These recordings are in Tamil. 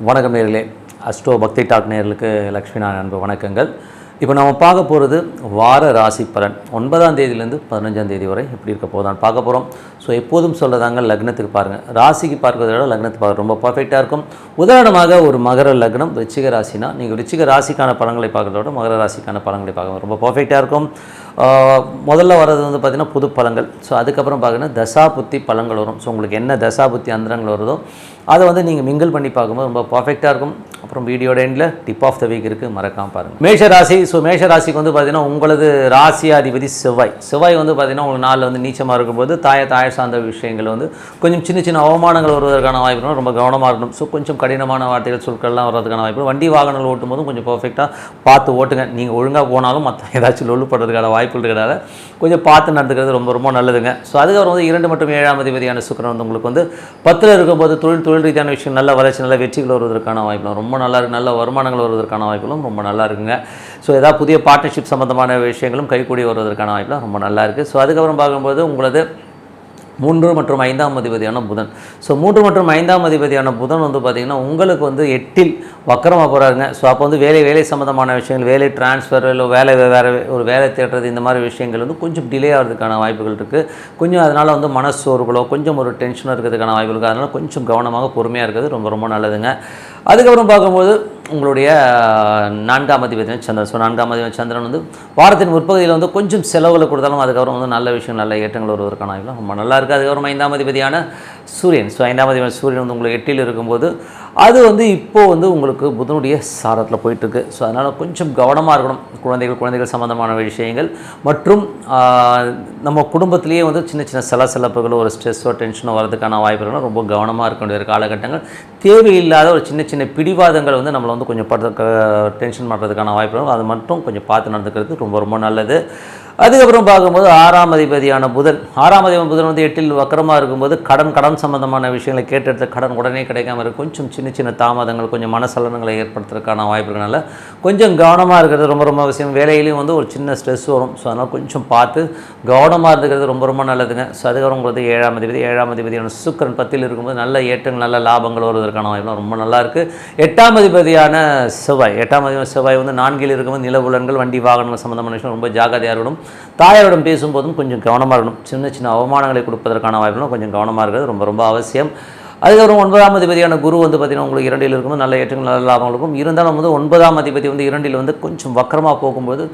வணக்கம் நேர்களே, அஸ்ட்ரோ பக்தி டாக் நேர்களுக்கு லக்ஷ்மி நாராயண அன்பு வணக்கங்கள். இப்போ நம்ம பார்க்க போகிறது வார ராசி பலன் 9ஆம் தேதியிலேருந்து 15ஆம் தேதி வரை எப்படி இருக்க போதான்னு பார்க்க போகிறோம். ஸோ எப்போதும் சொல்லதாங்க, லக்னத்துக்கு பாருங்கள், ராசிக்கு பார்க்கறத விட லக்னத்துக்கு பார்க்க ரொம்ப பர்ஃபெக்டாக இருக்கும். உதாரணமாக ஒரு மகர லக்னம் ரிச்சிக ராசினா நீங்கள் ரிச்சிக ராசிக்கான பலன்களை பார்க்குறத விட மகர ராசிக்கான பலன்களை பார்க்க ரொம்ப பர்ஃபெக்டாக இருக்கும். முதல்ல வர்றது வந்து பார்த்திங்கன்னா புது பலன்கள். ஸோ அதுக்கப்புறம் பார்த்திங்கன்னா தசாபுத்தி பலன்கள் வரும். ஸோ உங்களுக்கு என்ன தசாபுத்தி அந்தரங்கள் வருதோ அதை வந்து நீங்கள் மிங்கிள் பண்ணி பார்க்கும்போது ரொம்ப பர்ஃபெக்டாக இருக்கும். அப்புறம் வீடியோட எண்டில் டிப் ஆஃப் த வீக் இருக்குது, மறக்காமல் பாருங்கள். மேஷ ராசி. ஸோ மேஷ ராசிக்கு வந்து பார்த்திங்கன்னா உங்களது ராசியாதிபதி செவ்வாய் வந்து பார்த்திங்கன்னா உங்களுக்கு நாளில் வந்து நீச்சமாக இருக்கும்போது தாய் சார்ந்த விஷயங்கள் வந்து கொஞ்சம் சின்ன சின்ன அவமானங்கள் வருவதற்கான வாய்ப்பு ரொம்ப கவனமாக இருக்கணும். ஸோ கொஞ்சம் கடினமான வார்த்தைகள் சொற்கள்லாம் வர்றதுக்கான வாய்ப்பு. வண்டி வாகனங்கள் ஓட்டும் போதும் கொஞ்சம் பர்ஃபெக்டாக பார்த்து ஓட்டுங்க. நீங்கள் ஒழுங்காக போனாலும் மற்ற ஏதாச்சும் லொல்லுப்படுறதுக்கான வாய்ப்பு இருக்கிறதால கொஞ்சம் பார்த்து நடந்துக்கிறது ரொம்ப நல்லதுங்க. ஸோ அதுக்கப்புறம் வந்து 2 மற்றும் 7ஆம் அதிபதியான சுக்கிரன் வந்து உங்களுக்கு வந்து 10ல் இருக்கும்போது தொழில் ரீதியான விஷயம் நல்ல வளர்ச்சி, நல்ல வெற்றிகள் வருவதற்கான வாய்ப்புகளும் ரொம்ப நல்லா இருக்குது. நல்ல வருமானங்கள் வருவதற்கான வாய்ப்புகளும் ரொம்ப நல்லா இருக்குங்க. ஸோ ஏதாவது புதிய பார்ட்னர்ஷிப் சம்மந்தமான விஷயங்களும் கைகூடி வருவதற்கான வாய்ப்புலாம் ரொம்ப நல்லா இருக்குது. ஸோ அதுக்கப்புறம் பார்க்கும்போது உங்களது 3 மற்றும் 5ஆம் அதிபதியான புதன். ஸோ 3 மற்றும் 5ஆம் அதிபதியான புதன் வந்து பார்த்திங்கன்னா உங்களுக்கு வந்து 8ல் வக்கரமாக போகிறாருங்க. ஸோ அப்போ வந்து வேலை சம்மந்தமான விஷயங்கள், வேலை டிரான்ஸ்ஃபர், இல்லை வேறு ஒரு வேலை தேடுறது, இந்த மாதிரி விஷயங்கள் வந்து கொஞ்சம் டிலே ஆகிறதுக்கான வாய்ப்புகள் இருக்குது. கொஞ்சம் அதனால் வந்து மனசோர்வுகளோ கொஞ்சம் ஒரு டென்ஷனாக இருக்கிறதுக்கான வாய்ப்புகள் இருக்குது. அதனால் கொஞ்சம் கவனமாக பொறுமையாக இருக்கிறது ரொம்ப நல்லதுங்க. அதுக்கப்புறம் பார்க்கும்போது உங்களுடைய 4ஆம் அதிபதியான சந்திரன். ஸோ 4ஆம் அதிபதி சந்திரன் வந்து வாரத்தின் முற்பகுதியில் வந்து கொஞ்சம் செலவுகளை கொடுத்தாலும் அதுக்கப்புறம் வந்து நல்ல விஷயம், நல்ல ஏற்றங்கள் வருவதற்கான வாய்ப்புலாம் ரொம்ப நல்லா இருக்குது. அதுக்கப்புறம் 5ஆம் அதிபதியான சூரியன். ஸோ 5ஆம் அதிபதியான சூரியன் வந்து உங்களுக்கு 8ல் இருக்கும்போது அது வந்து இப்போது வந்து உங்களுக்கு புதனுடைய சாரத்தில் போயிட்டுருக்கு. ஸோ அதனால் கொஞ்சம் கவனமாக இருக்கணும். குழந்தைகள் சம்மந்தமான விஷயங்கள் மற்றும் நம்ம குடும்பத்திலேயே வந்து சின்ன சலசலப்புகளோ ஒரு ஸ்ட்ரெஸ்ஸோ டென்ஷனோ வரதுக்கான வாய்ப்புகளும் ரொம்ப கவனமாக இருக்க வேண்டிய காலகட்டங்கள். தேவையில்லாத ஒரு சின்ன பிடிவாதங்கள் வந்து நம்மளை வந்து கொஞ்சம் டென்ஷன் பண்ணுறதுக்கான வாய்ப்புகளும், அது மட்டும் கொஞ்சம் பார்த்து நடந்துக்கிறது ரொம்ப நல்லது. அதுக்கப்புறம் பார்க்கும்போது 6ஆம் அதிபதியான புதன். 6ஆம் அதிபதி புதன் வந்து 8ல் வக்கரமாக இருக்கும்போது கடன் சம்மந்தமான விஷயங்களை கேட்டெடுத்த கடன் உடனே கிடைக்காம இருக்கும். கொஞ்சம் சின்ன தாமதங்கள், கொஞ்சம் மனசலனங்களை ஏற்படுத்துறதுக்கான வாய்ப்புகளால் கொஞ்சம் கவனமாக இருக்கிறது ரொம்ப அவசியம். வேலையிலையும் வந்து ஒரு சின்ன ஸ்ட்ரெஸ் வரும். ஸோ அதனால் கொஞ்சம் பார்த்து கவனமாக இருந்துக்கிறது ரொம்ப நல்லதுங்க. ஸோ அதுக்கப்புறம் உங்களுக்கு 7ஆம் அதிபதியான சுக்கிரன் 10ல் இருக்கும்போது நல்ல ஏற்றங்கள், நல்ல லாபங்கள் வருவதற்கான வாய்ப்புலாம் ரொம்ப நல்லா இருக்குது. 8ஆம் அதிபதியான செவ்வாய் வந்து 4ல் இருக்கும்போது நிலவுலன்கள், வண்டி வாகனங்கள் சம்மந்தமான விஷயம் ரொம்ப ஜாக்கிரதையாக இருக்கணும். தாயாரிடம் பேசும்போதும் கொஞ்சம் கவனமாக இருக்கணும். சின்ன அவமானங்களை கொடுப்பதற்கான வாய்ப்புகளும் கொஞ்சம் கவனமாக இருக்கிறது ரொம்ப அவசியம். அதுக்கப்புறம் 9ஆம் அதிபதியான குரு வந்து பார்த்திங்கன்னா உங்களுக்கு 2ல் இருக்கும்போது நல்ல ஏற்றங்கள், நல்ல லாபங்கள் இருக்கும். இருந்தாலும் வந்து 9ஆம் அதிபதி வந்து 2ல் வந்து கொஞ்சம் வக்கரமாக போகும்போது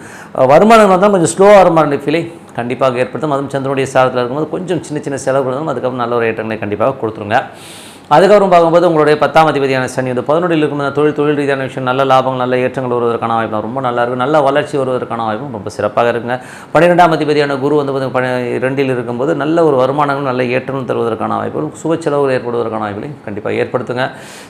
வருமானங்கள் வந்தால் கொஞ்சம் ஸ்லோவாக வருமான ஃபீலை கண்டிப்பாக ஏற்படுத்தும். அதுவும் சந்திரனுடைய சாரத்தில் இருக்கும்போது கொஞ்சம் சின்ன செலவு இருந்தாலும் அதுக்கப்புறம் நல்ல ஒரு ஏற்றங்களை கண்டிப்பாக கொடுத்துருங்க. அதுக்கப்புறம் பார்க்கும்போது உங்களுடைய 10ஆம் அதிபதியான சனி வந்து 11ல் இருக்கும்போது தொழில் ரீதியான விஷயம், நல்ல லாபங்கள், நல்ல ஏற்றங்கள் வருவதற்கான வாய்ப்பு ரொம்ப நல்லா இருக்குது. நல்ல வளர்ச்சி வருவதற்கான வாய்ப்பும் ரொம்ப சிறப்பாக இருக்குங்க. 12ஆம் அதிபதியான குரு வந்து 2ல் இருக்கும்போது நல்ல ஒரு வருமானங்கள், நல்ல ஏற்றங்கள் தருவதற்கான வாய்ப்புகள், சுப செலவுகள் ஏற்படுவதற்கான வாய்ப்புகளையும் கண்டிப்பாக ஏற்படுத்துங்க.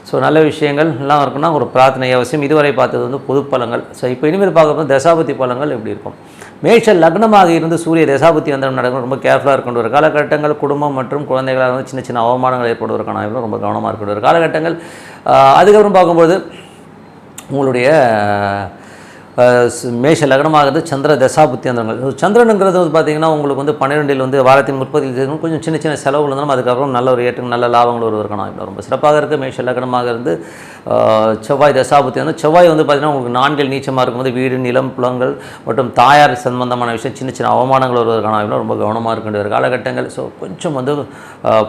ஸோ நல்ல விஷயங்கள் எல்லாம் இருக்குன்னா ஒரு பிரார்த்தனை அவசியம். இதுவரை பார்த்தது வந்து பொது பலன்கள். ஸோ இப்போ இனிமேல் பார்க்கும்போது தசாபதி பலன்கள் எப்படி இருக்கும். மேஷ லக்னமாக இருந்து சூரிய தசாபுத்தி அந்தரம் நடக்கும். ரொம்ப கேர்ஃபுல்லாக இருக்கின்ற ஒரு காலகட்டங்கள். குடும்பம் மற்றும் குழந்தைகளாக வந்து சின்ன அவமானங்கள் ஏற்படுவதற்கான வாய்ப்புகள் ரொம்ப கவனமாக இருக்கின்ற ஒரு காலகட்டங்கள். அதுக்கப்புறம் பார்க்கும்போது உங்களுடைய மேஷ லக்னமாகிறது சந்திர தசாபுத்தி அந்தரங்கள். சந்திரனுங்கிறது வந்து பார்த்திங்கன்னா உங்களுக்கு வந்து 12ல் வந்து வாரத்தின் முற்பகுதியில் கொஞ்சம் சின்ன செலவுகள் இருந்தாலும் அதுக்கப்புறம் நல்ல ஒரு ஏற்றம், நல்ல லாபங்கள் வருவதற்கான வாய்ப்பு ரொம்ப சிறப்பாக இருக்குது. மேஷ லக்னமாக இருந்து செவ்வாய் தசாபுத்தி வந்து செவ்வாய் வந்து பார்த்திங்கன்னா உங்களுக்கு 4ல் நீச்சமாக இருக்கும்போது வீடு, நிலம், புலங்கள் மற்றும் தாயார் சம்பந்தமான விஷயம், சின்ன அவமானங்கள் வருவதற்கான வாய்ப்பு ரொம்ப கவனமாக இருக்கின்ற ஒரு காலகட்டங்கள். ஸோ கொஞ்சம் வந்து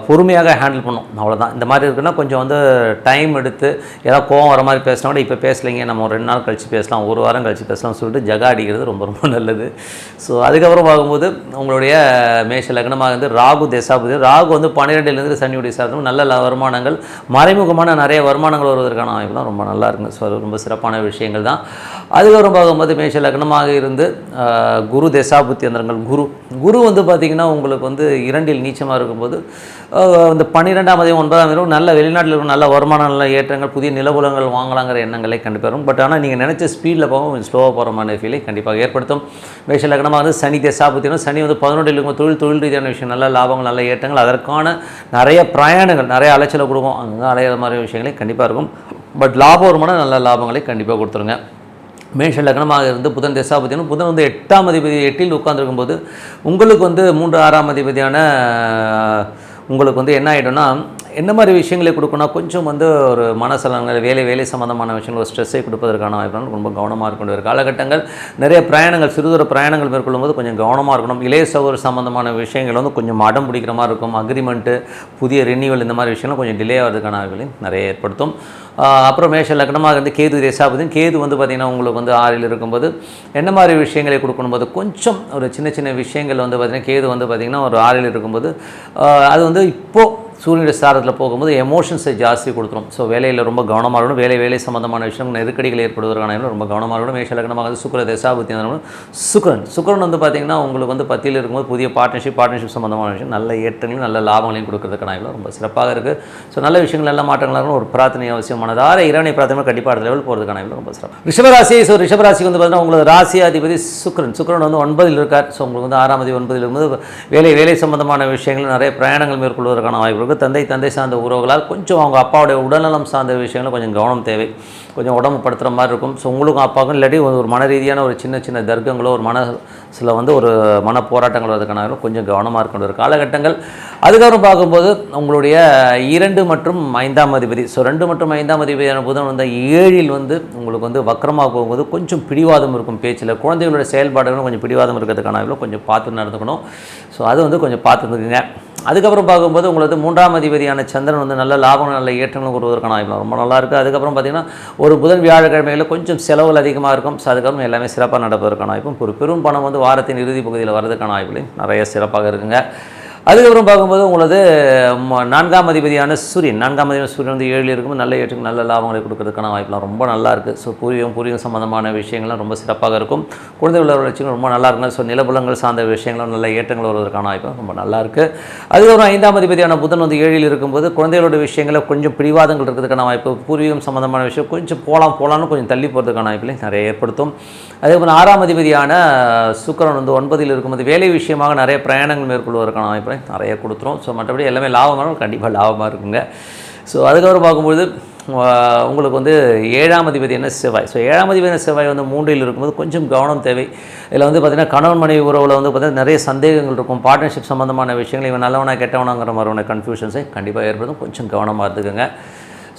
பொறுமையாக ஹேண்டில் பண்ணும், அவ்வளோதான். இந்த மாதிரி இருக்குன்னா கொஞ்சம் வந்து டைம் எடுத்து ஏதாவது கோவம் வர மாதிரி பேசினா கூட இப்போ பேசலைங்க, நம்ம ஒரு 2 நாள் கழித்து பேசலாம், ஒரு வாரம் கழித்து பேசலாம் சொல்லிட்டு ஜகா அடிக்கிறது ரொம்ப நல்லது. ஸோ அதுக்கப்புறம் பார்க்கும்போது உங்களுடைய மேஷ லக்னமாக இருந்து ராகு தசாபுத்தி. ராகு வந்து 12லேருந்து சனியுடைய சாதனம், நல்ல வருமானங்கள், மறைமுகமான நிறைய வருமானங்கள் வருவதற்கான வாய்ப்புலாம் ரொம்ப நல்லா இருக்குங்க. ஸோ அது ரொம்ப சிறப்பான விஷயங்கள் தான். அதுக்கப்புறம் பார்க்கும்போது மேஷ லக்னமாக இருந்து குரு தசாபுத்தி அந்தரங்கள். குரு வந்து பார்த்திங்கன்னா உங்களுக்கு வந்து 2ல் நீச்சமாக இருக்கும்போது இந்த 12ஆம் அதிபதி 9ஆம் அதிபதி நல்ல வெளிநாட்டில் இருக்கும் நல்ல வருமானம், நல்ல ஏற்றங்கள், புதிய நிலவுலங்கள் வாங்கலாங்கிற எண்ணங்களை கண்டிப்பாக வரும். பட் ஆனால் நீங்கள் நினச்ச ஸ்பீடில் போக கொஞ்சம் ஸ்லோவாக போகிற மாதிரி ஃபீலை கண்டிப்பாக ஏற்படுத்தும். மேஷ லக்னமாக வந்து சனி தசாபுத்தினா சனி வந்து 11ல் இருக்கும் தொழில் ரீதியான விஷயம், நல்ல லாபங்கள், நல்ல ஏற்றங்கள், அதற்கான நிறைய பிரயாணங்கள், நிறைய அலைச்சலை கொடுக்கும். அங்கே அலையிற மாதிரி விஷயங்களே கண்டிப்பாக இருக்கும். பட் லாபம் வருமானம், நல்ல லாபங்களை கண்டிப்பாக கொடுத்துருங்க. மேஷ லக்னமாக இருந்து புதன் தசாபதியான புதன் வந்து 8ஆம் அதிபதி 8ல் உட்கார்ந்துருக்கும் போது உங்களுக்கு வந்து 3 6ஆம் அதிபதியான உங்களுக்கு வந்து என்ன ஆகிடும்னா என்ன மாதிரி விஷயங்களை கொடுக்கணும், கொஞ்சம் வந்து ஒரு மனசலங்கள் வேலை சம்மந்தமான விஷயங்கள் ஒரு ஸ்ட்ரெஸ்ஸை கொடுப்பதற்கான வாய்ப்புகள் ரொம்ப கவனமாக இருக்க வேண்டிய காலகட்டங்கள். நிறைய பிரயாணங்கள் சிறுதூர பிரயாணங்கள் மேற்கொள்ளும் போது கொஞ்சம் கவனமாக இருக்கணும். இளைய சகோதர சம்மந்தமான விஷயங்கள் வந்து கொஞ்சம் அடம் பிடிக்கிற மாதிரி இருக்கும். அக்ரிமெண்ட்டு, புதிய ரினியூவல் இந்த மாதிரி விஷயங்கள் கொஞ்சம் டிலே ஆகிறதுக்கான வாய்ப்புகளையும் நிறைய ஏற்படுத்தும். அப்புறம் மேஷ லக்னமாக இருந்து கேது தேசாபதி. கேது வந்து பார்த்திங்கன்னா உங்களுக்கு வந்து 6ல் இருக்கும்போது என்ன மாதிரி விஷயங்களை கொடுக்கணும்போது கொஞ்சம் ஒரு சின்ன விஷயங்கள் வந்து பார்த்திங்கன்னா கேது வந்து பார்த்திங்கன்னா ஒரு 6ல் இருக்கும்போது அது வந்து இப்போது சூரியனுடைய சாரத்தில் போகும்போது எமோஷன்ஸை ஜாஸ்தி கொடுத்துரும். ஸோ வேலையில் ரொம்ப கவனமாக இருக்கணும். வேலை சம்மந்தமான விஷயம் நெருக்கடிகள் ஏற்படுவதற்கான ரொம்ப கவனமாக இருக்கணும். மேஷ லக்னமாக வந்து சுக்கிர தசாபுத்தி சுக்கிரன் வந்து பார்த்திங்கன்னா உங்களுக்கு வந்து 10ல் இருக்கும்போது புதிய பார்ட்னர்ஷிப் சம்மந்தமான விஷயம் நல்ல ஏற்றங்களையும் நல்ல லாபங்களையும் கொடுக்கறதுக்கான ரொம்ப சிறப்பாக இருக்குது. ஸோ நல்ல விஷயங்கள் நல்ல மாற்றங்களாக ஒரு பிரார்த்தனை அவசியமானதார இறைவனை பிரார்த்தனை கண்டிப்பாக அடுத்த லெவல் போகிறதுக்கான ரொம்ப சிறப்பு. ரிஷபராசி. ஸோ ரிஷபராசிக்கு வந்து பார்த்திங்கன்னா உங்களுக்கு ராசியாதிபதி சுக்கிரன் வந்து 9ல் இருக்கார். ஸோ உங்களுக்கு வந்து 6ஆம் அதிபதி 9ல் இருக்கும்போது வேலை சம்மந்தமான விஷயங்கள் நிறைய பிரயாணங்கள் மேற்கொள்வதற்கான வாய்ப்பு. தந்தை சார்ந்த உறவுகளால் கொஞ்சம் அவங்க அப்பாவுடைய உடல்நலம் சார்ந்த விஷயங்களும் கொஞ்சம் கவனம் தேவை. கொஞ்சம் உடம்பு படுத்துகிற மாதிரி இருக்கும். ஸோ உங்களுக்கும் அப்பாவுக்கும் இல்லாட்டி ஒரு மன ரீதியான ஒரு சின்ன தர்க்கங்களோ ஒரு மனசில் வந்து ஒரு மன போராட்டங்கள் வரதுக்கான கொஞ்சம் கவனமாக இருக்கின்ற ஒரு காலகட்டங்கள். அதுக்கப்புறம் பார்க்கும்போது உங்களுடைய 2 மற்றும் 5ஆம் அதிபதி. ஸோ 2 மற்றும் 5ஆம் அதிபதியான புதன் வந்து 7ல் வந்து உங்களுக்கு வந்து வக்கரமாக போகும்போது கொஞ்சம் பிடிவாதம் இருக்கும் பேச்சில். குழந்தைகளோட செயல்பாடுகளும் கொஞ்சம் பிடிவாதம் இருக்கிறதுக்கான கொஞ்சம் பார்த்து நடந்துக்கணும். ஸோ அது வந்து கொஞ்சம் பார்த்துருந்துக்குங்க. அதுக்கப்புறம் பார்க்கும்போது உங்களுக்கு 3ஆம் அதிபதியான சந்திரன் வந்து நல்ல லாபம் நல்ல ஏற்றங்களும் கொடுவதற்கான வாய்ப்பு ரொம்ப நல்லா இருக்குது. அதுக்கப்புறம் பார்த்திங்கன்னா ஒரு புதன் வியாழக்கிழமைகளில் கொஞ்சம் செலவுகள் அதிகமாக இருக்கும். ஸோ அதுக்கப்புறம் எல்லாமே சிறப்பாக நடப்பதற்கான வாய்ப்பும் ஒரு பெரும் பணம் வந்து வாரத்தின் இறுதி பகுதியில் வரதுக்கான வாய்ப்புகளையும் நிறைய சிறப்பாக இருக்குங்க. அதுக்கப்புறம் பார்க்கும்போது உங்களது 4ஆம் அதிபதியான சூரியன் வந்து 7ல் இருக்கும்போது நல்ல ஏற்றுக்கு நல்ல லாபங்களை கொடுக்கறதுக்கான வாய்ப்புலாம் ரொம்ப நல்லா இருக்குது. ஸோ பூர்வீகம் சம்பந்தமான விஷயங்கள்லாம் ரொம்ப சிறப்பாக இருக்கும். குழந்தைகளோட வளர்ச்சிகள் ரொம்ப நல்லா இருக்குங்க. ஸோ நிலபுலங்கள் சார்ந்த விஷயங்களும் நல்ல ஏற்றங்கள் வருவதற்கான வாய்ப்பு ரொம்ப நல்லா இருக்குது. அதுக்கப்புறம் 5ஆம் அதிபதியான புதன் வந்து 7ல் இருக்கும்போது குழந்தைகளோட விஷயங்களை கொஞ்சம் பிடிவாதங்கள் இருக்கிறதுக்கான வாய்ப்பு, பூர்வீகம் சம்பந்தமான விஷயம் கொஞ்சம் போகலான்னு கொஞ்சம் தள்ளி போகிறதுக்கான வாய்ப்புகளை நிறைய ஏற்படுத்தும். அதேபோல் 6ஆம் அதிபதியான சுக்கிரன் வந்து 9ல் இருக்கும்போது வேலை விஷயமாக நிறைய பிரயாணங்கள் மேற்கொள்வதற்கான வாய்ப்பு நிறைய கொடுத்துரும். ஸோ மற்றபடி எல்லாமே லாபமாக கண்டிப்பாக லாபமாக இருக்குங்க. ஸோ அதுக்கப்புறம் பார்க்கும்போது உங்களுக்கு வந்து 7ஆம் அதிபதி என்ன செவ்வாய். ஸோ 7ஆம் அதிபதி செவ்வாய் வந்து 3ல் இருக்கும்போது கொஞ்சம் கவனம் தேவை. இதில் வந்து பார்த்திங்கன்னா கணவன் மனைவி உறவில் வந்து பார்த்திங்கன்னா நிறைய சந்தேகங்கள் இருக்கும். பார்ட்னர்ஷிப் சம்மந்தமான விஷயங்கள் இவன் நல்லவனா கெட்டவனாங்கிற மாதிரியான கன்ஃபியூஷன்ஸை கண்டிப்பாக ஏற்படுத்தும். கொஞ்சம் கவனமாக இருந்துக்குங்க.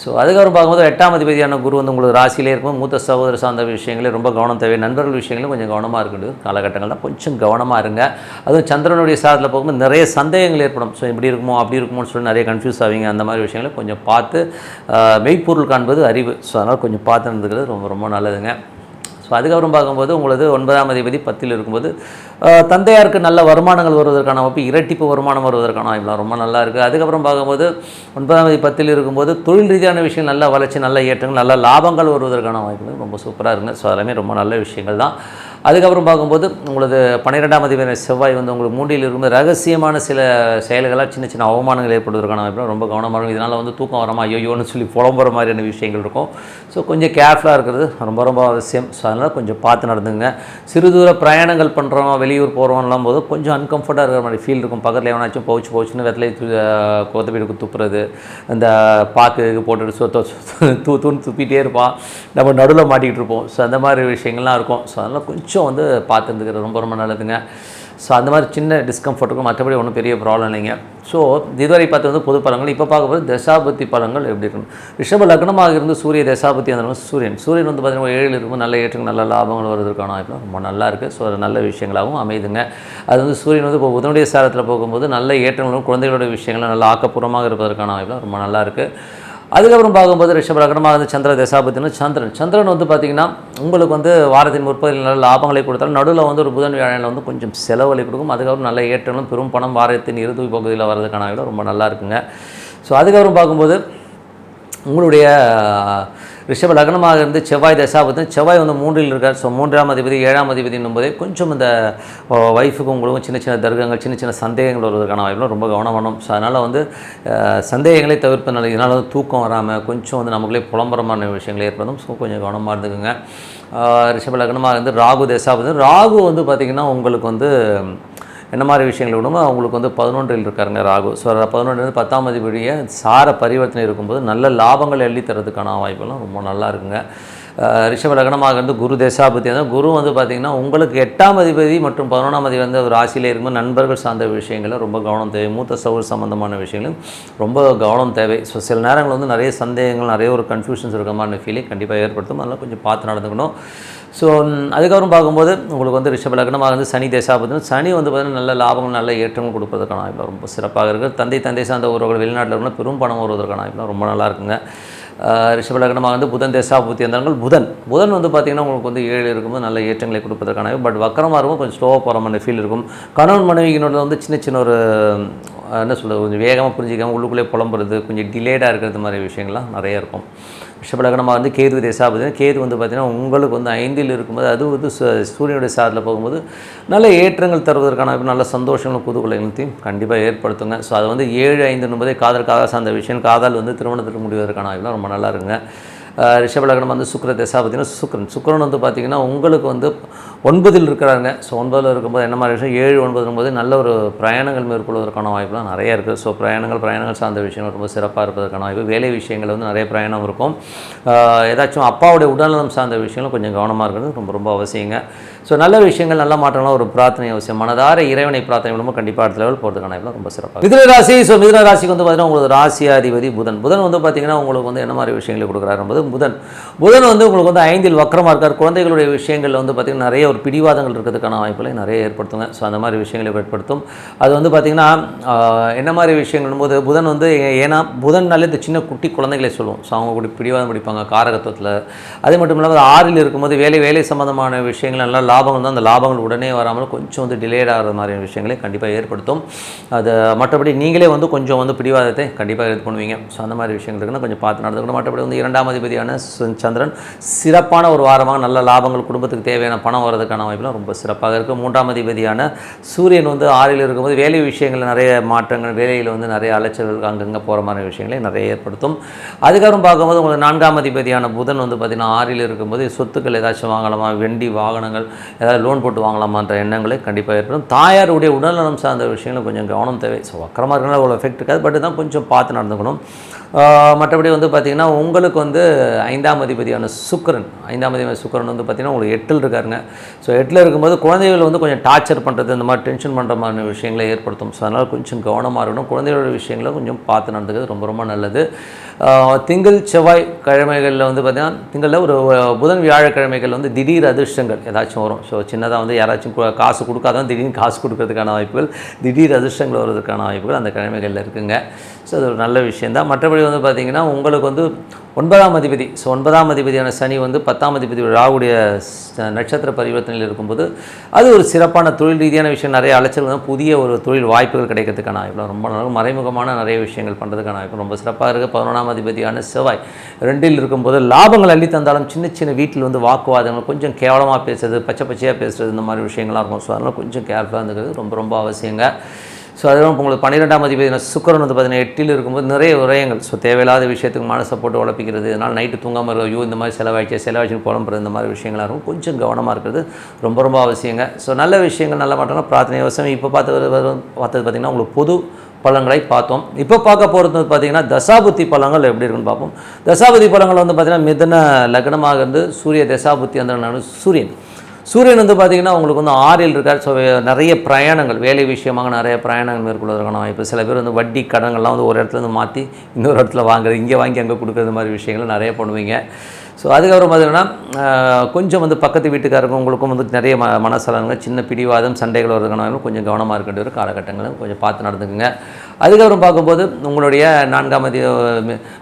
ஸோ அதுக்கப்புறம் பார்க்கும்போது 8ஆம் அதிபதியான குரு வந்து உங்களுக்கு ராசியிலே இருக்கும். மூத்த சகோதர சார்ந்த விஷயங்களே ரொம்ப கவனம் தேவை. நண்பர்கள் விஷயங்களும் கொஞ்சம் கவனமாக இருக்குது காலகட்டங்கள் தான். கொஞ்சம் கவனமாக இருங்க. அதுவும் சந்திரனுடைய சாரத்தில் போகும்போது நிறைய சந்தேகங்கள் ஏற்படும். ஸோ இப்படி இருக்குமோ அப்படி இருக்குமோன்னு சொல்லி நிறைய கன்ஃபியூஸ் ஆவீங்க. அந்த மாதிரி விஷயங்களை கொஞ்சம் பார்த்து மெய்ப்பொருள் காண்பது அறிவு. ஸோ அதனால் கொஞ்சம் பார்த்து இருந்துக்கிறது ரொம்ப ரொம்ப நல்லதுங்க. ஸோ அதுக்கப்புறம் பார்க்கும்போது உங்களது 9ஆம் அதிபதி 10ல் இருக்கும்போது தந்தையாருக்கு நல்ல வருமானங்கள் வருவதற்கான வாய்ப்பு, இரட்டிப்பு வருமானம் வருவதற்கான வாய்ப்புலாம் ரொம்ப நல்லா இருக்குது. அதுக்கப்புறம் பார்க்கும்போது 9ஆம் அதிபதி 10ல் இருக்கும்போது தொழில் ரீதியான விஷயம் நல்ல வளர்ச்சி, நல்ல ஏற்றங்கள், நல்ல லாபங்கள் வருவதற்கான வாய்ப்புகள் ரொம்ப சூப்பராக இருக்குங்க. ஸோ எல்லாமே ரொம்ப நல்ல விஷயங்கள் தான். அதுக்கப்புறம் பார்க்கும்போது உங்களது 12ஆம் அதிபதி செவ்வாய் வந்து உங்களுக்கு 3ல் இருக்கும்போது ரகசியமான சில செயல்களாக சின்ன அவமானங்கள் ஏற்படுவதற்கான வாய்ப்பு ரொம்ப கவனமாக இருக்கும். இதனால் வந்து தூக்கம் வராமல் ஐயோன்னு சொல்லி புலம்புற மாதிரியான விஷயங்கள் இருக்கும். ஸோ கொஞ்சம் கேர்ஃபுல்லாக இருக்கிறது ரொம்ப அவசியம். ஸோ அதனால் கொஞ்சம் பார்த்து நடந்துங்க. சிறு தூர பிரயாணங்கள் பண்ணுறோம், வெளியூர் போகிறோம்லாம் போது கொஞ்சம் அன்கம்ஃபர்ட்டாக இருக்கிற மாதிரி ஃபீல் இருக்கும். பக்கத்தில் எவனாச்சும் பவுச்சுன்னு வெத்தலை கொத்தப்பீடுக்கு துப்புறது, இந்த பாக்கு போட்டுட்டு துப்பிகிட்டே இருப்பான், நம்ம நடுவில் மாட்டிக்கிட்டு இருப்போம். ஸோ அந்த மாதிரி விஷயங்கள்லாம் இருக்கும். ஸோ அதனால் கொஞ்சம் வந்து பார்த்து இருந்துக்கிறது ரொம்ப நல்லதுங்க. ஸோ அந்த மாதிரி சின்ன டிஸ்கம்ஃபர்ட் இருக்கும். மற்றபடி ஒன்றும் பெரிய ப்ராப்ளம் இல்லைங்க. ஸோ இதுவரை பார்த்து வந்து பொது பலன்கள். இப்போ பார்க்கும்போது தசாபத்தி பலன்கள் எப்படி இருக்கணும். ரிஷப லக்னமாக இருந்து சூரிய தசாபத்தி அந்த சூரியன் வந்து பார்த்திங்கன்னா 7ல் இருக்கும். நல்ல ஏற்றங்கள் நல்ல லாபங்கள் வருவதற்கான வாய்ப்பு ரொம்ப நல்லா இருக்குது. ஸோ அது நல்ல விஷயங்களாகவும் அமைதுங்க. அது வந்து சூரியன் வந்து இப்போ புதனுடைய சாரத்தில் போகும்போது நல்ல ஏற்றங்களும் குழந்தைகளோட விஷயங்களும் நல்ல ஆக்கப்பூர்வமாக இருப்பதற்கான வாய்ப்பு ரொம்ப நல்லா இருக்குது. அதுக்கப்புறம் பார்க்கும்போது ரிஷப லக்னமாக வந்து சந்திர தசாபத்தினா சந்திரன் வந்து பார்த்திங்கன்னா உங்களுக்கு வந்து வாரத்தின் 30 நல்ல லாபங்களை கொடுத்தாலும் நடுவில் வந்து ஒரு புதன் வியாழனில் வந்து கொஞ்சம் செலவலை கொடுக்கும். அதுக்கப்புறம் நல்ல ஏற்றங்களும் பெரும் பணம் வாரத்தின் இறுதி பகுதியில் வர்றதுக்கான ரொம்ப நல்லா இருக்குங்க. ஸோ அதுக்கப்புறம் பார்க்கும்போது உங்களுடைய ரிஷப லக்னமாக இருந்து செவ்வாய் தசாபத்தினா செவ்வாய் வந்து 3ல் இருக்கார். ஸோ 3ஆம் அதிபதி 7ஆம் அதிபதி என்பதே கொஞ்சம் இந்த ஒய்ஃபுக்கு உங்களுக்கும் சின்ன தர்க்கங்கள் சின்ன சந்தேகங்கள் வருவதற்கான வாய்ப்புலாம் ரொம்ப கவனம் பண்ணணும். ஸோ அதனால் வந்து சந்தேகங்களை தவிர்ப்பதனால இதனால் வந்து தூக்கம் வராமல் கொஞ்சம் வந்து நமக்குள்ளே புலம்பரமான விஷயங்கள் ஏற்படும். ஸோ கொஞ்சம் கவனமாக இருந்துக்குங்க. ரிஷப லக்னமாக இருந்து ராகு தசாபதி ராகு வந்து பார்த்திங்கன்னா உங்களுக்கு வந்து என்ன மாதிரி விஷயங்கள் விடுமோ அவங்களுக்கு வந்து 11ல் இருக்காருங்க ராகு. ஸோ 11 10ஆம் அதிபதிய சார பரிவர்த்தனை இருக்கும்போது நல்ல லாபங்கள் எள்ளி தரதுக்கான வாய்ப்பெல்லாம் ரொம்ப நல்லா இருக்குங்க. ரிஷப லக்னமாக இருந்து குரு தசாபுத்தி வந்து குரு வந்து பார்த்திங்கன்னா உங்களுக்கு 8ஆம் அதிபதி மற்றும் 11ஆம் அதிபதி வந்து ஒரு ராசியில் இருக்கும்போது நண்பர்கள் சார்ந்த விஷயங்களும் ரொம்ப கவனம் தேவை. மூத்த சகோதர சம்பந்தமான விஷயங்களும் ரொம்ப கவனம் தேவை. ஸோ சில நேரங்கள் வந்து நிறைய சந்தேகங்கள் நிறைய ஒரு கன்ஃபியூஷன்ஸ் இருக்கிற மாதிரி ஃபீலிங் கண்டிப்பாக ஏற்படுத்தும். அதெல்லாம் கொஞ்சம் பார்த்து நடந்துக்கணும். ஸோ அதுக்கப்புறம் பார்க்கும்போது உங்களுக்கு வந்து ரிஷப லக்னமாக இருந்து சனி தசாபுத்தி சனி வந்து பார்த்திங்கன்னா நல்ல லாபங்கள் நல்ல ஏற்றங்கள் கொடுப்பதற்கான வாய்ப்பு ரொம்ப சிறப்பாக இருக்குது. தந்தை சார்ந்த உறவுகள் வெளிநாட்டில் இருக்கணும் பெரும் பணம் வருவதற்கான வாய்ப்பு ரொம்ப நல்லா இருக்குங்க. ரிஷப லக்னமாக வந்து புதன் தசாபுத்தி இருந்தார்கள். புதன் வந்து பார்த்திங்கன்னா உங்களுக்கு வந்து 7 இருக்கும்போது நல்ல ஏற்றங்களை கொடுப்பதற்கான பட் வக்கரமாக இருக்கும் கொஞ்சம் ஸ்லோவாக போகிற மாதிரி ஃபீல் இருக்கும். கணவன் மனைவியினோட வந்து சின்ன ஒரு என்ன சொல்கிறது கொஞ்சம் வேகமாக புரிஞ்சிக்காமல் உள்ளுக்குள்ளே புலம்புறது கொஞ்சம் டிலேடாக இருக்கிறது மாதிரி விஷயங்கள்லாம் நிறைய இருக்கும். ரிஷப லக்னமாக வந்து கேது தசாபுத்தி கேது வந்து பார்த்திங்கன்னா உங்களுக்கு வந்து 5ல் இருக்கும்போது அது வந்து சூரியனுடைய சாரத்தில் போகும்போது நல்ல ஏற்றங்கள் தருவதற்கான நல்ல சந்தோஷங்களும் புதுக்குலைகளையும் கண்டிப்பாக ஏற்படுத்துங்க. ஸோ அது வந்து 7, 5 என்பதே காதல் சார்ந்த விஷயம். காதல் வந்து திருமணத்திற்கு முடிவதற்கான வாய்ப்புலாம் ரொம்ப நல்லா இருக்குங்க. ரிஷப லக்னம் வந்து சுக்கிர தசாபுத்தினா சுக்கிரன் வந்து பார்த்திங்கன்னா உங்களுக்கு வந்து 9ல் இருக்கிறாங்க. ஸோ 9ல் இருக்கும்போது என்ன மாதிரி விஷயம் 7, 9 போது நல்ல ஒரு பிரயாணங்கள் மேற்கொள்வதற்கான வாய்ப்புலாம் நிறைய இருக்குது. ஸோ பிரயாணங்கள் சார்ந்த விஷயங்கள் ரொம்ப சிறப்பாக இருப்பதற்கான வாய்ப்பு. வேலை விஷயங்கள் வந்து நிறைய பிரயாணம் இருக்கும். ஏதாச்சும் அப்பாவுடைய உடல்நலம் சார்ந்த விஷயங்களும் கொஞ்சம் கவனமாக இருக்கிறது ரொம்ப ரொம்ப அவசியங்க. ஸோ நல்ல விஷயங்கள் நல்ல மாற்றங்களாக ஒரு பிரார்த்தனை அவசியம். மனதார இறைவனை பிரார்த்தனை மூலமாக கண்டிப்பாக அடுத்த லெவல் போகிறதுக்கான வாய்ப்புலாம் ரொம்ப சிறப்பாக. மிதுன ராசி. ஸோ மிதுன ராசிக்கு வந்து பார்த்திங்கன்னா உங்களுக்கு ராசியாதிபதி புதன் வந்து பார்த்திங்கன்னா உங்களுக்கு வந்து என்ன மாதிரி விஷயங்களை கொடுக்குறாரு என்பது புதன் வந்து உங்களுக்கு வந்து 5ல் வக்கரமாக இருக்கார். குழந்தைகளுடைய விஷயங்களில் வந்து பார்த்திங்கன்னா நிறைய ஒரு பிடிவாதங்கள் இருக்கிறதுக்கான வாய்ப்புகளை நிறைய ஏற்படுத்துங்க. ஸோ அந்த மாதிரி விஷயங்களை ஏற்படுத்தும். அது வந்து பார்த்திங்கன்னா என்ன மாதிரி விஷயங்கள் போது புதன் வந்து ஏன்னா புதன்னாலே இந்த சின்ன குட்டி குழந்தைகளை சொல்லுவோம். ஸோ அவங்க கூட பிடிவாதம் பிடிப்பாங்க காரகத்துவத்தில். அது மட்டும் இல்லாமல் 6ல் இருக்கும்போது வேலை சம்மந்தமான விஷயங்கள் நல்லா லாபங்கள் தான். அந்த லாபங்கள் உடனே வராமல் கொஞ்சம் வந்து டிலேட் ஆகிற மாதிரி விஷயங்களை கண்டிப்பாக ஏற்படுத்தும். அது மற்றபடி நீங்களே வந்து கொஞ்சம் வந்து பிடிவாதத்தை கண்டிப்பாக இது பண்ணுவீங்க. ஸோ அந்த மாதிரி விஷயங்கள் இருக்குன்னா கொஞ்சம் பார்த்து நடந்துக்கணும். மற்றபடி வந்து 2ஆம் அதிபதியான சந்திரன் சிறப்பான ஒரு வாரமாக நல்ல லாபங்கள் குடும்பத்துக்கு தேவையான பணம் வரதுக்கான வாய்ப்புலாம் ரொம்ப சிறப்பாக இருக்குது. 3ஆம் அதிபதியான சூரியன் வந்து 6ல் இருக்கும்போது வேலை விஷயங்களில் நிறைய மாற்றங்கள் வேலையில் வந்து நிறைய அலைச்சல்கள் அங்கங்கே போகிற மாதிரி விஷயங்களை நிறைய ஏற்படுத்தும். அதுக்கப்புறம் பார்க்கும்போது உங்களுக்கு 4ஆம் அதிபதியான புதன் வந்து பார்த்திங்கன்னா 6ல் இருக்கும்போது சொத்துக்கள் ஏதாச்சும் வாங்கலாமா வெண்டி வாகனங்கள் ஏதாவது லோன் போட்டு வாங்கலாமான்ற எண்ணங்களை கண்டிப்பாக ஏற்படும். தாயாருடைய உடல்நலம் சார்ந்த விஷயங்களும் கொஞ்சம் கவனம் தேவை. ஸோ வக்கரமாக இருக்கிறனால அவ்வளோ எஃபெக்ட் இருக்காது. பட் தான் கொஞ்சம் பார்த்து நடந்துக்கணும். மற்றபடி வந்து பார்த்திங்கன்னா உங்களுக்கு வந்து 5ஆம் அதிபதியான சுக்கிரன் வந்து பார்த்திங்கன்னா உங்களுக்கு 8ல் இருக்காருங்க. ஸோ 8ல் இருக்கும்போது குழந்தைகள் வந்து கொஞ்சம் டார்ச்சர் பண்ணுறது இந்த மாதிரி டென்ஷன் பண்ணுற மாதிரி விஷயங்களை ஏற்படுத்தும். ஸோ அதனால் கொஞ்சம் கவனமாக இருக்கணும். குழந்தைகளோட விஷயங்களை கொஞ்சம் பார்த்து நடந்துக்கிறது ரொம்ப ரொம்ப நல்லது. திங்கள் செவ்வாய் கிழமைகளில் வந்து பார்த்திங்கன்னா திங்களில் ஒரு புதன் வியாழக்கிழமைகள் வந்து திடீர் அதிர்ஷ்டங்கள் ஏதாச்சும் வரும். ஸோ சின்னதாக வந்து யாராச்சும் காசு கொடுக்காதான் திடீர்னு காசு கொடுக்கறதுக்கான வாய்ப்புகள் திடீர் அதிர்ஷ்டங்கள் வருவதற்கான வாய்ப்புகள் அந்த கிழமைகளில் இருக்குங்க. ஸோ அது ஒரு நல்ல விஷயந்தான். மற்றபடி வந்து பார்த்திங்கன்னா உங்களுக்கு வந்து 9ஆம் அதிபதி. ஸோ 9ஆம் அதிபதியான சனி வந்து 10ஆம் அதிபதி ராகுடைய நட்சத்திர பரிவர்த்தனையில் இருக்கும்போது அது ஒரு சிறப்பான தொழில் ரீதியான விஷயம் நிறைய அலைச்சல் தான் புதிய ஒரு தொழில் வாய்ப்புகள் கிடைக்கிறதுக்கான வாய்ப்பு ரொம்ப நல்லா மறைமுகமான நிறைய விஷயங்கள் பண்ணுறதுக்கான வாய்ப்பு ரொம்ப சிறப்பாக இருக்குது. 11ஆம் அதிபதியான செவ்வாய் 2ல் இருக்கும்போது லாபங்கள் அள்ளி தந்தாலும் சின்ன வீட்டில் வந்து வாக்குவாதங்கள் கொஞ்சம் கேவலமாக பேசுறது பச்சையாக பேசுகிறது இந்த மாதிரி விஷயங்கள்லாம் இருக்கும். ஸோ அதனால் கொஞ்சம் கேர்ஃபுல்லாக இருந்துக்கிறது ரொம்ப ரொம்ப அவசியங்க. ஸோ அதுவும் உங்களுக்கு 12ஆம் அதிபதி சுக்கிரன் வந்து பார்த்திங்கன்னா 8ல் இருக்கும்போது நிறைய விரயங்கள். ஸோ தேவையில்லாத விஷயத்துக்கு மனசை போட்டு உழப்பிக்கிறது இதனால் நைட்டு தூங்காமல் ஐயோ இந்த மாதிரி செலவாய்ச்சி புலம்புறது இந்த மாதிரி விஷயங்களாக இருக்கும். கொஞ்சம் கவனமாக இருக்கிறது ரொம்ப ரொம்ப அவசியங்க. ஸோ நல்ல விஷயங்கள் நல்ல மாற்றங்கள் பிரார்த்தனை அவசியம். இப்போ பார்த்தது பார்த்திங்கன்னா உங்களுக்கு பொது பலன்களை பார்த்தோம். இப்போ பார்க்க போகிறது பார்த்திங்கன்னா தசாபுத்தி பலன்கள் எப்படி இருக்குன்னு பார்ப்போம். தசாபுத்தி பலன்கள் வந்து பார்த்திங்கன்னா மிதுன லக்னமாக இருந்து சூரிய தசாபுத்தி அந்த சூரியன் வந்து பார்த்திங்கன்னா உங்களுக்கு வந்து 6ல் இருக்கார். ஸோ நிறைய பிரயாணங்கள் வேலை விஷயமாக நிறைய பிரயாணங்கள் மேற்கொள்வதற்கான வாய்ப்பு. சில பேர் வந்து வட்டி கடன்கள்லாம் வந்து ஒரு இடத்துலேருந்து மாற்றி இன்னொரு இடத்துல வாங்குறது இங்கே வாங்கி அங்கே கொடுக்குறது மாதிரி விஷயங்கள் நிறைய பண்ணுவீங்க. ஸோ அதுக்கப்புறம் பார்த்திங்கன்னா கொஞ்சம் வந்து பக்கத்து வீட்டுக்காரங்க உங்களுக்கும் வந்து நிறைய மனசலங்கள் சின்ன பிடிவாதம் சண்டைகள் வருதுக்கான கொஞ்சம் கவனமாக இருக்க வேண்டிய ஒரு காலகட்டங்களும் கொஞ்சம் பார்த்து நடந்துக்குங்க. அதுக்கப்புறம் பார்க்கும்போது உங்களுடைய 4ஆம்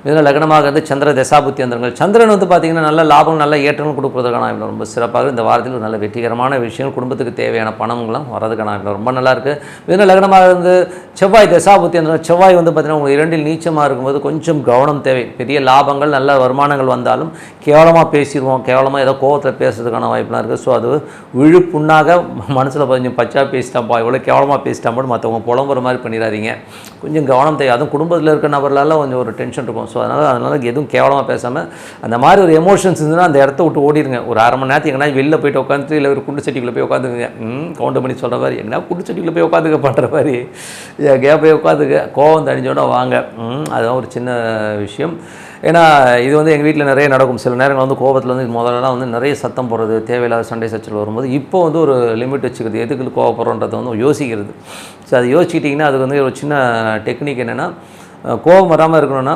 மிதுன லக்னமாக இருந்து சந்திர தசாபுத்தி அந்தரங்கள் சந்திரன் வந்து பார்த்திங்கன்னா நல்ல லாபம் நல்ல ஏற்றங்கள் கொடுப்பதற்கான ரொம்ப சிறப்பாக இந்த வாரத்தில் ஒரு நல்ல வெற்றிகரமான விஷயங்கள் குடும்பத்துக்கு தேவையான பணங்கள்லாம் வரதுக்கான ரொம்ப நல்லாயிருக்கு. மிதுன லக்னமாக இருந்து செவ்வாய் தசாபுத்தி அந்தரங்கள் செவ்வாய் வந்து பார்த்திங்கன்னா உங்களுக்கு 2ல் நீச்சமாக இருக்கும்போது கொஞ்சம் கவனம் தேவை. பெரிய லாபங்கள் நல்ல வருமானங்கள் வந்தாலும் கேவலமாக பேசிடுவோம் கேவலமாக ஏதோ கோவத்தில் பேசுறதுக்கான வாய்ப்புலாம் இருக்குது. ஸோ அது விழுப்புண்ணாக மனசில் கொஞ்சம் பச்சா பேசிட்டாப்பா இவ்வளோ கேவலமாக பேசிட்டாப்பா மற்றவங்க புலம்புற மாதிரி பண்ணிடாதீங்க. கொஞ்சம் கவனம் தேவை. அதுவும் குடும்பத்தில் இருக்க நபர்களால் கொஞ்சம் ஒரு டென்ஷன் இருக்கும். ஸோ அதனால் எதுவும் கேவலமாக பேசாமல் அந்த மாதிரி ஒரு எமோஷன்ஸ் இருந்துன்னா அந்த இடத்த விட்டு ஓடிடுங்க. ஒரு அரை மணி நேரத்துக்கு எங்கன்னா வெளில போய்ட்டு உட்காந்துட்டு இல்லை ஒரு குண்டு சட்டிக்குள்ளே போய் உட்காந்துக்குங்க. கவுண்ட் பண்ணி சொல்கிற மாதிரி எங்கன்னா குண்டு சட்டிக்குள்ளே போய் உட்காந்துக்க பண்ணுற மாதிரி போய் உட்காந்துக்க கோவம் தணிஞ்சோன்னா வாங்க. அதுதான் ஒரு சின்ன விஷயம். ஏன்னா இது வந்து எங்கள் வீட்டில் நிறைய நடக்கும். சில நேரங்கள் வந்து கோபத்தில் வந்து முதல்லலாம் வந்து நிறைய சத்தம் போடுறது, தேவையில்லாத சண்டை சச்சரவு வரும்போது இப்போ வந்து ஒரு லிமிட் வச்சுக்கிறது, எதுக்கு கோவப்படுறோன்றதை வந்து யோசிக்கிறது. ஸோ அது யோசிச்சிட்டிங்கன்னா அது வந்து ஒரு சின்ன டெக்னிக் என்னென்னா, கோபம் வராமல் இருக்கணும்னா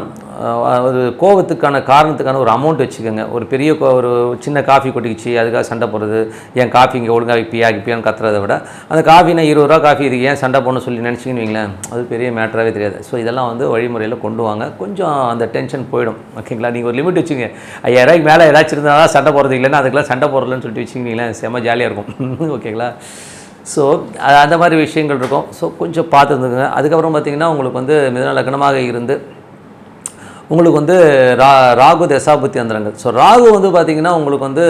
ஒரு கோபத்துக்கான காரணத்துக்கான ஒரு அமௌண்ட் வச்சுக்கோங்க. ஒரு பெரிய ஒரு சின்ன காஃபி கொட்டிக்கிச்சு அதுக்காக சண்டை போடுறது, ஏன் காஃபி இங்கே ஒழுங்காக கிப்பியான்னு கத்துறதை விட அந்த காஃபினா 20 ரூபா காஃபி இதுக்கு ஏன் சண்டை போடணும்னு சொல்லி நினச்சிங்கன்னு வைங்களேன், அது பெரிய மேட்டராகவே தெரியாது. ஸோ இதெல்லாம் வந்து வழிமுறையில் கொண்டு வாங்க, கொஞ்சம் அந்த டென்ஷன் போயிடும். ஓகேங்களா? நீங்கள் ஒரு லிமிட் வச்சுங்க. 5000 மேலே ஏதாச்சும் இருந்தால் தான் சண்டை போடுறது, இல்லைன்னா அதுக்கெல்லாம் சண்டை போடலன்னு சொல்லிட்டு வச்சுக்கிங்களேன், செம்ம ஜாலியாக இருக்கும். ஓகேங்களா? ஸோ அந்த மாதிரி விஷயங்கள் இருக்கும். ஸோ கொஞ்சம் பார்த்து இருந்துக்குங்க. அதுக்கப்புறம் பார்த்திங்கன்னா உங்களுக்கு வந்து மிதுன லக்னமாக இருந்து உங்களுக்கு வந்து ராகு தசாபுத்தி அந்தரங்கள். ஸோ ராகு வந்து பார்த்திங்கன்னா உங்களுக்கு வந்து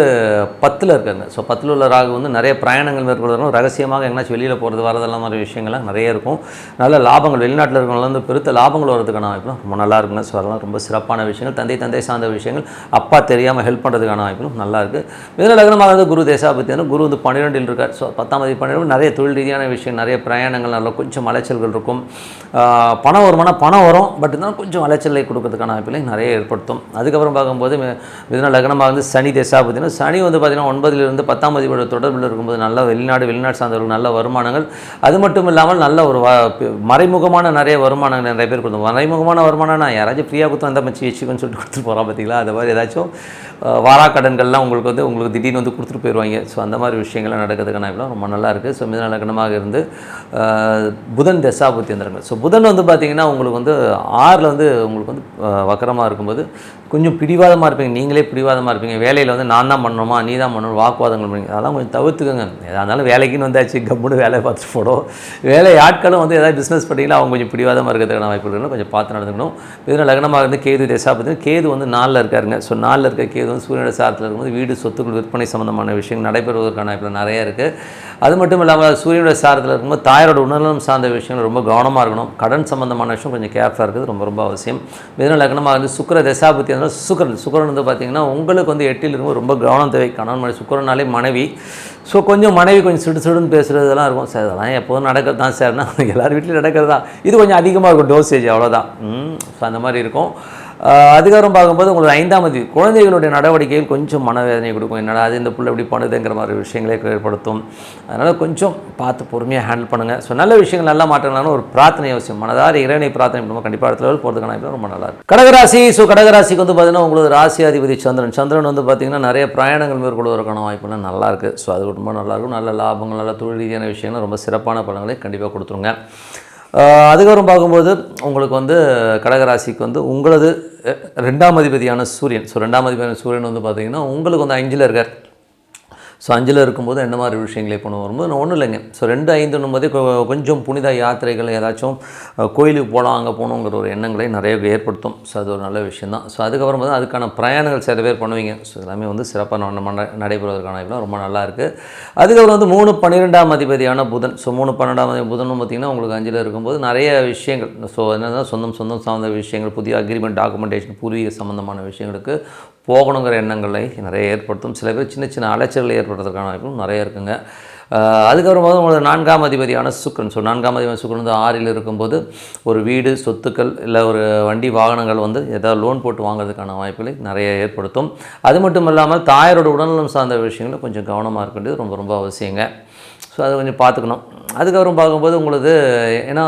10ல் இருக்காங்க. ஸோ 10ல் உள்ள ராகு வந்து நிறைய பிரயாணங்கள் மேற்கொள்ளும், ரகசியமாக எங்கேனாச்சும் வெளியில் போகிறது வரதெல்லாம் மாதிரி விஷயங்கள்லாம் நிறைய இருக்கும். நல்ல லாபங்கள் வெளிநாட்டில் இருக்கிறவங்க வந்து பெருத்த லாபங்கள் வரதுக்கான வாய்ப்புலாம் ரொம்ப நல்லா இருக்குங்க. ஸோ அதெல்லாம் ரொம்ப சிறப்பான விஷயங்கள். தந்தை சார்ந்த விஷயங்கள், அப்பா தெரியாமல் ஹெல்ப் பண்ணுறதுக்கான வாய்ப்புகளும் நல்லா இருக்குது. மிதுன லக்னமாக வந்து குரு தசாபுத்தி வந்து குரு வந்து 12ல் இருக்கார். ஸோ 10ஆம் தேதி 12 நிறைய தொழில் ரீதியான விஷயம், நிறைய பிரயாணங்கள், நல்லா கொஞ்சம் அலைச்சல்கள் இருக்கும். பணம் வருமானம் பணம் வரும், பட் இருந்தாலும் கொஞ்சம் அலைச்சலை கொடுக்கறதுக்கான வாய்ப்புகளை நிறைய ஏற்படுத்தும். அதுக்கப்புறம் பார்க்கும்போது மிதுன லக்னமாக வந்து சனி தசாபுத்தினா சனி வந்து பார்த்திங்கன்னா 9லிருந்து 10ஆம் அதிபதியோட தொடர்பில் இருக்கும்போது நல்ல வெளிநாடு சார்ந்தவர்கள் நல்ல வருமானங்கள், அது மட்டும் இல்லாமல் நல்ல ஒரு மறைமுகமான நிறைய வருமானங்கள் நிறைய பேர் கொடுத்தோம். மறைமுகமான வருமானம் நான் யாராச்சும் ஃப்ரீயாக கொடுத்தோம் அந்த மச்சி வச்சுக்கோன்னு சொல்லிட்டு கொடுத்துட்டு போகிறான் பார்த்தீங்களா, அது மாதிரி ஏதாச்சும் வாராக்கடன்கள்லாம் உங்களுக்கு திடீர்னு வந்து கொடுத்துட்டு போயிடுவாங்க. ஸோ அந்த மாதிரி விஷயங்கள்லாம் நடக்கிறதுக்கான இப்பெல்லாம் ரொம்ப நல்லா இருக்குது. ஸோ மிதுன லக்னமாக இருந்து புதன் தசாபுத்தி வந்துருங்க. ஸோ புதன் வந்து பார்த்திங்கன்னா உங்களுக்கு வந்து 6ல் வந்து உங்களுக்கு வந்து வக்கரமாக இருக்கும்போது கொஞ்சம் பிடிவாதமாக இருப்பீங்க, நீங்களே பிடிவாதமாக இருப்பீங்க. வேலையில் வந்து நான் தான் பண்ணணுமா நீ தான் பண்ணணும் வாக்குவாதங்கள் பண்ணுவீங்க. அதெல்லாம் கொஞ்சம் தவிர்த்துக்கோங்க. எதாக இருந்தாலும் வேலைக்குன்னு வந்தாச்சு கம்முன்னு வேலையை பார்த்துட்டு போடும். வேலை ஆட்களும் வந்து ஏதாவது பிஸ்னஸ் பண்ணிங்கன்னா அவங்க கொஞ்சம் பிடிவாதமாக இருக்கிறதுக்கான வாய்ப்புகள் கொஞ்சம் பார்த்து நடந்துக்கணும். மிதுன லக்னமாக இருந்து கேது தசாபுத்தி, கேது வந்து 4ல் இருக்காருங்க. ஸோ 4ல் இருக்க கேது வந்து சூரியனோட சாரத்தில் இருக்கும்போது வீடு சொத்துக்கள் விற்பனை சம்மந்தமான விஷயங்கள் நடைபெறுவதற்கான வாய்ப்புகள் நிறையா இருக்குது. அது மட்டும் இல்லாமல் சூரியனோட சாரத்தில் இருக்கும்போது தாயாரோட உணர்நலம் சார்ந்த விஷயங்கள் ரொம்ப கவனமாக இருக்கணும். கடன் சம்மந்தமான விஷயம் கொஞ்சம் கேர்ஃபுல்லாக இருக்குது, ரொம்ப ரொம்ப அவசியம். மிதுன லக்னமாக வந்து சுக்கிர தசாபுத்தி வந்து சுக்கிரன் வந்து பார்த்திங்கன்னா உங்களுக்கு வந்து 8ல் இருக்கும்போது ரொம்ப கவனம் தேவை. கணவன் மனைவி, சுக்கிரனாலே மனைவி. ஸோ கொஞ்சம் மனைவி கொஞ்சம் சிடுன்னு பேசுகிறதெல்லாம் இருக்கும். சார் அதெல்லாம் எப்போதும் நடக்கிறது தான் சார்னா எல்லார் வீட்லையும் நடக்கிறது தான். இது கொஞ்சம் அதிகமாக இருக்கும் டோசேஜ், அவ்வளோதான். ஸோ அந்த மாதிரி இருக்கும். அதுக்கப்புறம் பார்க்கும்போது உங்களுக்கு 5ஆம் தேதி குழந்தைகளுடைய நடவடிக்கைகள் கொஞ்சம் மனவேதனை கொடுக்கும். என்னடா அது இந்த புள்ள எப்படி பண்ணுதுங்கிற மாதிரி விஷயங்களே ஏற்படுத்தும். அதனால் கொஞ்சம் பார்த்து பொறுமையாக ஹேண்டில் பண்ணுங்கள். ஸோ நல்ல விஷயங்கள் நல்லா மாற்றங்களான ஒரு பிரார்த்தனை அவசியம். மனதார இறைவனை பிரார்த்தனை பண்ணுவோம், கண்டிப்பாக அடுத்த லெவல் போகிறதுக்கான ரொம்ப நல்லா இருக்கும். கடகராசி. ஸோ கடகராசிக்கு வந்து பார்த்திங்கன்னா உங்களுக்கு ராசியாதிபதி சந்திரன் வந்து பார்த்திங்கன்னா நிறைய பிரயாணங்கள் மேற்கொள்வதற்கான வாய்ப்புலாம் நல்லா இருக்குது. ஸோ அது ரொம்ப நல்லாயிருக்கும். நல்ல லாபங்கள், நல்ல தொழில் ரீதியான விஷயங்கள், ரொம்ப சிறப்பான பலன்களை கண்டிப்பாக கொடுத்துருங்க. அதுக்கப்புறம் பார்க்கும்போது உங்களுக்கு வந்து கடகராசிக்கு வந்து உங்களது 2ஆம் அதிபதியான சூரியன். ஸோ 2ஆம் அதிபதியான சூரியன் வந்து பார்த்திங்கன்னா உங்களுக்கு வந்து 5ல் இருக்கார். ஸோ 5ல் இருக்கும்போது என்ன மாதிரி விஷயங்களை பண்ண வரும்போது நான் ஒன்றும் இல்லைங்க. ஸோ 2, 5 போதே கொஞ்சம் புனித யாத்திரைகள் ஏதாச்சும் கோயிலுக்கு போகலாம் அங்கே போகணுங்கிற ஒரு எண்ணங்களை நிறைய ஏற்படுத்தும். ஸோ அது ஒரு நல்ல விஷயம் தான். ஸோ அதுக்கப்புறம் வந்து அதுக்கான பிரயாணங்கள் சில பேர் பண்ணுவீங்க. ஸோ எல்லாமே வந்து சிறப்பாக நடைபெறுவதற்கான இதெல்லாம் ரொம்ப நல்லா இருக்குது. அதுக்கப்புறம் வந்து 3, 12ஆம் அதிபதியான புதன். ஸோ 3, 12ஆம் அதிபதி புதனும் பார்த்திங்கன்னா உங்களுக்கு 5ல் இருக்கும்போது நிறைய விஷயங்கள், ஸோ என்னென்னா சொந்தம் சார்ந்த விஷயங்கள், புதிய அக்ரிமெண்ட், டாக்குமெண்டேஷன், பூர்வீக சம்மந்தமான விஷயங்களுக்கு போகணுங்கிற எண்ணங்களை நிறைய ஏற்படுத்தும். சில பேர் சின்ன அலைச்சல்களை ஏற்படுறதுக்கான வாய்ப்பும் நிறைய இருக்குங்க. அதுக்கப்புறம் போது உங்களுக்கு 4ஆம் அதிபதியான சுக்கிரன். ஸோ 4ஆம் அதிபதி சுக்கிரன் வந்து 6ல் இருக்கும்போது ஒரு வீடு, சொத்துக்கள், இல்லை ஒரு வண்டி வாகனங்கள் வந்து ஏதாவது லோன் போட்டு வாங்குறதுக்கான வாய்ப்புகளை நிறைய ஏற்படுத்தும். அது மட்டும் இல்லாமல் தாயாரோட உடல்நலம் சார்ந்த விஷயங்களை கொஞ்சம் கவனமாக இருக்க வேண்டியது ரொம்ப ரொம்ப அவசியங்க. ஸோ அதை கொஞ்சம் பார்த்துக்கணும். அதுக்கப்புறம் பார்க்கும்போது உங்களுக்கு ஏன்னா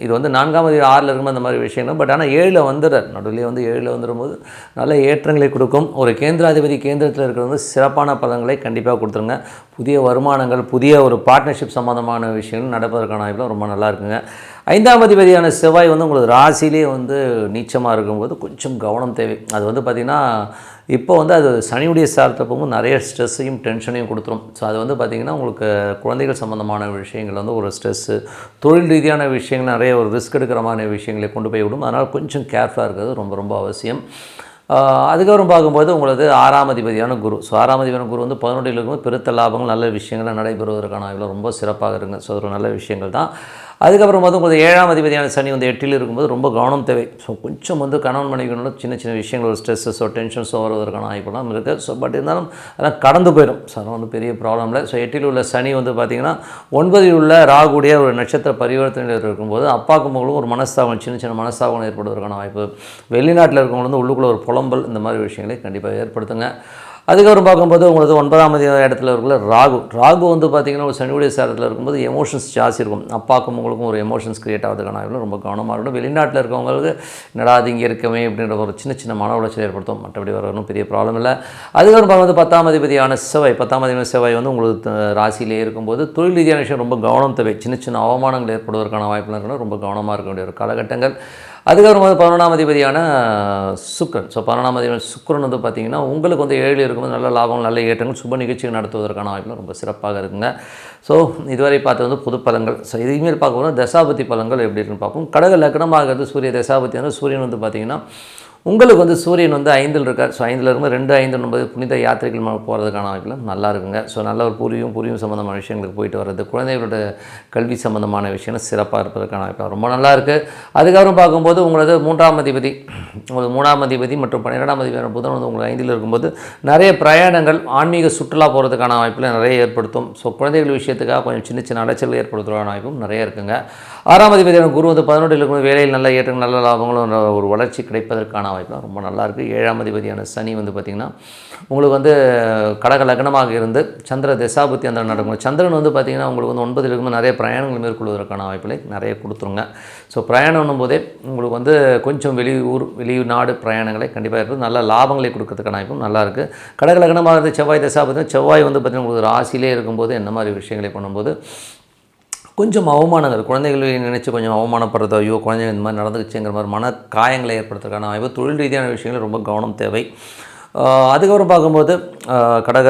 இது வந்து 4ஆம் அதிபதி 6ல் இருக்கும்போது அந்த மாதிரி விஷயங்கள், பட் ஆனால் 7ல் வந்துடுறார். நடுவில் வந்து 7ல் வந்துடும்போது நல்ல ஏற்றங்களை கொடுக்கும். ஒரு கேந்திராதிபதி கேந்திரத்தில் இருக்கிறவங்க சிறப்பான பலன்களை கண்டிப்பாக கொடுத்துருங்க. புதிய வருமானங்கள், புதிய ஒரு பார்ட்னர்ஷிப் சம்மந்தமான விஷயங்கள் நடப்பதற்கான வாய்ப்புலாம் ரொம்ப நல்லா இருக்குங்க. 5ஆம் அதிபதியான செவ்வாய் வந்து உங்களுக்கு ராசியிலே வந்து நீச்சமாக இருக்கும்போது கொஞ்சம் கவனம் தேவை. அது வந்து பார்த்திங்கன்னா இப்போ வந்து அது சனியுடைய சாரத்தில் போகும்போது நிறைய ஸ்ட்ரெஸ்ஸையும் டென்ஷனையும் கொடுத்துரும். ஸோ அது வந்து பார்த்திங்கன்னா உங்களுக்கு குழந்தைகள் சம்மந்தமான விஷயங்கள் வந்து ஒரு ஸ்ட்ரெஸ்ஸு, தொழில் ரீதியான விஷயங்கள், நிறைய ஒரு ரிஸ்க் எடுக்கிற மாதிரி விஷயங்களை கொண்டு போய் விடும். அதனால் கொஞ்சம் கேர்ஃபுல்லாக இருக்கிறது ரொம்ப ரொம்ப அவசியம். அதுக்கப்புறம் பார்க்கும்போது உங்களுக்கு 6ஆம் அதிபதியான குரு. ஸோ 6ஆம் அதிபதியான குரு வந்து 11ல் இருக்கும்போது பெருத்த லாபங்கள், நல்ல விஷயங்கள் நடைபெறுவதற்கான இவ்வளோ ரொம்ப சிறப்பாக இருங்க. ஸோ ஒரு நல்ல விஷயங்கள் தான். அதுக்கப்புறம் வந்து உங்களுக்கு 7ஆம் அதிபதியான சனி வந்து 8ல் இருக்கும்போது ரொம்ப கவனம் தேவை. ஸோ கொஞ்சம் வந்து கணவன் மனைவிகளோட சின்ன சின்ன விஷயங்கள் ஒரு ஸ்ட்ரெஸ்ஸோ டென்ஷன்ஸோ வருவதற்கான வாய்ப்புலாம் இருக்குது. ஸோ பட் இருந்தாலும் அதெல்லாம் கடந்து போயிடும். ஸோ அதெல்லாம் வந்து பெரிய ப்ராப்ளம் இல்லை. ஸோ 8ல் உள்ள சனி வந்து பார்த்திங்கன்னா 9ல் உள்ள ராகுடைய ஒரு நட்சத்திர பரிவர்த்தனையில் இருக்கும்போது அப்பாவுக்கும் மகளும் ஒரு மனஸ்தாபம் சின்ன சின்ன மனஸ்தாபம் ஏற்படுவதற்கான வாய்ப்பு. வெளிநாட்டில் இருக்கவங்க வந்து உள்ளுக்குள்ளே ஒரு புலம்பல் இந்த மாதிரி விஷயங்களை கண்டிப்பாக ஏற்படுத்துங்க. அதுக்கப்புறம் பார்க்கும்போது உங்களுக்கு 9ஆம் இடத்துல இருக்கிற ராகு வந்து பார்த்திங்கன்னா ஒரு சனியுடைய சாரத்தில் இருக்கும்போது எமோஷன்ஸ் ஜாஸ்தி இருக்கும். அப்பாவுக்கும் உங்களுக்கும் ஒரு எமோஷன்ஸ் க்ரியேட் ஆகிறதுக்கான வாய்ப்பு ரொம்ப கவனமாக இருக்கணும். வெளிநாட்டில் இருக்கவங்களுக்கு என்னடா அது இங்கே இருக்கவே அப்படின்ற ஒரு சின்ன சின்ன மன உளைச்சல் ஏற்படுத்தும். மற்றபடி வரணும் பெரிய ப்ராப்ளம் இல்லை. அதுக்கப்புறம் பார்க்கும்போது 10ஆம் அதிபதியான செவ்வாய் வந்து உங்களுக்கு ராசியிலே இருக்கும்போது தொழில் ரீதியான விஷயம் ரொம்ப கவனம் தேவை. சின்ன சின்ன அவமானங்கள் ஏற்படுவதற்கான வாய்ப்புலாம் இருக்கணும். ரொம்ப கவனமாக இருக்க வேண்டிய ஒரு காலகட்டங்கள். அதுக்கப்புறம் வந்து 11ஆம் அதிபதியான சுக்கிரன். ஸோ 11ஆம் அதிபதியான சுக்கிரன் வந்து பார்த்திங்கன்னா உங்களுக்கு வந்து 7ல் இருக்கும்போது நல்ல லாபம் நல்ல ஏற்றங்கள் சுப நிகழ்ச்சிகள் நடத்துவதற்கான வாய்ப்புலாம் ரொம்ப சிறப்பாக இருக்குங்க. ஸோ இதுவரை பார்த்தது வந்து பொது பலன்கள். ஸோ இதுமாரி பார்க்கும்போது தசாபதி பலன்கள் எப்படி இருக்குன்னு பார்ப்போம். கடக லக்னமாகிறது சூரிய தசாபதி வந்து சூரியன் வந்து பார்த்திங்கன்னா உங்களுக்கு வந்து சூரியன் வந்து 5ல் இருக்கார். ஸோ 5ல் இருக்கும்போது 2, 5, 9 புனித யாத்திரைகள் போகிறதுக்கான வாய்ப்புலாம் நல்லா இருக்குங்க. ஸோ நல்ல ஒரு பூர்வீகம் சம்மந்தமான விஷயங்களுக்கு போயிட்டு வர்றது, குழந்தைகளோட கல்வி சம்மந்தமான விஷயங்கள் சிறப்பாக இருப்பதற்கான வாய்ப்பு ரொம்ப நல்லா இருக்குது. அதுக்கப்புறம் பார்க்கும்போது உங்களது 3ஆம் அதிபதி உங்களுக்கு 3ஆம் அதிபதி மற்றும் 12ஆம் அதிபதியான புதன் வந்து உங்களுக்கு 5ல் இருக்கும்போது நிறைய பிரயாணங்கள் ஆன்மீக சுற்றுலா போகிறதுக்கான வாய்ப்பில் நிறைய ஏற்படுத்தும். ஸோ குழந்தைகள் விஷயத்துக்காக கொஞ்சம் சின்ன சின்ன அலைச்சல் ஏற்படுத்துவதற்கான வாய்ப்பும் நிறைய இருக்குங்க. 6ஆம் அதிபதியான குரு வந்து 11ல் இருக்கும்போது வேலையில் நல்ல ஏற்றங்கள் நல்ல லாபங்களும் ஒரு வளர்ச்சி கிடைப்பதற்கான வாய்ப்புலாம் ரொம்ப நல்லாயிருக்கு. 7ஆம் அதிபதியான சனி வந்து பார்த்திங்கன்னா உங்களுக்கு வந்து கடக லக்னமாக இருந்து சந்திர தசாபுத்தி அந்த நடக்கும். சந்திரன் வந்து பார்த்திங்கன்னா உங்களுக்கு வந்து 9ல் இருக்கும்போது நிறைய பிரயாணங்கள் மேற்கொள்வதற்கான வாய்ப்புகளை நிறைய கொடுத்துருங்க. ஸோ பிரயாணம் போதே உங்களுக்கு வந்து கொஞ்சம் வெளிநாடு பிரயாணங்களை கண்டிப்பாக இருக்குது. நல்ல லாபங்களை கொடுக்கறதுக்கான வாய்ப்பும் நல்லாயிருக்கு. கடக லக்னமாக இருந்து செவ்வாய் தசாபுத்தி செவ்வாய் வந்து பார்த்திங்கன்னா உங்களுக்கு ராசியிலே இருக்கும்போது என்ன மாதிரி விஷயங்களை பண்ணும்போது கொஞ்சம் அவமானங்கள் குழந்தைகளை நினச்சி கொஞ்சம் அவமானப்படுறதோ ஐயோ குழந்தைங்க இந்த மாதிரி நடந்துச்சுங்கிற மாதிரி மன காயங்களை ஏற்படுத்துறதுக்கான வாய்ப்பு தொழில் ரீதியான விஷயங்கள் ரொம்ப கவனம் தேவை. அதுக்கப்புறம் பார்க்கும்போது கடக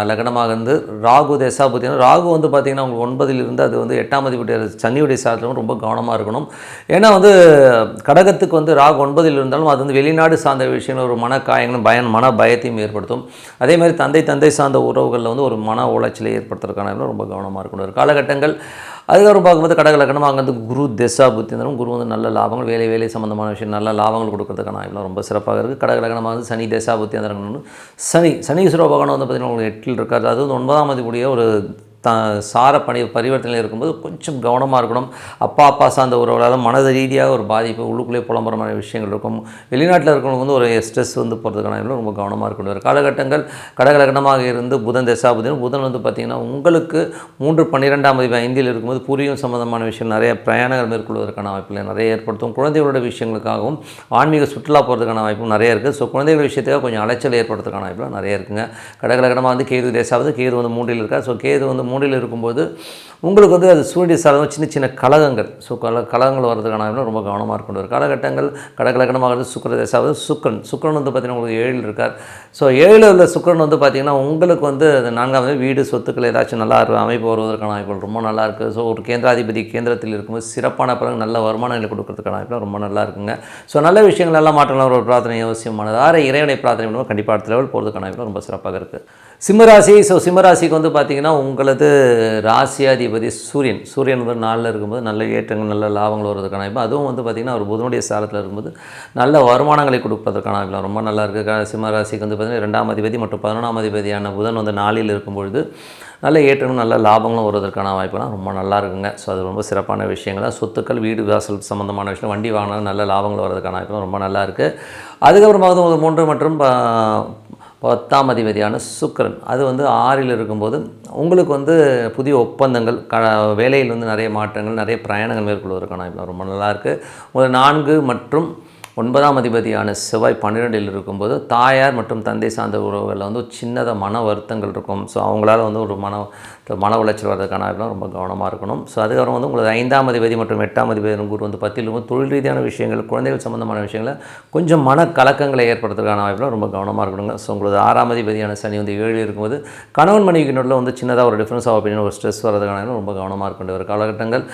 லக்னமாக இருந்து ராகு தசாபுத்தி ராகு வந்து பார்த்திங்கன்னா உங்களுக்கு 9ல் இருந்து அது வந்து 8ஆம் அதிபதி சனியுடைய சாரத்திலும் ரொம்ப கவனமாக இருக்கணும். ஏன்னா வந்து கடகத்துக்கு வந்து ராகு 9ல் இருந்தாலும் அது வந்து வெளிநாடு சார்ந்த விஷயங்கள் ஒரு மன காயங்களும் மன பயத்தையும் ஏற்படுத்தும். அதேமாதிரி தந்தை சார்ந்த உறவுகளில் வந்து ஒரு மன உளைச்சலை ஏற்படுத்துறதுக்கான ரொம்ப கவனமாக இருக்கணும் ஒரு காலகட்டங்கள். அதுக்கப்புறம் பார்க்கும்போது கடக லக்னமாக அங்கே வந்து குரு தசாபுத்தி இருந்தாலும் குரு வந்து நல்ல லாபங்கள் வேலை சம்மந்தமான விஷயம் நல்ல லாபங்கள் கொடுக்கறதுக்கான வாய்ப்புலாம் ரொம்ப சிறப்பாக இருக்குது. கடக லக்னமாக வந்து சனி தசாபுத்தி அந்த சனீஸ்வர பகவான் வந்து பார்த்திங்கன்னா உங்களுக்கு 8ல் இருக்காது. அது வந்து 9ஆம் அதிபதியுடைய ஒரு சார பரிவர்த்தனையில் இருக்கும்போது கொஞ்சம் கவனமாக இருக்கணும். அப்பா சார்ந்த உறவுகளால் மனது ரீதியாக ஒரு பாதிப்பு உள்ளுக்குள்ளே புலம்புறமான விஷயங்கள் இருக்கும். வெளிநாட்டில் இருக்கிறவங்க வந்து ஒரு ஸ்ட்ரெஸ் வந்து போகிறதுக்கான ரொம்ப கவனமாக இருக்கணும் ஒரு காலகட்டங்கள். கடக லக்னமாக இருந்து புதன் தசாபுதன் புதன் வந்து பார்த்திங்கன்னா உங்களுக்கு 3, 12ஆம் அதிபதி 5ல் இருக்கும்போது பூர்வீகம் சம்மந்தமான விஷயம் நிறைய பிரயாணங்கள் மேற்கொள்வதற்கான வாய்ப்புகளை நிறைய ஏற்படுத்தும். குழந்தைகளோட விஷயங்களுக்காகவும் ஆன்மீக சுற்றுலா போகிறதுக்கான வாய்ப்பும் நிறைய இருக்குது. ஸோ குழந்தைகள் விஷயத்துக்காக கொஞ்சம் அலைச்சல் ஏற்படுறதுக்கான வாய்ப்புலாம் நிறைய இருக்குங்க. கடக லக்னமாக வந்து கேது தசாபுதி கேது வந்து 3ல் இருக்கா. ஸோ கேது வந்து 3ல் இருக்கும்போது உங்களுக்கு வந்து அது சூரிய சாதகம் சின்ன சின்ன கலகங்கள் ஸோ கலகங்கள் வர்றதுக்கான ரொம்ப கவனமாக இருக்கணும் ஒரு காலகட்டங்கள். கடக லக்னமாக இருந்து சுக்கிர தசாவது சுக்கிரன் வந்து பார்த்திங்கன்னா உங்களுக்கு 7ல் இருக்கார். ஸோ 7ல் உள்ள சுக்கிரன் வந்து பார்த்திங்கன்னா உங்களுக்கு வந்து அந்த 4ஆம் வீடு சொத்துக்கள் ஏதாச்சும் நல்லா அமைப்பு வருவதற்கான வாய்ப்புகள் ரொம்ப நல்லா இருக்குது. ஸோ ஒரு கேந்திராதிபதி கேந்திரத்தில் இருக்கும்போது சிறப்பான பிறகு நல்ல வருமானங்களை கொடுக்கறதுக்கான வாய்ப்புலாம் ரொம்ப நல்லா இருக்குங்க. ஸோ நல்ல விஷயங்கள் எல்லாம் மாற்றலாம் ஒரு பிரார்த்தனை அவசியமானது. இறைவனை பிரார்த்தனை பண்ணுவோம் கண்டிப்பாக அடுத்த லெவல் போகிறதுக்கான வாய்ப்புலாம் ரொம்ப சிறப்பாக இருக்குது. சிம்மராசி. ஸோ சிம்மராசிக்கு வந்து பார்த்திங்கன்னா உங்களது ராசியாதிபதி சூரியன் வந்து 4ல் இருக்கும்போது நல்ல ஏற்றங்கள் நல்ல லாபங்கள் வருவதற்கான வாய்ப்பு. அதுவும் வந்து பார்த்திங்கன்னா ஒரு புதனுடைய சாரத்தில் இருக்கும்போது நல்ல வருமானங்களை கொடுப்பதற்கான வாய்ப்பு ரொம்ப நல்லா இருக்குது. சிம்மராசிக்கு வந்து பார்த்திங்கன்னா 2ஆம் அதிபதி மற்றும் 11ஆம் அதிபதியான புதன் வந்து 4ல் இருக்கும்பொழுது நல்ல ஏற்றங்களும் நல்ல லாபங்களும் வருவதற்கான வாய்ப்புலாம் ரொம்ப நல்லா இருக்குங்க. ஸோ அது ரொம்ப சிறப்பான விஷயங்கள் தான். சொத்துக்கள் வீடு வாசல் சம்மந்தமான விஷயம் வண்டி வாங்கினாலும் நல்ல லாபங்கள் வரதுக்கான வாய்ப்புலாம் ரொம்ப நல்லா இருக்குது. அதுக்கப்புறமா வந்து 3 மற்றும் 10ஆம் அதிபதியான சுக்கிரன் அது வந்து 6ல் இருக்கும்போது உங்களுக்கு வந்து புதிய ஒப்பந்தங்கள் வேலையில் வந்து நிறைய மாற்றங்கள் நிறைய பிரயாணங்கள் மேற்கொள்வதற்கான வாய்ப்புலாம் ரொம்ப நல்லாயிருக்கு. உங்களுக்கு 4 மற்றும் 9ஆம் அதிபதியான செவ்வாய் 12ல் இருக்கும்போது தாயார் மற்றும் தந்தை சார்ந்த உறவுகளில் வந்து சின்னதாக மன வருத்தங்கள் இருக்கும். ஸோ அவங்களால வந்து ஒரு மன உளைச்சல் வர்றதுக்கான வாய்ப்புலாம் ரொம்ப கவனமாக இருக்கணும். ஸோ அதுக்கப்புறம் வந்து உங்களுக்கு 5ஆம் அதிபதி மற்றும் 8ஆம் அதிபதி குரு வந்து 10ல் தொழில் ரீதியான விஷயங்கள் குழந்தைகள் சம்மந்தமான விஷயங்களை கொஞ்சம் மன கலக்கங்களை ஏற்படுத்துறதுக்கான வாய்ப்புலாம் ரொம்ப கவனமாக இருக்கணுங்க. ஸோ உங்களுக்கு 6ஆம் அதிபதியான சனி வந்து 7ல் இருக்கும்போது கணவன் மனைவிக்கு நடுவில் வந்து சின்னதாக ஒரு டிஃப்ரென்ஸ் ஆஃப் ஒப்பீனியன் ஒரு ஸ்ட்ரெஸ் வர்றதுக்கான ரொம்ப கவனமாக இருக்கின்ற ஒரு காலகட்டங்கள்.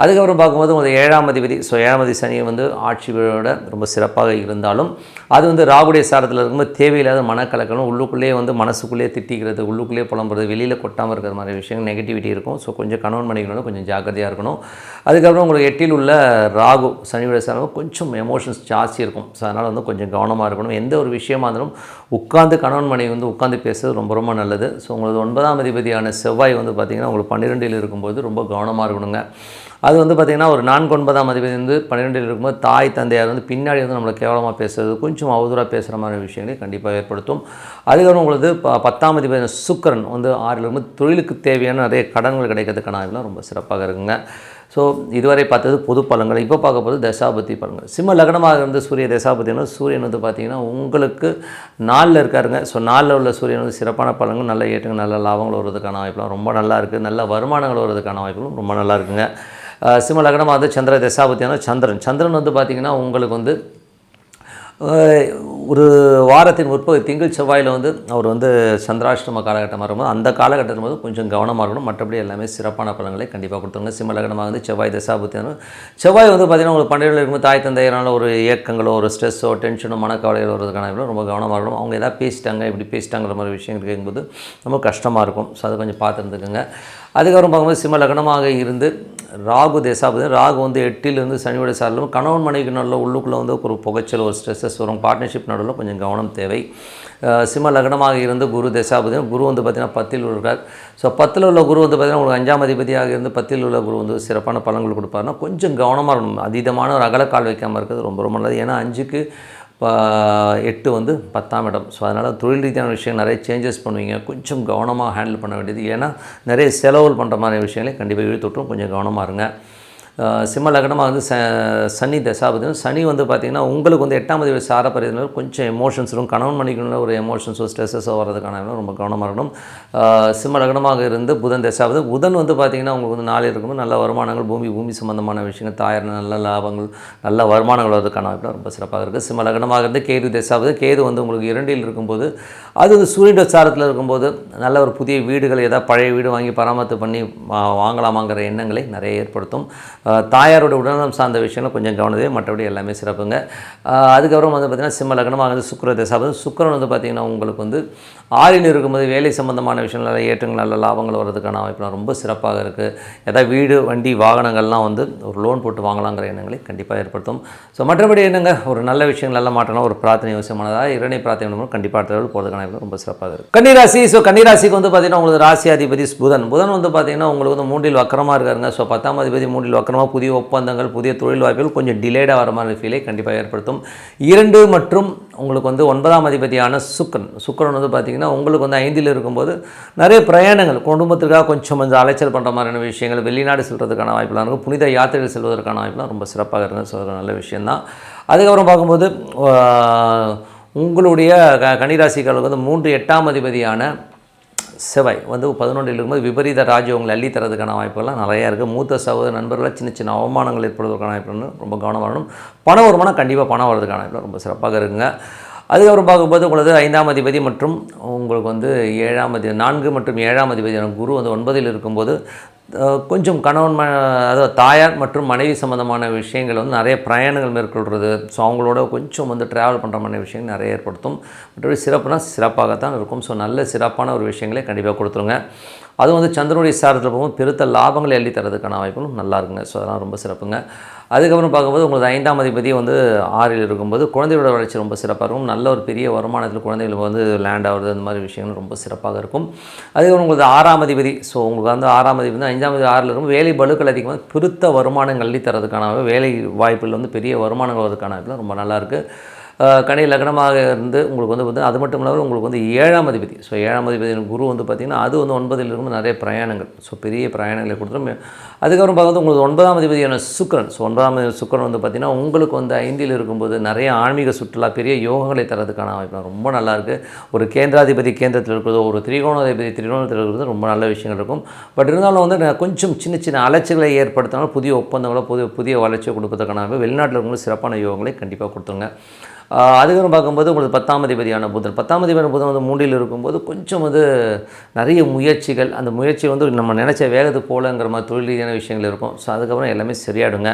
அதுக்கப்புறம் பார்க்கும்போது உங்களுக்கு 7ஆம் அதிபதி, ஸோ 7ஆம் அதிபதி சனி வந்து ஆட்சி விட ரொம்ப சிறப்பாக இருந்தாலும் அது வந்து ராகுடைய சாரத்தில் இருக்கும்போது தேவையில்லாத மனக்கலக்கணும், உள்ளுக்குள்ளேயே வந்து மனசுக்குள்ளேயே திட்டிக்கிறது, உள்ளுக்குள்ளேயே புலம்புறது, வெளியில் கொட்டாமல் இருக்கிற மாதிரி விஷயங்கள் நெகட்டிவிட்டி இருக்கும். ஸோ கொஞ்சம் கணவன் மனைவிகளோட கொஞ்சம் ஜாக்கிரதையாக இருக்கணும். அதுக்கப்புறம் உங்களுக்கு 8இல் உள்ள ராகு சனியுடைய சாரம் கொஞ்சம் எமோஷன்ஸ் ஜாஸ்தி இருக்கும். ஸோ அதனால் வந்து கொஞ்சம் கவனமாக இருக்கணும். எந்த ஒரு விஷயமா இருந்தாலும் உட்காந்து கணவன் மனைவி வந்து உட்காந்து பேசுறது ரொம்ப ரொம்ப நல்லது. ஸோ உங்களுக்கு 9ஆம் அதிபதியான செவ்வாய் வந்து பார்த்திங்கன்னா உங்களுக்கு 12இல் இருக்கும்போது ரொம்ப கவனமாக இருக்கணுங்க. அது வந்து பார்த்திங்கன்னா ஒரு 4 9ஆம் அதிபதி வந்து 12இல் இருக்கும்போது தாய் தந்தையார் வந்து பின்னாடி வந்து நம்மளை கேவலமாக பேசுறது, கொஞ்சம் அவதூறாக பேசுகிற மாதிரி விஷயங்களை கண்டிப்பாக ஏற்படுத்தும். அதுக்கப்புறம் உங்களுக்கு 10ஆம் அதிபதி சுக்கிரன் வந்து 6இல் இருக்கும்போது தொழிலுக்கு தேவையான நிறைய கடன்கள் கிடைக்கிறதுக்கான வாய்ப்புலாம் ரொம்ப சிறப்பாக இருக்குங்க. ஸோ இதுவரை பார்த்தது பொது பலன்கள். இப்போ பார்க்க போகிறது தசாபதி பலன்கள். சிம்ம லக்னமாக இருந்து சூரிய தசாபதினா சூரியன் வந்து பார்த்திங்கன்னா உங்களுக்கு 4ல் இருக்காருங்க. ஸோ 4ல் உள்ள சூரியன் வந்து சிறப்பான பலன்கள், நல்ல ஏற்றங்கள், நல்ல லாபங்கள் வருவதற்கான வாய்ப்புலாம் ரொம்ப நல்லா இருக்குது. நல்ல வருமானங்கள் வருவதற்கான வாய்ப்புகளும் ரொம்ப நல்லா இருக்குங்க. சிம்ம லக்னமாக வந்து சந்திர தசாபதியான சந்திரன் வந்து பார்த்திங்கன்னா உங்களுக்கு வந்து ஒரு வாரத்தின் முற்பகுதி திங்கள் செவ்வாயில் வந்து அவர் வந்து சந்திராஷ்டம காலகட்டமாக இருக்கும்போது அந்த காலகட்டத்தில் போது கொஞ்சம் கவனமாக இருக்கணும். மற்றபடி எல்லாமே சிறப்பான பலன்களை கண்டிப்பாக கொடுத்துருங்க. சிம்ம லக்னமாக வந்து செவ்வாய் தசாபுத்தியான செவ்வாய் வந்து பார்த்திங்கன்னா உங்களுக்கு 12இல் இருக்கும்போது தாய் தந்தையரான ஒரு இயக்கங்களோ ஒரு ஸ்ட்ரெஸ்ஸோ டென்ஷனோ மனக்கவலைகள் வருவதற்கான ரொம்ப கவனமாக இருக்கணும். அவங்க எதாவது பேசிட்டாங்க இப்படி பேசிட்டாங்கிற மாதிரி விஷயங்கள் கேட்கும்போது ரொம்ப கஷ்டமாக இருக்கும். ஸோ அதை கொஞ்சம் பார்த்துருந்துக்குங்க. அதுக்கப்புறம் பார்க்கும்போது சிம்ம லக்னமாக இருந்து ராகு தேசாபதி, ராகு வந்து 8இலிருந்து சனியோட சாரிலும் கணவன் மனைவிக்கு நல்ல உள்ளுக்குள்ளே வந்து ஒரு புகைச்சல் ஒரு ஸ்ட்ரெஸ்ஸஸ் வரும். பார்ட்னர்ஷிப் நடுவில் கொஞ்சம் கவனம் தேவை. சிம்ம லக்னமாக இருந்து குரு தேசாபதி, குரு வந்து பார்த்திங்கன்னா 10இல் இருக்கார். ஸோ 10இல் உள்ள குரு வந்து பார்த்திங்கன்னா உங்களுக்கு 5ஆம் அதிபதியாக இருந்து 10இல் உள்ள குரு வந்து சிறப்பான பலன்கள் கொடுப்பாருன்னா கொஞ்சம் கவனமாக இருக்கணும். அதீதமான ஒரு அகலக்கால் வைக்காமல் இருக்கிறது ரொம்ப ரொம்ப நல்லது. ஏன்னா 5க்கு 8 வந்து 10ஆம் இடம். ஸோ அதனால் தொழில் ரீதியான விஷயம் நிறைய சேஞ்சஸ் பண்ணுவீங்க. கொஞ்சம் கவனமாக ஹேண்டில் பண்ண வேண்டியது. ஏன்னா நிறைய செலவுகள் பண்ணுற மாதிரி விஷயங்களே கண்டிப்பாக இழுத்துட்டும். கொஞ்சம் கவனமாக இருங்க. சிம்ம லக்னமாக வந்து சனி தசாபதி, சனி வந்து பார்த்திங்கன்னா உங்களுக்கு வந்து 8ஆம் அதிபதி சார பரிதியில் கொஞ்சம் எமோஷன்ஸ் இருக்கும். கணவன் மனைவிக்குள்ள ஒரு எமோஷன்ஸோ ஸ்ட்ரெஸ்ஸோ வர்றதுக்கான ரொம்ப கவனமாக இருக்கணும். சிம்ம லக்னமாக இருந்து புதன் தசாபதி, புதன் வந்து பார்த்திங்கன்னா உங்களுக்கு வந்து 4 இருக்கும்போது நல்ல வருமானங்கள், பூமி சம்பந்தமான விஷயங்கள், தாயார் நல்ல லாபங்கள், நல்ல வருமானங்கள் வர்றதுக்கான வாய்ப்பு ரொம்ப சிறப்பாக இருக்குது. சிம்ம லக்னமாக இருந்து கேது தசாபதி, கேது வந்து உங்களுக்கு 2இல் இருக்கும்போது அது வந்து சூரியன் சாரத்தில் இருக்கும்போது நல்ல ஒரு புதிய வீடுகள் ஏதாவது பழைய வீடு வாங்கி பராமரித்து பண்ணி வாங்கலாமாங்கிற எண்ணங்களை நிறைய ஏற்படுத்தும். தாயாரோட உடல்நலம் சார்ந்த விஷயங்கள் கொஞ்சம் கவனதே, மற்றபடி எல்லாமே சிறப்புங்க. அதுக்கப்புறம் வந்து பார்த்திங்கன்னா சிம்ம லக்னமாக வந்து சுக்கிர தசாபதி, சுக்கிரன் வந்து பார்த்திங்கன்னா உங்களுக்கு வந்து 6இல் இருக்கும்போது வேலை சம்பந்தமான விஷயங்கள் நல்ல ஏற்றங்கள் நல்ல லாபங்கள் வர்றதுக்கான வாய்ப்புலாம் ரொம்ப சிறப்பாக இருக்குது. ஏதாவது வீடு வண்டி வாகனங்கள்லாம் வந்து ஒரு லோன் போட்டு வாங்கலாங்கிற எண்ணங்களை கண்டிப்பாக ஏற்படுத்தும். ஸோ மற்றபடி என்னங்க ஒரு நல்ல விஷயங்கள் நல்ல மாற்றலாம் ஒரு பிரார்த்தனை அவசியமானதாக இறைவனை பிரார்த்தனை கண்டிப்பாக அடுத்த போகிறதுக்கான ரொம்ப சிறப்பாக இருக்குது. கன்னிராசி, ஸோ கன்னிராசிக்கு வந்து பார்த்திங்கன்னா உங்களுக்கு ராசி அதிபதி புதன் வந்து பார்த்திங்கன்னா உங்களுக்கு வந்து 3இல் வக்கரமாக இருக்காருங்க. ஸோ 10ஆம் அதிபதி 3இல் வக்கரமாக புதிய ஒப்பந்தங்கள் புதிய தொழில் வாய்ப்புகள் கொஞ்சம் டிலேடாக வர மாதிரி ஃபீலை கண்டிப்பாக ஏற்படுத்தும். 2 மற்றும் உங்களுக்கு வந்து 9ஆம் அதிபதியான சுக்கிரன் வந்து பார்த்திங்கன்னா உங்களுக்கு வந்து 5இல் இருக்கும்போது நிறைய பிரயாணங்கள் குடும்பத்துக்காக கொஞ்சம் அலைச்சல் பண்ணுற மாதிரியான விஷயங்கள், வெளிநாடு செல்வதற்கான வாய்ப்புலாம் இருக்கும். புனித யாத்திரைகள் செல்வதற்கான வாய்ப்புலாம் ரொம்ப சிறப்பாக இருக்குது. ஸோ நல்ல விஷயந்தான். அதுக்கப்புறம் பார்க்கும்போது உங்களுடைய கன்னிராசிக்காரர்களுக்கு வந்து 3 8ஆம் அதிபதியான செவ்வாய் வந்து 11இல் இருக்கும்போது விபரீத ராஜ்யங்களை அள்ளி தரதுக்கான வாய்ப்புகள்லாம் நிறையா இருக்குது. மூத்த சகோதர நண்பர்களை சின்ன அவமானங்கள் ஏற்படுவதற்கான வாய்ப்புன்னு ரொம்ப கவனமாக இருக்கணும். பண வருமானம் கண்டிப்பாக பணம் வரதுக்கான வாய்ப்பு ரொம்ப சிறப்பாக இருக்குங்க. அதுக்கப்புறம் பார்க்கும்போது உங்களுக்கு 5ஆம் அதிபதி மற்றும் உங்களுக்கு வந்து 4 மற்றும் 7ஆம் அதிபதியான குரு வந்து 9இல் இருக்கும்போது கொஞ்சம் அதாவது தாயார் மற்றும் மனைவி சம்மந்தமான விஷயங்கள் வந்து நிறைய பிரயாணங்கள் மேற்கொள்கிறது. ஸோ அவங்களோட கொஞ்சம் வந்து ட்ராவல் பண்ணுற மாதிரி விஷயங்கள் நிறைய ஏற்படுத்தும். மற்றபடி சிறப்புனா சிறப்பாகத்தான் இருக்கும். ஸோ நல்ல சிறப்பான ஒரு விஷயங்களே கண்டிப்பாக கொடுத்துருங்க. அதுவும் வந்து சந்திரனுடைய சாரத்தில் போகும்போது பெருத்த லாபங்களை அள்ளி தரதுக்கான வாய்ப்புகளும் நல்லா இருக்குங்க. ஸோ அதெல்லாம் ரொம்ப சிறப்புங்க. அதுக்கப்புறம் பார்க்கும்போது உங்களுக்கு 5ஆம் அதிபதி வந்து 6இல் இருக்கும்போது குழந்தையோட வளர்ச்சி ரொம்ப சிறப்பாக இருக்கும். நல்ல ஒரு பெரிய வருமானத்தில் குழந்தைகளுக்கு வந்து லேண்ட் ஆகுது, அந்த மாதிரி விஷயங்கள் ரொம்ப சிறப்பாக இருக்கும். அதுக்கப்புறம் உங்களுக்கு 6ஆம் அதிபதி, ஸோ உங்களுக்கு வந்து 6ஆம் அதிபதி வந்து 5ஆம் அதிபதி 6இல் இருக்கும். வேலை பளுக்கள் அதிகமாக பெருத்த வருமானங்கள் அள்ளி தரதுக்கான வேலை வாய்ப்புகள் வந்து பெரிய வருமானங்கள் வருவதற்கான வாய்ப்புலாம் ரொம்ப நல்லாயிருக்கு. கனி லக்னமாக இருந்து உங்களுக்கு வந்து அது மட்டும் இல்லாமல் உங்களுக்கு வந்து 7ஆம் அதிபதி, ஸோ 7ஆம் அதிபதி குரு வந்து பார்த்திங்கன்னா அது வந்து 9இல் இருக்கும் நிறைய பிரயாணங்கள், ஸோ பெரிய பிரயாணங்களை கொடுத்துரும். அதுக்கப்புறம் பார்க்கும்போது உங்களுக்கு 9ஆம் அதிபதியான சுக்கிரன், ஸோ 9ஆம் சுக்கிரன் வந்து பார்த்திங்கன்னா உங்களுக்கு வந்து 5இல் இருக்கும்போது நிறைய ஆன்மீக சுற்றுலா பெரிய யோகங்களை தரதுக்கான வாய்ப்பு ரொம்ப நல்லாயிருக்கு. ஒரு கேந்திராதிபதி கேந்திரத்தில் இருக்கிறதோ ஒரு திரிகோணாதிபதி திரிகோணத்தில் இருக்கிறது ரொம்ப நல்ல விஷயங்கள் இருக்கும். பட் இருந்தாலும் வந்து கொஞ்சம் சின்ன அலைச்சல்களை ஏற்படுத்தினாலும் புதிய ஒப்பந்தங்களோ புதிய வளர்ச்சியை கொடுப்பதற்கான வெளிநாட்டில் இருக்கும்போது சிறப்பான யோகங்களை கண்டிப்பாக கொடுத்துருங்க. அதுக்கப்புறம் பார்க்கும்போது உங்களுக்கு 10ஆம் அதிபதியான புதன் வந்து 3ல் இருக்கும்போது கொஞ்சம் வந்து நிறைய முயற்சிகள், அந்த முயற்சி வந்து நம்ம நினச்ச வேகத்துக்கு போகலங்கிற மாதிரி தொழில் ரீதியான விஷயங்கள் இருக்கும். ஸோ அதுக்கப்புறம் எல்லாமே சரியாயிடுங்க.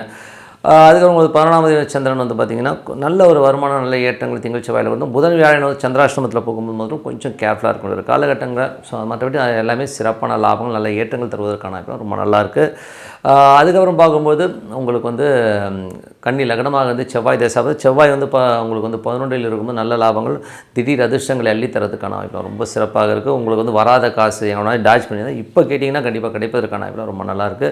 அதுக்கப்புறம் உங்களுக்கு 11ஆம் அதிபதி சந்திரன் வந்து பார்த்திங்கன்னா நல்ல ஒரு வருமானம், நல்ல ஏற்றங்கள் திங்கள் செவ்வாயில் வந்து புதன் வியாழன் வந்து சந்திராஷ்டமத்தில் போகும்போது மட்டும் கொஞ்சம் கேர்ஃபுல்லாக இருக்கும் ஒரு காலகட்டங்கள். ஸோ மற்றபடி எல்லாமே சிறப்பான லாபங்கள், நல்ல ஏற்றங்கள் தருவதற்கான வாய்ப்பு ரொம்ப நல்லாயிருக்கு. அதுக்கப்புறம் பார்க்கும்போது உங்களுக்கு வந்து கன்னி லக்னமாக வந்து செவ்வாய் தசாபதி, செவ்வாய் வந்து உங்களுக்கு வந்து 11ல் இருக்கும்போது நல்ல லாபங்கள், திடீர் அதிர்ஷ்டங்களை அள்ளி தரதுக்கான வாய்ப்பு ரொம்ப சிறப்பாக இருக்குது. உங்களுக்கு வந்து வராத காசு எவனா டாச் பண்ணியிருந்தால் இப்போ கேட்டிங்கன்னா கண்டிப்பாக கிடைப்பதற்கான வாய்ப்பு ரொம்ப நல்லாயிருக்கு.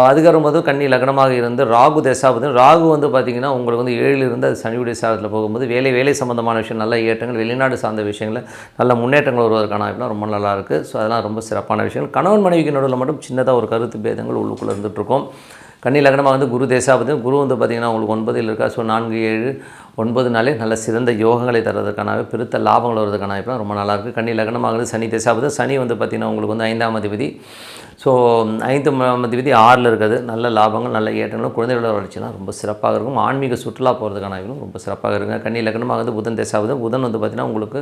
அதுக்கப்புறம் போது கன்னி லக்னமாக இருந்து ராகு தசாபதி, ராகு வந்து பார்த்திங்கன்னா உங்களுக்கு வந்து 7ல் இருந்து அது சனியுடைய சாதத்தில் போகும்போது வேலை சம்மந்தமான விஷயம், நல்ல ஏற்றங்கள், வெளிநாடு சார்ந்த விஷயங்கள், நல்ல முன்னேற்றங்கள் வருவதற்கான வாய்ப்புலாம் ரொம்ப நல்லாயிருக்கு. ஸோ அதெல்லாம் ரொம்ப சிறப்பான விஷயங்கள். கணவன் மனைவிக்கு நடுவில் மட்டும் சின்னதாக ஒரு கருத்து பேதங்கள் உள்ளுக்குள்ளே இருந்துகிட்ருக்கும். கன்னி லக்னமாக வந்து குரு தசாபதி, குரு வந்து பார்த்திங்கன்னா உங்களுக்கு 9ல் இருக்கா. ஸோ 4, 7, 9 நாளே நல்ல சிறந்த யோகங்களை தருவதற்கான பெருத்த லாபங்கள் வருவதற்கான வாய்ப்புலாம் ரொம்ப நல்லாயிருக்கு. கன்னி லக்னமாக சனி தசாபதி, சனி வந்து பார்த்திங்கன்னா உங்களுக்கு வந்து 5ஆம் அதிபதி. ஸோ 5ஆம் அதிபதி 6ல் இருக்கிறது, நல்ல லாபங்கள், நல்ல ஏற்றங்களும், குழந்தைகளோட வளர்ச்சிலாம் ரொம்ப சிறப்பாக இருக்கும். ஆன்மீக சுற்றுலா போகிறதுக்கான வாய்ப்பும் ரொம்ப சிறப்பாக இருக்குங்க. கன்னி லக்னமாக வந்து புதன் தசாபதி, புதன் வந்து பார்த்திங்கன்னா உங்களுக்கு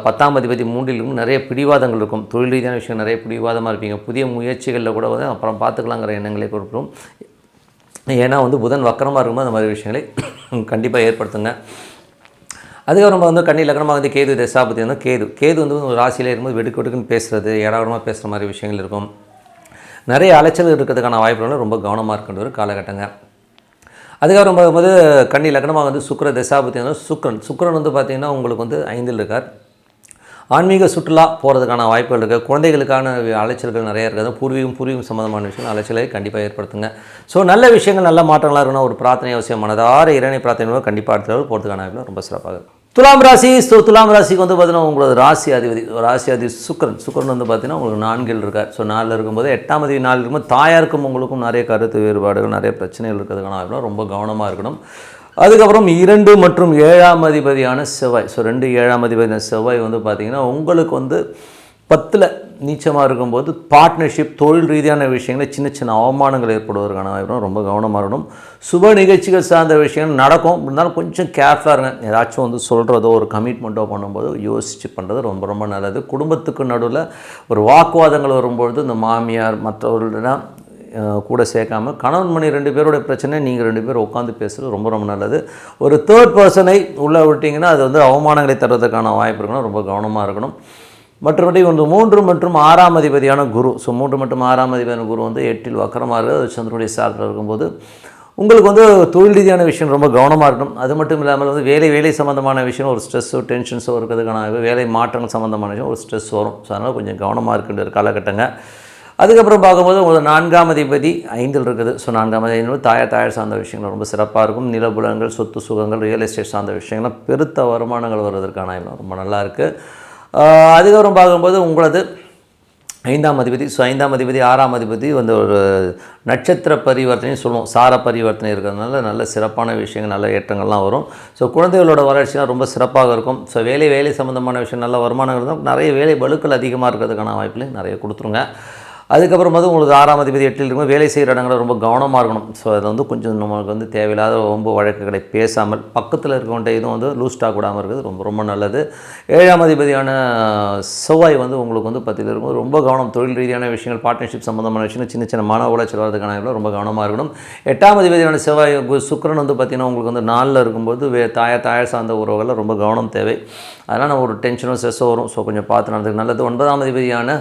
10ஆம் அதிபதி 3ல் இருக்கும். நிறைய பிடிவாதங்கள் இருக்கும், தொழில் ரீதியான விஷயம் நிறைய பிடிவாதமாக இருப்பீங்க. புதிய முயற்சிகளில் கூட வந்து அப்புறம் பார்த்துக்கலாங்கிற எண்ணங்களை கொடுப்போம். ஏன்னா வந்து புதன் வக்கரமாக இருக்கும்போது அந்த மாதிரி விஷயங்களை கண்டிப்பாக ஏற்படுத்துங்க. அதுக்கப்புறம் நம்ம வந்து கன்னி லக்னமாக வந்து கேது தசாபதி வந்து கேது வந்து ஒரு ராசியில் இருக்கும்போது வெடுக்குன்னு பேசுகிறது, ஏடாவிடமாக பேசுகிற மாதிரி விஷயங்கள் இருக்கும். நிறைய அலைச்சல் இருக்கிறதுக்கான வாய்ப்புகள் ரொம்ப கவனமாக இருக்கின்ற ஒரு காலகட்டங்க. அதுக்கப்புறம் பார்க்கும்போது கன்னி லக்னமாக வந்து சுக்கிர தசாபதி வந்து சுக்கிரன் வந்து பார்த்திங்கன்னா உங்களுக்கு வந்து 5ல் இருக்கார். ஆன்மீக சுற்றுலா போகிறதுக்கான வாய்ப்புகள் இருக்குது. குழந்தைகளுக்கான அலைச்சல்கள் நிறையா இருக்குது. பூர்வீகம் சம்மந்தமான விஷயங்கள் அலைச்சலை கண்டிப்பாக ஏற்படுத்துங்க. ஸோ நல்ல விஷயங்கள், நல்ல மாற்றங்களாக இருக்கணும். ஒரு பிரார்த்தனை அவசியம், மனதார இறைவனை பிரார்த்தனை கண்டிப்பாக அடுத்த லெவல் போகிறதுக்கான வாய்ப்புகள் ரொம்ப சிறப்பாக இருக்கும். துலாம் ராசி. ஸோ துலாம் ராசிக்கு வந்து பார்த்திங்கன்னா உங்களோட ராசி அதிபதி சுக்கிரன் வந்து பார்த்திங்கன்னா உங்களுக்கு 4ல் இருக்கார். ஸோ 4ல் இருக்கும்போது 8ஆம் அதிபதி 4ல் இருக்கும்போது தாயாருக்கும் உங்களுக்கும் நிறைய கருத்து வேறுபாடுகள், நிறைய பிரச்சனைகள் இருக்கிறதுக்கான வாய்ப்புகள் ரொம்ப கவனமாக இருக்கணும். அதுக்கப்புறம் 2 மற்றும் 7ஆம் அதிபதியான செவ்வாய். ஸோ 2, 7ஆம் அதிபதியான செவ்வாய் வந்து பார்த்திங்கன்னா உங்களுக்கு வந்து 10ல் நீச்சமாக இருக்கும்போது பார்ட்னர்ஷிப், தொழில் ரீதியான விஷயங்கள், சின்ன அவமானங்கள் ஏற்படுவதற்கான வாய்ப்பு ரொம்ப கவனமாக இருக்கணும். சுப நிகழ்ச்சிகள் சார்ந்த விஷயங்கள் நடக்கும், இருந்தாலும் கொஞ்சம் கேர்ஃபுல்லாக இருங்க. ஏதாச்சும் வந்து சொல்கிறதோ ஒரு கமிட்மெண்ட்டோ பண்ணும்போது யோசித்து பண்ணுறது ரொம்ப நல்லது. குடும்பத்துக்கு நடுவில் ஒரு வாக்குவாதங்கள் வரும்பொழுது இந்த மாமியார் மற்றவர்கள்லாம் கூட சேர்க்காமல் கணவன் மணி 2 பேரோட பிரச்சனை நீங்கள் 2 பேர் உட்காந்து பேசுகிறது ரொம்ப நல்லது. ஒரு தேர்ட் பர்சனை உள்ளே விட்டிங்கன்னா அது வந்து அவமானங்களை தருவதற்கான வாய்ப்பு இருக்கணும், ரொம்ப கவனமாக இருக்கணும். மற்றபடி வந்து 3 மற்றும் 6ஆம் அதிபதியான குரு. ஸோ 3 மற்றும் 6ஆம் அதிபதியான குரு வந்து 8ல் வக்கரமாக இருக்குது. அது சந்திரனுடைய சாரத்தில் இருக்கும்போது உங்களுக்கு வந்து தொழில் ரீதியான விஷயம் ரொம்ப கவனமாக இருக்கணும். அது மட்டும் இல்லாமல் வந்து வேலை சம்மந்தமான விஷயம் ஒரு ஸ்ட்ரெஸ்ஸோ டென்ஷன்ஸோ இருக்கிறதுக்கான வேலை மாற்றங்கள் சம்மந்தமான விஷயம் ஒரு ஸ்ட்ரெஸ் வரும். ஸோ அதனால் கொஞ்சம் கவனமாக இருக்கின்ற காலகட்டங்க. அதுக்கப்புறம் பார்க்கும்போது உங்களுக்கு 4ஆம் அதிபதி 5ல் இருக்குது. ஸோ 4ஆம் அதிபதி தாயார் சார்ந்த விஷயங்கள் ரொம்ப சிறப்பாக இருக்கும். நிலபுலங்கள், சொத்து சுகங்கள், ரியல் எஸ்டேட் சார்ந்த விஷயங்கள்லாம் பெருத்த வருமானங்கள் வருவதற்கான ரொம்ப நல்லாயிருக்கு. அதுக்கப்புறம் பார்க்கும்போது உங்களது 5ஆம் அதிபதி. ஸோ 5ஆம் அதிபதி 6ஆம் அதிபதி வந்து ஒரு நட்சத்திர பரிவர்த்தனையும் சொல்லுவோம், சார பரிவர்த்தனை இருக்கிறதுனால நல்ல சிறப்பான விஷயங்கள், நல்ல ஏற்றங்கள்லாம் வரும். ஸோ குழந்தைகளோட வளர்ச்சிலாம் ரொம்ப சிறப்பாக இருக்கும். ஸோ வேலை சம்மந்தமான விஷயம், நல்ல வருமானங்கள் இருந்தால் நிறைய வேலை பளுக்கள் அதிகமாக இருக்கிறதுக்கான வாய்ப்புலையும் நிறைய கொடுத்துருங்க. அதுக்கப்புறம் வந்து உங்களுக்கு 6ஆம் அதிபதி 8ல் இருக்கும், வேலை செய்கிற இடங்களை ரொம்ப கவனமாக இருக்கணும். ஸோ அதில் வந்து கொஞ்சம் நம்மளுக்கு வந்து தேவையில்லாத ரொம்ப வழக்குகளை பேசாமல் பக்கத்தில் இருக்கவன்ட்ட இதுவும் வந்து லூஸ் டாக் விடாமல் இருக்கிறது ரொம்ப நல்லது. 7ஆம் அதிபதியான செவ்வாய் வந்து உங்களுக்கு வந்து 10ல் இருக்கும், ரொம்ப கவனம். தொழில் ரீதியான விஷயங்கள், பார்ட்னர்ஷிப் சம்மந்தமான விஷயங்கள், சின்ன மன உளைச்சல் வரதுக்கான ரொம்ப கவனமாக இருக்கணும். 8ஆம் அதிபதியான செவ்வாய் சுக்கிரன் வந்து பார்த்திங்கன்னா உங்களுக்கு வந்து 4ல் இருக்கும்போது தாயார் சார்ந்த உறவுகளில் ரொம்ப கவனம் தேவை. அதனால் நம்ம ஒரு டென்ஷனோ ஸ்ட்ரெஸ்ஸோ வரும். ஸோ கொஞ்சம் பார்த்து நடந்துக்கு நல்லது. 9ஆம் அதிபதியான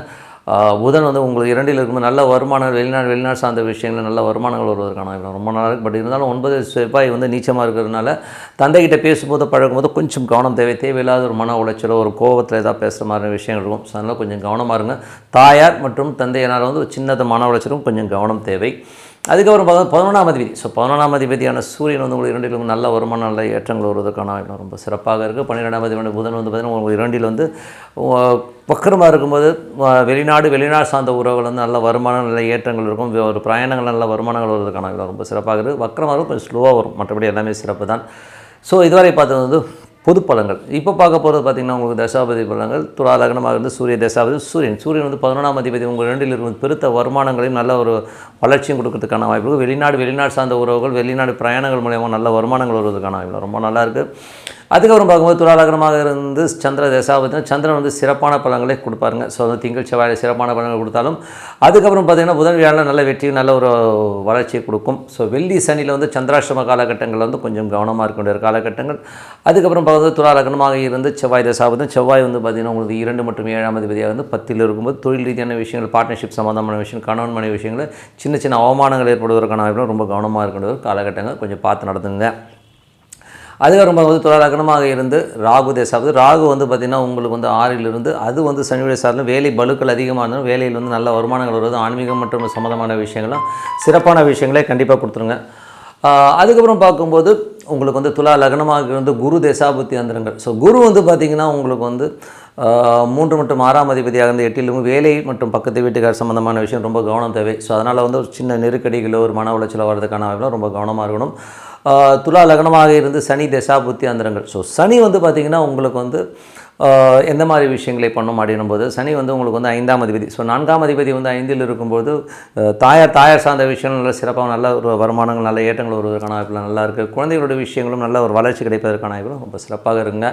புதன் வந்து உங்களுக்கு 2ல் இருக்கும்போது நல்ல வருமானம், வெளிநாடு சார்ந்த விஷயங்கள் நல்ல வருமானங்கள் வருவதற்கான ரொம்ப நல்லா இருக்குது. பட் இருந்தாலும் 9 செவ்வாய் வந்து நீச்சமாக இருக்கிறதுனால தந்தைகிட்ட பேசும்போது பழகும்போது கொஞ்சம் கவனம் தேவையில்லாத ஒரு மன உளைச்சலோ ஒரு கோபத்தில் ஏதாவது பேசுகிற மாதிரி விஷயங்கள் இருக்கும். ஸோ அதனால் கொஞ்சம் கவனமாக இருங்க. தாயார் மற்றும் தந்தையினால் வந்து சின்னது மன உளைச்சலும் கொஞ்சம் கவனம் தேவை. அதுக்கப்புறம் 11ஆம் அதிபதி. ஸோ 11ஆம் அதிபதியான சூரியன் வந்து உங்களுக்கு 2ல் நல்ல வருமானம், நல்ல ஏற்றங்கள் வருவதற்கான ரொம்ப சிறப்பாக இருக்குது. 12ஆம் அதிபதி புதன் வந்து பார்த்திங்கன்னா உங்களுக்கு 2ல் வந்து வக்கரமாக இருக்கும்போது வெளிநாடு சார்ந்த உறவுகள் வந்து நல்ல வருமானம், நல்ல ஏற்றங்கள் இருக்கும். ஒரு பிரயாணங்கள் நல்ல வருமானங்கள் வருவதற்கான ரொம்ப சிறப்பாக இருக்குது. வக்கரமாக இருக்கும், கொஞ்சம் ஸ்லோவாக வரும், மற்றபடி எல்லாமே சிறப்பு தான். ஸோ இதுவரை பார்த்தது வந்து பொது பலன்கள் இப்போ பார்க்க போகிறது பார்த்திங்கன்னா உங்களுக்கு தசாபதி பலன்கள். துலா லக்னமாக இருந்து சூரிய தசாபதி. சூரியன் வந்து 11ஆம் அதிபதி உங்கள் 2ல் இருக்கும் பெருத்த வருமானங்களையும் நல்ல ஒரு வளர்ச்சியும் கொடுக்கறதுக்கான வாய்ப்பு. வெளிநாடு சார்ந்த உறவுகள், வெளிநாடு பிரயாணங்கள் மூலயமா நல்ல வருமானங்கள் வருவதற்கான வாய்ப்பு ரொம்ப நல்லாயிருக்கு. அதுக்கப்புறம் பார்க்கும்போது துலா லக்னமாக இருந்து சந்திர தசாபதி, சந்திரன் வந்து சிறப்பான பலன்களை கொடுப்பாருங்க. ஸோ வந்து திங்கள் செவ்வாயில் சிறப்பான பலன்கள் கொடுத்தாலும் அதுக்கப்புறம் பார்த்திங்கன்னா புதன் வியாழன் நல்ல வெற்றியும் நல்ல ஒரு வளர்ச்சியை கொடுக்கும். ஸோ வெள்ளி சனியில் வந்து சந்திராஷ்டம காலகட்டங்களில் வந்து கொஞ்சம் கவனமாக இருக்க வேண்டிய காலகட்டங்கள். அதுக்கப்புறம் பார்க்கும்போது துலா லக்னமாக இருந்து செவ்வாய் தசாபதி, செவ்வாய் வந்து பார்த்திங்கன்னா உங்களுக்கு 2 மற்றும் 7ஆம் அதிபதியாக வந்து 10ல் இருக்கும்போது தொழில் ரீதியான விஷயங்கள், பார்ட்னர்ஷிப் சம்மந்தமான விஷயம், கணவன் மனைவி விஷயங்கள் சின்ன சின்ன அவமானங்கள் ஏற்படுவதற்கான வாய்ப்பு ரொம்ப கவனமாக இருக்க வேண்டிய காலகட்டங்கள். கொஞ்சம் பார்த்து நடந்துங்க. அதுக்கப்புறம் பார்க்கும்போது துலா லக்னமாக இருந்து ராகு தசாபதி. ராகு வந்து பார்த்திங்கன்னா உங்களுக்கு வந்து 6ல் இருந்து அது வந்து சனியுடைய சார்ந்த வேலை பலுக்கள் அதிகமாக இருந்தாலும் வேலையில் வந்து நல்ல வருமானங்கள் வருவது, ஆன்மீகம் மற்றும் சம்மந்தமான விஷயங்களும் சிறப்பான விஷயங்களே கண்டிப்பாக கொடுத்துருங்க. அதுக்கப்புறம் பார்க்கும்போது உங்களுக்கு வந்து துலா லக்னமாக இருந்து குரு தசாபுத்தி அந்தரங்கள். ஸோ குரு வந்து பார்த்திங்கன்னா உங்களுக்கு வந்து 3 மற்றும் 6ஆம் அதிபதியாக இருந்து 8லும் வேலை மற்றும் பக்கத்து வீட்டுக்கார் சம்மந்தமான விஷயம் ரொம்ப கவனம் தேவை. ஸோ அதனால் வந்து ஒரு சின்ன நெருக்கடிகளோ ஒரு மன உளைச்சலோ வர்றதுக்கான வாய்ப்புலாம் ரொம்ப கவனமாக இருக்கணும். துலா லக்னமாக இருந்து சனி தசாபுத்தி அந்தரங்கள். ஸோ சனி வந்து பார்த்திங்கன்னா உங்களுக்கு வந்து எந்த மாதிரி விஷயங்களை பண்ணும் அப்படின்னும்போது சனி வந்து உங்களுக்கு வந்து 5ஆம் அதிபதி. ஸோ 4ஆம் அதிபதி வந்து 5ல் இருக்கும்போது தாயார் சார்ந்த விஷயம் நல்ல சிறப்பாக நல்ல ஒரு வருமானங்கள் நல்ல ஏற்றங்கள் வருவதற்கான வாய்ப்புலாம் நல்லா இருக்குது. குழந்தைகளுடைய விஷயங்களும் நல்ல ஒரு வளர்ச்சி கிடைப்பதற்கான வாய்ப்புகளும் ரொம்ப சிறப்பாக இருங்க.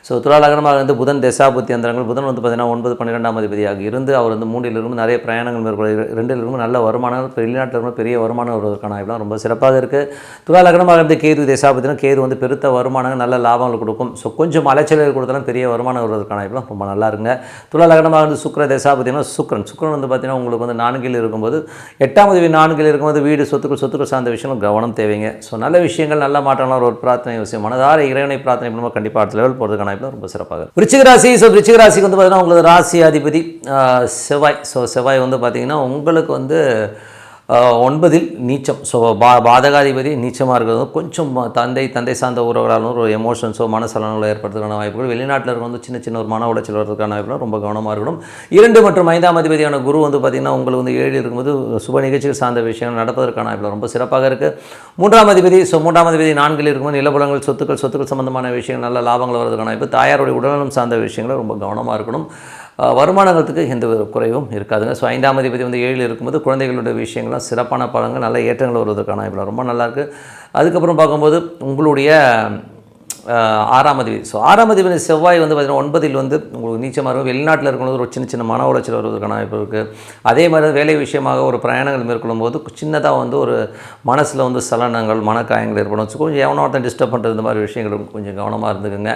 ஸோ துலா லக்னமாக இருந்து புதன் தசாபுத்தி அந்தரங்கள். புதன் வந்து பார்த்திங்கன்னா 9, 12ஆம் அதிபதியாக இருந்து அவர் வந்து 3ல் இருந்து நிறைய பிரயாணங்கள் மேற்கொள்ள, 2ல் இருந்து நல்ல வருமானங்கள், வெளிநாட்டில் இருந்து பெரிய வருமானம் வருவதற்கான வாய்ப்புலாம் ரொம்ப சிறப்பாக இருக்குது. துலா லக்னமாக இருந்து கேது தசாபத்தினா கேது வந்து பெருத்த வருமானங்கள் நல்ல லாபங்கள் கொடுக்கும். ஸோ கொஞ்சம் அலைச்சல்கள் கொடுத்தாலும் பெரிய வருமானம் வருவதற்கான வாய்ப்புலாம் ரொம்ப நல்லா இருங்க. துலா லக்னமாக இருந்து சுக்கிர தசாபத்தினா சுக்கிரன் வந்து பார்த்திங்கன்னா உங்களுக்கு வந்து 4ல் இருக்கும்போது 8ஆம் அதிபதி 4ல் இருக்கும்போது வீடு சொத்துக்கள் சார்ந்த விஷயங்கள் கவனம் தேவைங்க. ஸோ நல்ல விஷயங்கள் நல்ல மாற்றங்கள் ஒரு பிரார்த்தனை விஷயம் மனதார இறைவனை பிரார்த்தனை பண்ணும்போது கண்டிப்பாக அடுத்த லெவல் போகிறதுக்கான ரொம்ப சிறப்பாக. விருச்சிக ராசி. ஸோ விருச்சிக ராசிக்கு வந்து பார்த்தீங்கன்னா உங்களுக்கு ராசி அதிபதி செவ்வாய். ஸோ செவ்வாய் வந்து பார்த்திங்கன்னா உங்களுக்கு வந்து 9ல் நீச்சம். ஸோ பாதகாதிபதி நீச்சமாக இருக்கிறது கொஞ்சம் தந்தை சார்ந்த உறவுகளாலும் ஒரு எமோஷன்ஸோ மனசலனங்களோ ஏற்படுறதுக்கான வாய்ப்புகள், வெளிநாட்டில் இருக்க வந்து சின்ன ஒரு மன உளைச்சல் வரதுக்கான வாய்ப்புகள் ரொம்ப கவனமாக இருக்கணும். 2 மற்றும் 5ஆம் அதிபதியான குரு வந்து பார்த்திங்கன்னா உங்களுக்கு வந்து 7ல் இருக்கும்போது சுப நிகழ்ச்சிகள் சார்ந்த விஷயங்கள் நடப்பதற்கான வாய்ப்புகள் ரொம்ப சிறப்பாக இருக்குது. 3ஆம் அதிபதி. ஸோ 3ஆம் அதிபதி 4ல் இருக்கும்போது நிலபலங்கள் சொத்துக்கள் சம்பந்தமான விஷயங்கள் நல்ல லாபங்கள் வரதுக்கான வாய்ப்பு. தாயாருடைய உடல்நலம் சார்ந்த விஷயங்களை ரொம்ப கவனமாக இருக்கணும். வருமானங்களுக்கு எந்த ஒரு குறைவும் இருக்காதுங்க. ஸோ 5ஆம் அதிபதி வந்து 7ல் இருக்கும்போது குழந்தைகளுடைய விஷயங்கள்லாம் சிறப்பான பலன்கள் நல்ல ஏற்றங்கள் வருவதற்கான வாய்ப்பு ரொம்ப நல்லாயிருக்கு. அதுக்கப்புறம் பார்க்கும்போது உங்களுடைய 6ஆம் அதிபதி. ஸோ 6ஆம் அதிபதி செவ்வாய் வந்து பார்த்திங்கன்னா 9ல் வந்து உங்களுக்கு நீச்சமாக இருக்கும். வெளிநாட்டில் இருக்கும்போது ஒரு சின்ன மன உளைச்சல் வருவதற்கான வாய்ப்பு இருக்குது. அதே மாதிரி வேலை விஷயமாக ஒரு பிரயாணங்கள் மேற்கொள்ளும் போது சின்னதாக வந்து ஒரு மனசில் வந்து சலனங்கள் மனக்காயங்கள் ஏற்படும். ஸோ கொஞ்சம் எவனோ ஒருத்தன் டிஸ்டர்ப் பண்ணுறது இந்த மாதிரி விஷயங்கள் கொஞ்சம் கவனமாக இருந்துக்குங்க.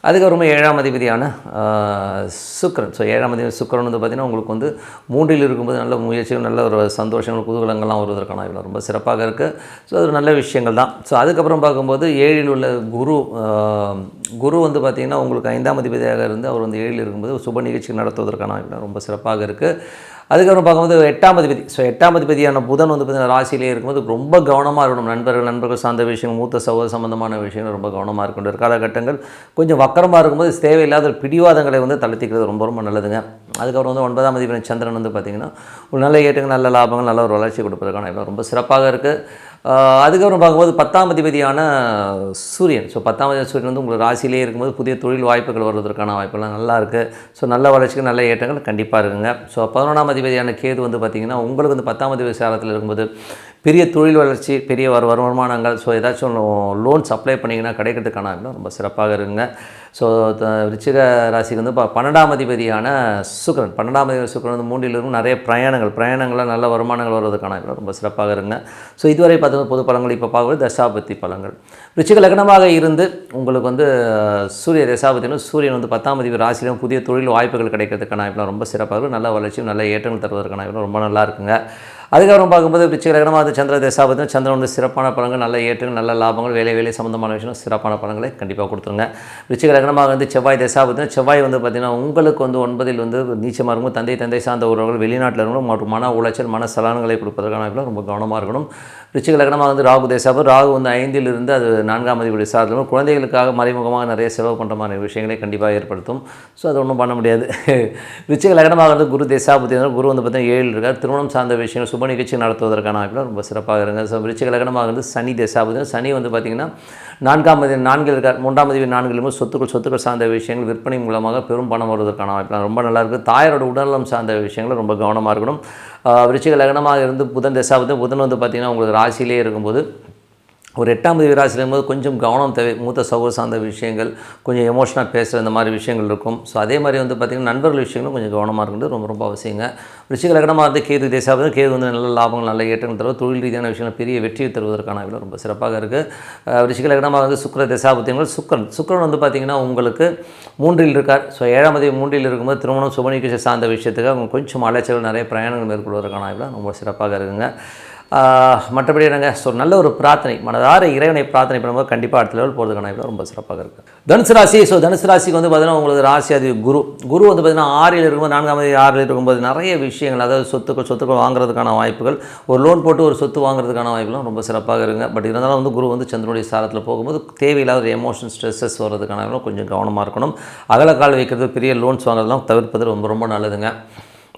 அதுக்கப்புறமா 7ஆம் அதிபதியான சுக்கிரன். ஸோ 7ஆம் அதிபதி சுக்கிரன் வந்து பார்த்திங்கன்னா உங்களுக்கு வந்து 3ல் இருக்கும்போது நல்ல முயற்சிகள் நல்ல ஒரு சந்தோஷங்கள் குதூகலங்கள்லாம் வருவதற்கான வாய்ப்பு ரொம்ப சிறப்பாக இருக்குது. ஸோ அது நல்ல விஷயங்கள் தான். ஸோ அதுக்கப்புறம் பார்க்கும்போது 7ல் உள்ள குரு வந்து பார்த்திங்கன்னா உங்களுக்கு 5ஆம் அதிபதியாக இருந்து அவர் வந்து 7ல் இருக்கும்போது சுப நிகழ்ச்சிகள் நடத்துவதற்கான வாய்ப்பு ரொம்ப சிறப்பாக இருக்குது. அதுக்கப்புறம் பார்க்கும்போது 8ஆம் அதிபதி. ஸோ 8ஆம் அதிபதியான புதன் வந்து பார்த்திங்கன்னா ராசியிலே இருக்கும்போது ரொம்ப கவனமாக இருக்கணும். நண்பர்கள் சார்ந்த விஷயம், மூத்த சகோதர சம்பந்தமான விஷயங்கள் ரொம்ப கவனமாக இருக்கின்ற காலகட்டங்கள். கொஞ்சம் வக்கரமாக இருக்கும்போது தேவையில்லாத பிடிவாதங்களை வந்து தளர்த்திக்கிறது ரொம்ப நல்லதுங்க. அதுக்கப்புறம் வந்து 9ஆம் அதிபதி சந்திரன் வந்து பார்த்திங்கன்னா ஒரு நல்ல ஏற்றங்கள் நல்ல லாபங்கள் நல்ல ஒரு வளர்ச்சி கொடுப்பதற்கான ரொம்ப சிறப்பாக இருக்குது. அதுக்கப்புறம் பார்க்கும்போது 10ஆம் அதிபதியான சூரியன். ஸோ 10ஆம் அதிபதி சூரியன் வந்து உங்களுக்கு ராசியிலே இருக்கும்போது புதிய தொழில் வாய்ப்புகள் வருவதற்கான வாய்ப்புலாம் நல்லா இருக்குது. ஸோ நல்ல வளர்ச்சிக்கு நல்ல ஏற்றங்கள் கண்டிப்பாக இருக்குங்க. ஸோ 11ஆம் அதிபதியான கேது வந்து பார்த்திங்கன்னா உங்களுக்கு வந்து 10ஆம் அதிபதி சாரத்தில் இருக்கும்போது பெரிய தொழில் வளர்ச்சி, பெரிய வருமானங்கள், ஸோ ஏதாச்சும் லோன்ஸ் அப்ளை பண்ணிங்கன்னா கிடைக்கிறதுக்கான ரொம்ப சிறப்பாக இருக்குங்க. ஸோ விருச்சிக ராசிக்கு வந்து 12ஆம் அதிபதியான சுக்கிரன். 12ஆம் அதிபதி சுக்கிரன் வந்து 3ல் இருக்கும் நிறைய பிரயாணங்கள்லாம் நல்ல வருமானங்கள் வருவதற்கான ரொம்ப சிறப்பாக இருக்குங்க. ஸோ இதுவரை பார்த்தீங்கன்னா பொது பலன்கள். இப்போ பார்க்குறது தசாபத்தி பலன்கள். விருச்சிக லக்னமாக இருந்து உங்களுக்கு வந்து சூரிய தசாபத்தினும் சூரியன் வந்து 10ஆம் அதிபதி ராசியிலும் புதிய தொழில் வாய்ப்புகள் கிடைக்கிறதுக்கான வாய்ப்புலாம் ரொம்ப சிறப்பாக இருக்கும். நல்ல வளர்ச்சியும் நல்ல ஏற்றங்கள் தருவதற்கான வாய்ப்பு ரொம்ப நல்லா இருக்குங்க. அதுக்கப்புறம் பார்க்கும்போது விருச்சிக லக்னமாக சந்திர தசாபத்தினும் சந்திரன் வந்து சிறப்பான பலன்கள் நல்ல ஏற்றங்கள் நல்ல லாபங்கள் வேலை சம்பந்தமான விஷயம் சிறப்பான பலன்களை கண்டிப்பாக கொடுத்துருங்க. விருச்சிக லக்னமாக வந்து செவ்வாய் தசாபத்தினும் செவ்வாய் வந்து பார்த்திங்கன்னா உங்களுக்கு வந்து 9ல் வந்து நீச்சமாக இருக்கும். தந்தை சார்ந்த உறவுகள் வெளிநாட்டில் இருக்கணும் மற்றும் மன உளைச்சல் மன சலனங்களை கொடுப்பதற்கான வாய்ப்புலாம் ரொம்ப கவனமாக இருக்கணும். விருச்சிக லக்னமாக வந்து ராகு தசாபதி. ராகு வந்து 5ல் இருந்து அது 4ஆம் அதிபதி சார்ந்தும் குழந்தைகளுக்காக மறைமுகமாக நிறைய செலவு பண்ணுற மாதிரி விஷயங்களை கண்டிப்பாக ஏற்படுத்தும். ஸோ அது ஒன்றும் பண்ண முடியாது. விருச்சிக லக்னமாக வந்து குரு தசாபதி. குரு வந்து பார்த்திங்கன்னா 7ல் இருக்கார். திருமணம் சார்ந்த விஷயங்கள் சுப நிகழ்ச்சி நடத்துவதற்கான வாய்ப்புகள் ரொம்ப சிறப்பாக இருங்க. ஸோ விருச்சிக லக்னமாக இருந்து சனி தசாபுதன். சனி வந்து பார்த்திங்கன்னா 4ஆம் அதிபதி 4 இருக்கார். 3ஆம் அதிபதி 4 சொத்துக்கள் சார்ந்த விஷயங்கள் விற்பனை மூலமாக பெரும் பணம் வருவதற்கான வாய்ப்புகள் ரொம்ப நல்லாயிருக்கு. தாயாரோட உடல்நலம் சார்ந்த விஷயங்கள் ரொம்ப கவனமாக இருக்கணும். விருச்சிக லக்னமாக இருந்து புதன் தசாபுதன். புதன் வந்து பார்த்திங்கன்னா உங்களுக்கு ராசியிலே இருக்கும்போது ஒரு 8ஆம் அதிபதி ராசியில் இருக்கும்போது கொஞ்சம் கவனம் தேவை. மூத்த சகோதர சார்ந்த விஷயங்கள், கொஞ்சம் எமோஷனாக பேசுகிற இந்த மாதிரி விஷயங்கள் இருக்கும். ஸோ அதே மாதிரி வந்து பார்த்திங்கன்னா நண்பர்கள் விஷயங்களும் கொஞ்சம் கவனமாக இருக்கிறது ரொம்ப ரொம்ப அவசியங்க. விருச்சிக லக்னமாக இருந்து கேது தேசாபுதன். கேது வந்து நல்ல லாபங்கள் நல்ல ஏற்றங்கள் தருவது, தொழில் ரீதியான விஷயங்கள் பெரிய வெற்றியை தருவதற்கான விட ரொம்ப சிறப்பாக இருக்குது. விருச்சிக லக்னமாக வந்து சுக்கிர தசாபுத்தியங்கள். சுக்கிரன் வந்து பார்த்திங்கன்னா உங்களுக்கு 3இல் இருக்கார். ஸோ 7ஆம் அதிபதி 3இல் இருக்கும்போது திருமணம் சுப நிகழ்ச்சி சார்ந்த விஷயத்துக்கு அவங்க கொஞ்சம் அலைச்சல் நிறைய பிரயாணங்கள் மேற்கொள்வதற்கான விட ரொம்ப சிறப்பாக இருக்குங்க. மற்றபடி என்னங்க, ஸோ நல்ல ஒரு பிரார்த்தனை, மனதார இறைவனை பிரார்த்தனை பண்ணும்போது கண்டிப்பாக அடுத்த லெவல் போகிறதுக்கான ரொம்ப சிறப்பாக இருக்குது. தனுசு ராசி. ஸோ தனுசு ராசிக்கு வந்து பார்த்திங்கன்னா உங்களுக்கு ராசி அது குரு வந்து பார்த்திங்கன்னா 6இல் இருக்கும்போது 4ஆம் அதிபதி 6இல் இருக்கும்போது நிறைய விஷயங்கள், அதாவது சொத்துக்கள் வாங்குறதுக்கான வாய்ப்புகள், ஒரு லோன் போட்டு ஒரு சொத்து வாங்குறதுக்கான வாய்ப்புகளும் ரொம்ப சிறப்பாக இருக்குங்க. பட் இருந்தாலும் வந்து குரு வந்து சந்திரனுடைய சாரத்தில் போகும்போது தேவையில்லாத ஒரு எமோஷன் ஸ்ட்ரெஸ்ஸஸ் வர்றதுக்கான கொஞ்சம் கவனமாக இருக்கணும். அகலக்கால் வைக்கிறது, பெரிய லோன்ஸ் வாங்குறதுலாம் தவிர்ப்பது ரொம்ப ரொம்ப நல்லதுங்க.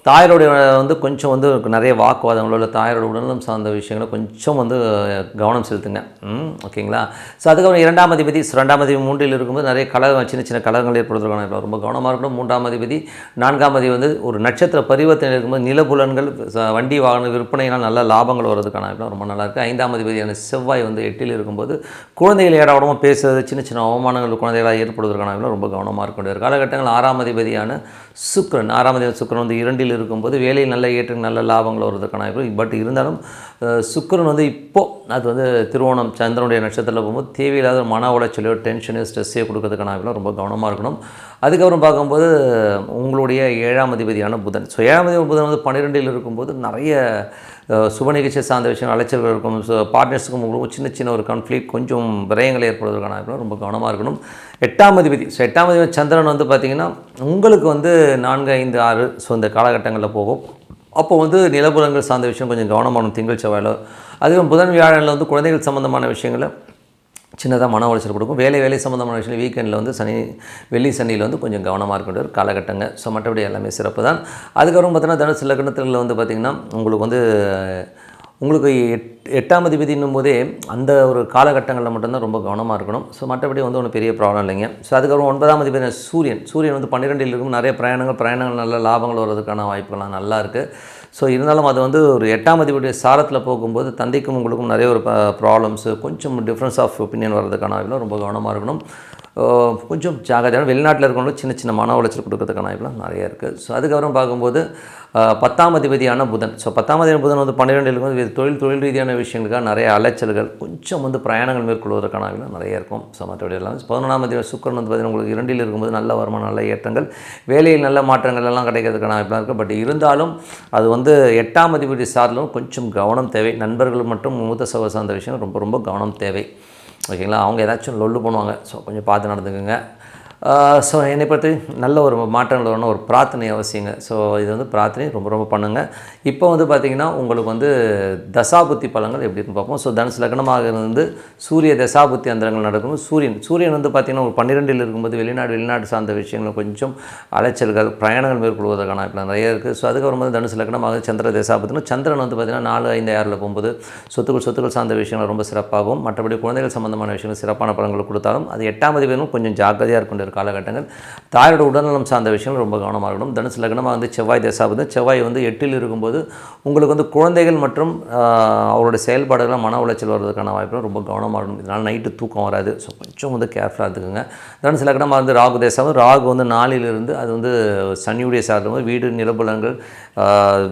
தாயாரோடைய வந்து கொஞ்சம் வந்து நிறைய வாக்குவாதங்களோ தாயாரோட உடல்நலம் சார்ந்த விஷயங்களை கொஞ்சம் வந்து கவனம் செலுத்துங்க. ஓகேங்களா? ஸோ அதுக்கப்புறம் 2ஆம் அதிபதி 3இல் இருக்கும்போது நிறைய சின்ன கலகங்கள் ஏற்படுவதற்கான ரொம்ப கவனமாக இருக்கணும். 3ஆம் அதிபதி 4ஆம் அதிபதி வந்து ஒரு நட்சத்திர பரிவர்த்தனை இருக்கும்போது நிலபுலன்கள், வண்டி வாகன விற்பனையினால் நல்ல லாபங்கள் வர்றதுக்கான ரொம்ப நல்லாயிருக்கு. 5ஆம் அதிபதியான செவ்வாய் வந்து 8இல் இருக்கும்போது குழந்தைகள் ஏடாவிடமாக பேசுறது, சின்ன அவமானங்கள் குழந்தைகளாக ஏற்படுவதற்கான ரொம்ப கவனமாக இருக்க வேண்டிய காலகட்டங்கள். 6ஆம் அதிபதியான சுக்கிரன் வந்து 2இல் இருக்கும்போது வேலையில் நல்ல ஏற்றம் நல்ல லாபங்கள் வருவதற்கான பட் இருந்தாலும் சுக்கிரன் வந்து இப்போது அது வந்து திருவோணம் சந்திரனுடைய நட்சத்திரத்தில் போகும்போது தேவையில்லாத மன உளைச்சலையோ டென்ஷனையோ ஸ்ட்ரெஸ்ஸையோ கொடுக்கறதுக்கான ரொம்ப கவனமாக இருக்கணும். அதுக்கப்புறம் பார்க்கும்போது உங்களுடைய 7ஆம் அதிபதியான புதன். ஸோ 7ஆம் அதிபதி புதன் வந்து 12இல் இருக்கும்போது நிறைய சுப நிகழ்ச்சி சார்ந்த விஷயம் அலைச்சல்கள் இருக்கும். ஸோ பார்ட்னர்ஸுக்கும் சின்ன ஒரு கான்ஃப்ளிக், கொஞ்சம் விரயங்கள் ஏற்படுவதற்கான ரொம்ப கவனமாக இருக்கணும். 8ஆம் அதிபதி. ஸோ 8ஆம் அதிபதி சந்திரன் வந்து பார்த்திங்கன்னா உங்களுக்கு வந்து 4, 5, 6 ஸோ இந்த காலகட்டங்களில் போகும். அப்போ வந்து நிலபுலங்கள் சார்ந்த விஷயம் கொஞ்சம் கவனமான திங்கள் செவ்வாயில். அதுவும் புதன் வியாழனில் வந்து குழந்தைகள் சம்மந்தமான விஷயங்களை சின்னதாக மன உளைச்சல் கொடுக்கும். வேலை சம்மந்தமான விஷயம் வீக்கெண்டில் வந்து வெள்ளி சனியில் வந்து கொஞ்சம் கவனமாக இருக்க வேண்டிய ஒரு காலகட்டங்க. ஸோ மற்றபடி எல்லாமே சிறப்பு தான். அதுக்கப்புறம் பார்த்தீங்கன்னா தனுசு லக்னத்தில் வந்து பார்த்திங்கன்னா உங்களுக்கு 8ஆம் அதிபதினும் போதே அந்த ஒரு காலகட்டங்களில் மட்டும்தான் ரொம்ப கவனமாக இருக்கணும். ஸோ மற்றபடி வந்து ஒன்றும் பெரிய ப்ராப்ளம் இல்லைங்க. ஸோ அதுக்கப்புறம் 9ஆம் அதிபதி சூரியன் வந்து 12இல் இருக்கும். நிறைய பிரயாணங்கள் நல்ல லாபங்கள் வர்றதுக்கான வாய்ப்புகள்லாம் நல்லா இருக்குது. ஸோ இருந்தாலும் அது வந்து ஒரு 8ஆம் அதிபதியுடைய சாரத்தில் போகும்போது தந்தைக்கும் உங்களுக்கும் நிறைய ஒரு ப்ராப்ளம்ஸு, கொஞ்சம் டிஃப்ரென்ஸ் ஆஃப் ஒப்பீனியன் வர்றதுக்கான வாய்ப்புலாம் ரொம்ப கவனமாக இருக்கணும். கொஞ்சம் ஜாகிரதையான வெளிநாட்டில் இருக்கவங்களும் சின்ன மன உளைச்சல் கொடுக்கறதுக்கான வாய்ப்புலாம் நிறைய இருக்குது. ஸோ அதுக்கப்புறம் பார்க்கும்போது 10ஆம் அதிபதியான புதன். ஸோ 10ஆம் அதிபதி புதன் வந்து 12இல் வந்து தொழில் ரீதியான விஷயங்களுக்காக நிறைய அலைச்சல்கள், கொஞ்சம் வந்து பிரயாணங்கள் மேற்கொள்வதற்கான வாய்ப்புலாம் நிறைய இருக்கும். ஸோ மற்றபடி எல்லாம் 11ஆம் அதிபதி சுக்கிரன் வந்து பார்த்திங்கன்னா உங்களுக்கு 2இல் இருக்கும்போது நல்ல வருமானம், நல்ல ஏற்றங்கள், வேலையில் நல்ல மாற்றங்கள் எல்லாம் கிடைக்கிறதுக்கான வாய்ப்புலாம் இருக்குது. பட் இருந்தாலும் அது வந்து 8ஆம் அதிபதி சார்லும் கொஞ்சம் கவனம் தேவை. நண்பர்கள் மற்றும் மூத்த சகோதர சார்ந்த விஷயம் ரொம்ப ரொம்ப கவனம் தேவை. ஓகேங்களா? அவங்க ஏதாச்சும் லொல்லு பண்ணுவாங்க. ஸோ கொஞ்சம் பார்த்து நடந்துக்குங்க. ஸோ என்னை பற்றி நல்ல ஒரு மாற்றங்கள் வரணும், ஒரு பிரார்த்தனை அவசியங்க. ஸோ இது வந்து பிரார்த்தனை ரொம்ப ரொம்ப பண்ணுங்கள். இப்போ வந்து பார்த்திங்கன்னா உங்களுக்கு வந்து தசாபுத்தி பலங்கள் எப்படி இருக்குன்னு பார்ப்போம். ஸோ தனுசு லக்னமாக இருந்து சூரிய தசாபுத்தி அந்தரங்கள் நடக்கும். சூரியன் வந்து பார்த்திங்கன்னா ஒரு 12இல் இருக்கும்போது வெளிநாடு சார்ந்த விஷயங்கள் கொஞ்சம் அலைச்சல்கள், பிரயாணங்கள் மேற்கொள்வதற்கான வாய்ப்புகள் நிறைய இருக்குது. ஸோ அதுக்கப்புறம் வந்து தனுசு லக்னமாக சந்திர தசாபுத்தினா சந்திரன் வந்து பார்த்திங்கன்னா 4, 5, 6 போகும்போது சொத்துக்கள் சார்ந்த விஷயங்கள் ரொம்ப சிறப்பாகவும், மற்றபடி குழந்தைகள் சம்பந்தமான விஷயங்கள் சிறப்பான பலன்கள் கொடுத்தாலும் அது 8ஆம் அதிபதியும் கொஞ்சம் ஜாக்கிரதையாக இருக்கின்ற காலகட்டங்கள். தாயோட உடல்நலம் சார்ந்த விஷயங்கள் ரொம்ப கவனமாக இருக்கணும். தனுசு லக்னமாக வந்து செவ்வாய் தசாபுதன். செவ்வாய் வந்து 8இல் இருக்கும்போது உங்களுக்கு வந்து குழந்தைகள் மற்றும் அவருடைய செயல்பாடுகள் மன உளைச்சல் வர்றதுக்கான வாய்ப்புகள் ரொம்ப கவனமாக இருக்கணும். இதனால் நைட்டு தூக்கம் வராது. ஸோ கொஞ்சம் வந்து கேர்ஃபுல்லாக இருந்துக்குங்க. தனுசு லக்னமாக வந்து ராகு தசாபுதன். ராகு வந்து 4இலிருந்து அது வந்து சனியுடைய சார்ந்த வீடு நிலபுலன்கள்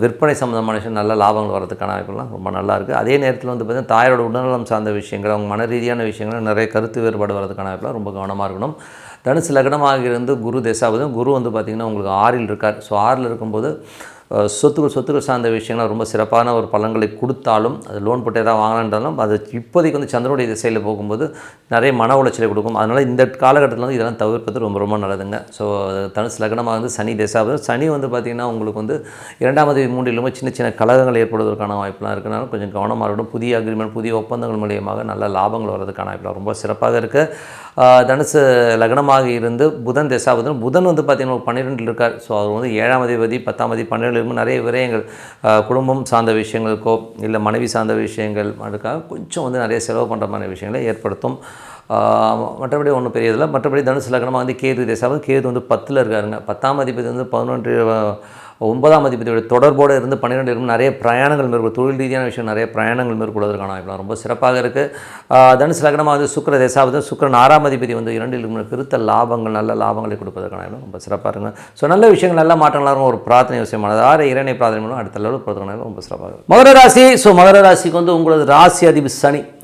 விற்பனை சம்மந்தமான விஷயம் நல்ல லாபங்கள் வர்றதுக்கான வாய்ப்புகள்லாம் ரொம்ப நல்லா இருக்குது. அதே நேரத்தில் வந்து பார்த்திங்கன்னா தாயோட உடல்நலம் சார்ந்த விஷயங்கள், அவங்க மன ரீதியான விஷயங்கள் நிறைய கருத்து வேறுபாடு வர்றதுக்கான வாய்ப்புலாம் ரொம்ப கவனமாக இருக்கணும். தனுசு லக்னமாக இருந்து குரு தசாபுதன். குரு வந்து பார்த்திங்கன்னா உங்களுக்கு 6இல் இருக்கார். ஸோ 6இல் இருக்கும்போது சொத்துக்கள் சார்ந்த விஷயங்கள் ரொம்ப சிறப்பான ஒரு பலன்களை கொடுத்தாலும், அது லோன் போட்டு ஏதாவது வாங்கினாலும் அது இப்போதைக்கு வந்து சந்திரனுடைய திசையில் போகும்போது நிறைய மன உளைச்சலை கொடுக்கும். அதனால் இந்த காலகட்டத்தில் வந்து இதெல்லாம் தவிர்ப்பது ரொம்ப ரொம்ப நல்லதுங்க. ஸோ தனுசு லக்னமாக வந்து சனி தசாபுதன். சனி வந்து பார்த்திங்கன்னா உங்களுக்கு வந்து 2ஆம் அதிபதி 3இலுமே சின்ன கலகங்கள் ஏற்படுவதற்கான வாய்ப்புலாம் இருக்கிறனால கொஞ்சம் கவனமாக இருக்கணும். புதிய அக்ரிமெண்ட், புதிய ஒப்பந்தங்கள் மூலியமாக நல்ல லாபங்கள் வர்றதுக்கான வாய்ப்புலாம் ரொம்ப சிறப்பாக இருக்குது. தனுசு லக்னமாக இருந்து புதன் தசாபுதன். புதன் வந்து பார்த்திங்கன்னா 12இல் இருக்கார். ஸோ அவர் வந்து 7ஆம் அதிபதி 10ஆம் அதிபதி 12 இருக்கும் நிறைய விரயங்கள் குடும்பம் சார்ந்த விஷயங்களுக்கோ இல்லை மனைவி சார்ந்த விஷயங்கள் அதுக்காக கொஞ்சம் வந்து நிறைய செலவு பண்ணுற மாதிரி விஷயங்களை ஏற்படுத்தும். மற்றபடி ஒன்றும் பெரியதில்லை. மற்றபடி தனுசு லக்னமாக வந்து கேது தேசாவது கேது வந்து 10ல் இருக்காருங்க. 10ஆம் அதிபதி வந்து 9ஆம் அதிபதியோட தொடர்போடு இருந்து 12 இருக்கும் நிறைய பிரயாணங்கள் மேற்கொள்ள தொழில் ரீதியான விஷயம் நிறைய பிரயாணங்கள் மேற்கொள்வதற்கான வாய்ப்புலாம் ரொம்ப சிறப்பாக இருக்குது. தனுசு லக்னமாக வந்து சுக்கிர தேசாவது சுக்கிரன் 6ஆம் அதிபதி வந்து 2ல் இருக்கும் பெருத்த லாபங்கள் நல்ல லாபங்களை கொடுப்பதற்கான வாய்ப்பு ரொம்ப சிறப்பாக இருக்குங்க. ஸோ நல்ல விஷயங்கள் நல்ல மாற்றங்களாக இருக்கும். ஒரு பிரார்த்தனை விஷயமானது இறைவனை பிரார்த்தனை மூலம் அடுத்த லெவலில் போகிறதுக்கான ரொம்ப சிறப்பாக இருக்கும். மகர ராசி. ஸோ மகர ராசிக்கு வந்து உங்களது ராசி அதிபதி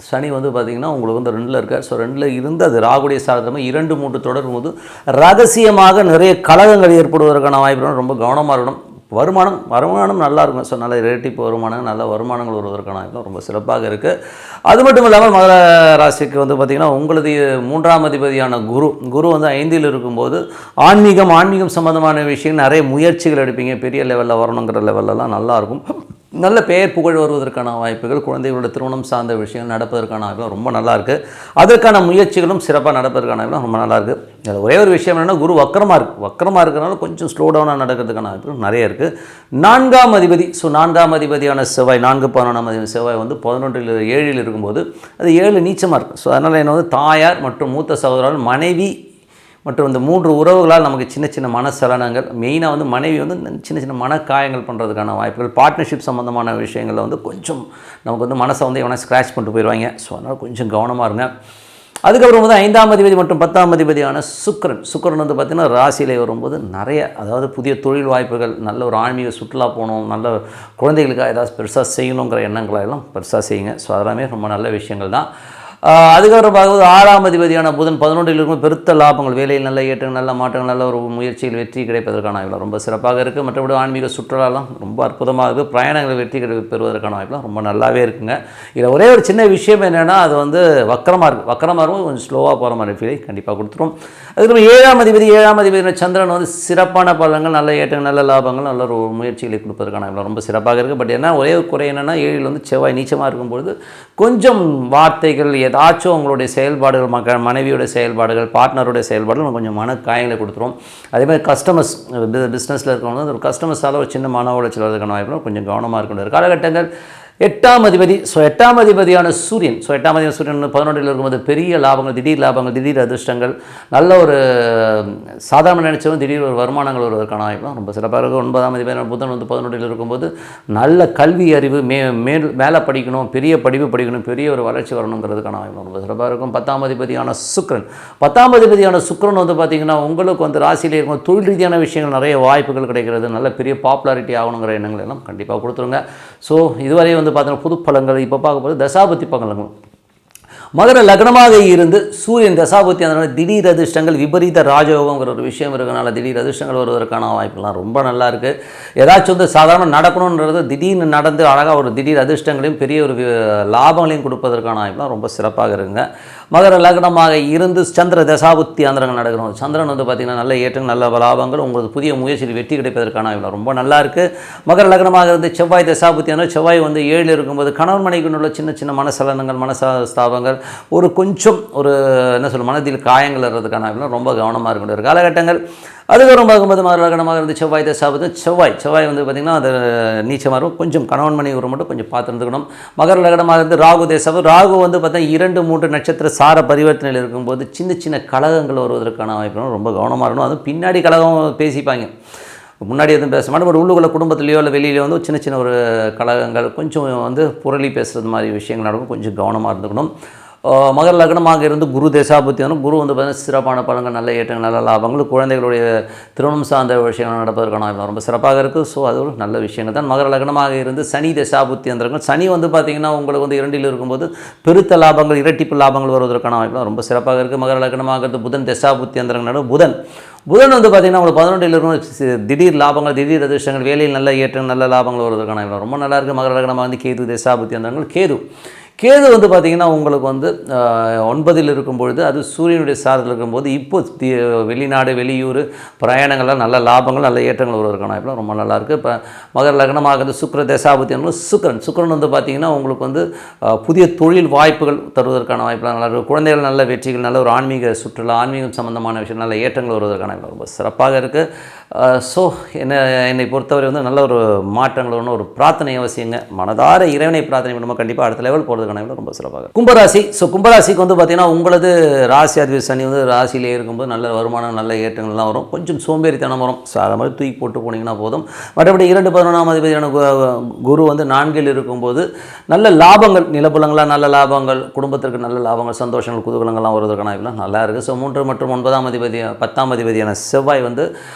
சனி வந்து பார்த்திங்கன்னா உங்களுக்கு வந்து 2ல் இருக்கார். ஸோ 2ல் இருந்து அது ராகுடைய சாதனமாக 2-3 தொடரும் போது ரகசியமாக நிறைய கலகங்கள் ஏற்படுவதற்கான வாய்ப்பு ரொம்ப கவனமாக இருக்கணும். வருமானம் நல்லா இருக்கும். ஸோ நல்ல இரட்டிப்பு வருமானம் நல்ல வருமானங்கள் வருவதற்கான வாய்ப்பு ரொம்ப சிறப்பாக இருக்குது. அது மட்டும் இல்லாமல் மகர ராசிக்கு வந்து பார்த்திங்கன்னா உங்களது 3ஆம் அதிபதியான குரு வந்து 5ல் இருக்கும்போது ஆன்மீகம் சம்மந்தமான விஷயங்கள் நிறைய முயற்சிகள் எடுப்பீங்க. பெரிய லெவலில் வரணுங்கிற லெவலெல்லாம் நல்லாயிருக்கும். நல்ல பெயர் புகழ் வருவதற்கான வாய்ப்புகள் குழந்தைகளோட திருமணம் சார்ந்த விஷயங்கள் நடப்பதற்கான வாய்ப்புகள் ரொம்ப நல்லாயிருக்கு. அதற்கான முயற்சிகளும் சிறப்பாக நடப்பதற்கான வாய்ப்புகள் ரொம்ப நல்லாயிருக்கு. அதில் ஒரே ஒரு விஷயம் என்னென்னா குரு வக்கரமாக இருக்கிறனால கொஞ்சம் ஸ்லோ டவுனாக நடக்கிறதுக்கான வாய்ப்புகள் நிறைய இருக்குது. 4ஆம் அதிபதி. ஸோ 4ஆம் அதிபதியான செவ்வாய் 4-11ஆம் அதிபதி செவ்வாய் வந்து 11-7ல் இருக்கும்போது அது 7 நீச்சமாக இருக்குது. ஸோ அதனால் என்ன வந்து தாயார் மற்றும் மூத்த சகோதரர்கள் மனைவி மற்றும் இந்த 3 உறவுகளால் நமக்கு சின்ன மனசலனங்கள் மெயினாக வந்து மனைவி வந்து சின்ன மனக்காயங்கள் பண்ணுறதுக்கான வாய்ப்புகள் பார்ட்னர்ஷிப் சம்மந்தமான விஷயங்களில் வந்து கொஞ்சம் நமக்கு வந்து மனசை வந்து எவனா ஸ்க்ராட்ச் பண்ணிட்டு போயிடுவாங்க. ஸோ அதனால் கொஞ்சம் கவனமாக இருங்க. அதுக்கப்புறம் வந்து 5ஆம் அதிபதி மற்றும் 10ஆம் அதிபதியான சுக்கிரன் வந்து பார்த்திங்கன்னா ராசியிலே வரும்போது நிறைய அதாவது புதிய தொழில் வாய்ப்புகள் நல்ல ஒரு ஆன்மீக சுற்றுலா போகணும் நல்ல குழந்தைகளுக்காக ஏதாவது பெருசாக செய்யணுங்கிற எண்ணங்களெல்லாம் பெருசாக செய்யுங்க. ஸோ அதெல்லாமே ரொம்ப நல்ல விஷயங்கள் தான். அதுக்கப்புறம் பார்க்கும்போது 6ஆம் அதிபதியான புதன் 11ல் இருக்கும் பெருத்த லாபங்கள் வேலையில் நல்ல ஏற்றங்கள் நல்ல மாற்றங்கள் நல்ல ஒரு முயற்சியில் வெற்றி கிடைப்பதற்கான வாய்ப்புலாம் ரொம்ப சிறப்பாக இருக்குது. மற்றபடி ஆன்மீக சுற்றுலாலாம் ரொம்ப அற்புதமாக இருக்குது. பிரயாணங்கள் வெற்றி பெறுவதற்கான வாய்ப்புலாம் ரொம்ப நல்லாவே இருக்குங்க. இதில் ஒரே ஒரு சின்ன விஷயம் என்னென்னா அது வந்து வக்கரமாக இருக்கும் கொஞ்சம் ஸ்லோவாக போகிற மாதிரி ஃபீலை கண்டிப்பாக கொடுத்துரும். அதுக்கப்புறம் 7ஆம் அதிபதி சந்திரன் வந்து சிறப்பான பலன்கள் நல்ல ஏற்றங்கள் நல்ல லாபங்கள் நல்ல ஒரு முயற்சிகளை கொடுப்பதற்கான வாய்ப்புலாம் ரொம்ப சிறப்பாக இருக்குது. பட் என்ன ஒரே ஒரு குறை என்னென்னா 7ல் வந்து செவ்வாய் நீச்சமாக இருக்கும்பொழுது கொஞ்சம் வார்த்தைகள் ஏதாச்சும் உங்களுடைய செயல்பாடுகள் மனைவியோட செயல்பாடுகள் பார்ட்னருடைய செயல்பாடுகள் கொஞ்சம் மனக்காயங்களை கொடுத்துரும். அதேமாதிரி கஸ்டமர்ஸ் பிஸ்னஸில் இருக்கிறவங்க ஒரு கஸ்டமர்ஸால் ஒரு சின்ன மன உளைச்சல் வரதுக்கான வாய்ப்புகள் கொஞ்சம் கவனமாக இருக்கின்ற காலகட்டங்கள். 8ஆம் அதிபதி. ஸோ 8ஆம் அதிபதியான சூரியன் 11ல் இருக்கும்போது பெரிய லாபங்கள் திடீர் அதிர்ஷ்டங்கள் நல்ல ஒரு சாதாரண நினைச்சவங்க திடீர் ஒரு வருமானங்கள் வருவதற்கான வாய்ப்புலாம் ரொம்ப சிறப்பாக இருக்கும். 9ஆம் அதிபதியான புதன் வந்து 11ல் இருக்கும்போது நல்ல கல்வி அறிவு மேலே படிக்கணும் பெரிய படிப்பு படிக்கணும் பெரிய ஒரு வளர்ச்சி வரணுங்கிறதுக்கான வாய்ப்பு ரொம்ப சிறப்பாக இருக்கும். 10ஆம் அதிபதியான சுக்கிரன் வந்து பார்த்திங்கன்னா உங்களுக்கு வந்து ராசியிலே இருக்கும் தொழில் ரீதியான விஷயங்கள் நிறைய வாய்ப்புகள் கிடைக்கிறது நல்ல பெரிய பாப்புலாரிட்டி ஆகணுங்கிற எண்ணங்கள் எல்லாம் கண்டிப்பாக கொடுத்துருங்க. ஸோ இதுவரை வந்து பார்த்தீங்கன்னா புது பலங்கள் இப்போ பார்க்க போது தசாபத்தி பலங்கள் மகர லக்னமாக இருந்து சூரியன் தசாபத்தி அதனால் திடீர் அதிர்ஷ்டங்கள் விபரீத ராஜயோகங்கிற ஒரு விஷயம் இருக்கனால திடீர் அதிர்ஷ்டங்கள் வருவதற்கான வாய்ப்புலாம் ரொம்ப நல்லா இருக்குது. ஏதாச்சும் வந்து சாதாரண நடக்கணுன்றது திடீர்னு நடந்து அழகாக ஒரு திடீர் அதிர்ஷ்டங்களையும் பெரிய ஒரு லாபங்களையும் கொடுப்பதற்கான வாய்ப்புலாம் ரொம்ப சிறப்பாக இருக்குங்க. மகர லக்னமாக இருந்து சந்திர தசாபுத்தி ஆந்திரங்கள் நடக்கணும். சந்திரன் வந்து பார்த்திங்கன்னா நல்ல ஏற்றங்கள் நல்ல லாபங்கள் உங்களுக்கு புதிய முயற்சியில் வெற்றி கிடைப்பதற்கான வாய்ப்பு ரொம்ப நல்லா இருக்குது. மகர லக்னமாக இருந்து செவ்வாய் தசாபுத்தி ஆனால் செவ்வாய் வந்து 7ல் இருக்கும்போது கணவன் மனைவிக்குள்ள சின்ன மனசலனங்கள் மனஸ்தாபங்கள் ஒரு கொஞ்சம் ஒரு என்ன சொல்ல மனதில் காயங்கள் வர்றதுக்கான வாய்ப்புலாம் ரொம்ப கவனமாக இருக்கின்ற காலகட்டங்கள். அதுக்கப்புறம் பார்க்கும்போது மகர லக்னமாக இருந்து செவ்வாய் தசாபுத்தி செவ்வாய் வந்து பார்த்திங்கன்னா அது நீச்சமாக இருக்கும் கொஞ்சம் கணவன் மனைவி ஒரு மட்டும் கொஞ்சம் பார்த்துருந்துக்கணும். மகர லக்னமாக இருந்து ராகு தேசாபு ராகு வந்து பார்த்தீங்கன்னா 2-3 நட்சத்திர சார பரிவர்த்தனையில் இருக்கும்போது சின்ன கலகங்கள் வருவதற்கான வாய்ப்பு ரொம்ப கவனமாக இருக்கணும். அதுவும் பின்னாடி கலகம் பேசிப்பாங்க முன்னாடி எதுவும் பேச மாட்டோம். பட் உள்ளுக்குள்ள குடும்பத்துலேயோ இல்லை வெளியிலையோ வந்து சின்ன ஒரு கலகங்கள் கொஞ்சம் வந்து புரளி பேசுகிறது மாதிரி விஷயங்கள் நடக்கும் கொஞ்சம் கவனமாக இருந்துக்கணும். மகர லக்னமாக இருந்து குரு தேசாபுத்தி குரு வந்து பார்த்தீங்கன்னா சிறப்பான பலன்கள் நல்ல ஏற்றங்கள் நல்ல லாபங்கள் குழந்தைகளுடைய திருமணம் சார்ந்த விஷயங்கள் நடப்பதற்கான ரொம்ப சிறப்பாக இருக்குது. ஸோ அது ஒரு நல்ல விஷயங்கள் தான். மகர லக்னமாக இருந்து சனி தேசாபுத்தி சனி வந்து பார்த்திங்கன்னா உங்களுக்கு வந்து 2ல் இருக்கும்போது பெருத்த லாபங்கள் இரட்டிப்பு லாபங்கள் வருவதற்கான வாய்ப்புலாம் ரொம்ப சிறப்பாக இருக்குது. மகர லக்னமாக இருந்து புதன் தேசாபுத்தி புதன் வந்து பார்த்திங்கன்னா உங்களுக்கு 11ல் இருக்கும் திடீர் லாபங்கள் திடீர் அதிர்ஷ்டங்கள் வேலையில் நல்ல ஏற்றங்கள் நல்ல லாபங்கள் வருவதற்கான ரொம்ப நல்லா இருக்குது. மகர லக்னமாக வந்து கேது தேசாபுத்தி கேது வந்து பார்த்திங்கன்னா உங்களுக்கு வந்து 9ல் இருக்கும்பொழுது அது சூரியனுடைய சாரத்தில் இருக்கும்போது இப்போ வெளிநாடு வெளியூர் பிரயாணங்கள்லாம் நல்ல லாபங்கள் நல்ல ஏற்றங்கள் வருவதற்கான வாய்ப்புலாம் ரொம்ப நல்லாயிருக்கு. இப்போ மகர லக்னமாக சுக்கிர தசாபுத்தி சுக்கிரன் வந்து பார்த்திங்கன்னா உங்களுக்கு வந்து புதிய தொழில் வாய்ப்புகள் தருவதற்கான வாய்ப்புலாம் நல்லா இருக்குது. குழந்தைகள் நல்ல வெற்றிகள் நல்ல ஒரு ஆன்மீக சுற்றுலா ஆன்மீகம் சம்பந்தமான விஷயம் நல்ல ஏற்றங்கள் வருவதற்கான ரொம்ப சிறப்பாக இருக்குது. ஸோ என்னை பொறுத்தவரை வந்து நல்ல ஒரு மாற்றங்கள் ஒன்று ஒரு பிரார்த்தனை அவசியங்க. மனதார இறைவனை பிரார்த்தனை பண்ணும்போது கண்டிப்பாக அடுத்த லெவல் போகிறதுக்கான ரொம்ப சிறப்பாக. கும்பராசி. ஸோ கும்பராசிக்கு வந்து பார்த்திங்கன்னா உங்களது ராசி அதிபதி சனி வந்து ராசியிலே இருக்கும்போது நல்ல வருமானம் நல்ல ஏற்றங்கள்லாம் வரும். கொஞ்சம் சோம்பேறித்தனம் வரும். ஸோ அதை மாதிரி தூக்கி போட்டு போனீங்கன்னா போதும். மற்றபடி 2-11ஆம் அதிபதியான குரு வந்து 4ல் இருக்கும்போது நல்ல லாபங்கள், நிலப்புலங்களாக நல்ல லாபங்கள், குடும்பத்திற்கு நல்ல லாபங்கள், சந்தோஷங்கள், குதூகலங்கள்லாம் வருவதற்கான வாய்ப்புலாம் நல்லா இருக்குது. ஸோ 3 மற்றும் 9ஆம் அதிபதி 10ஆம் அதிபதியான செவ்வாய் வந்து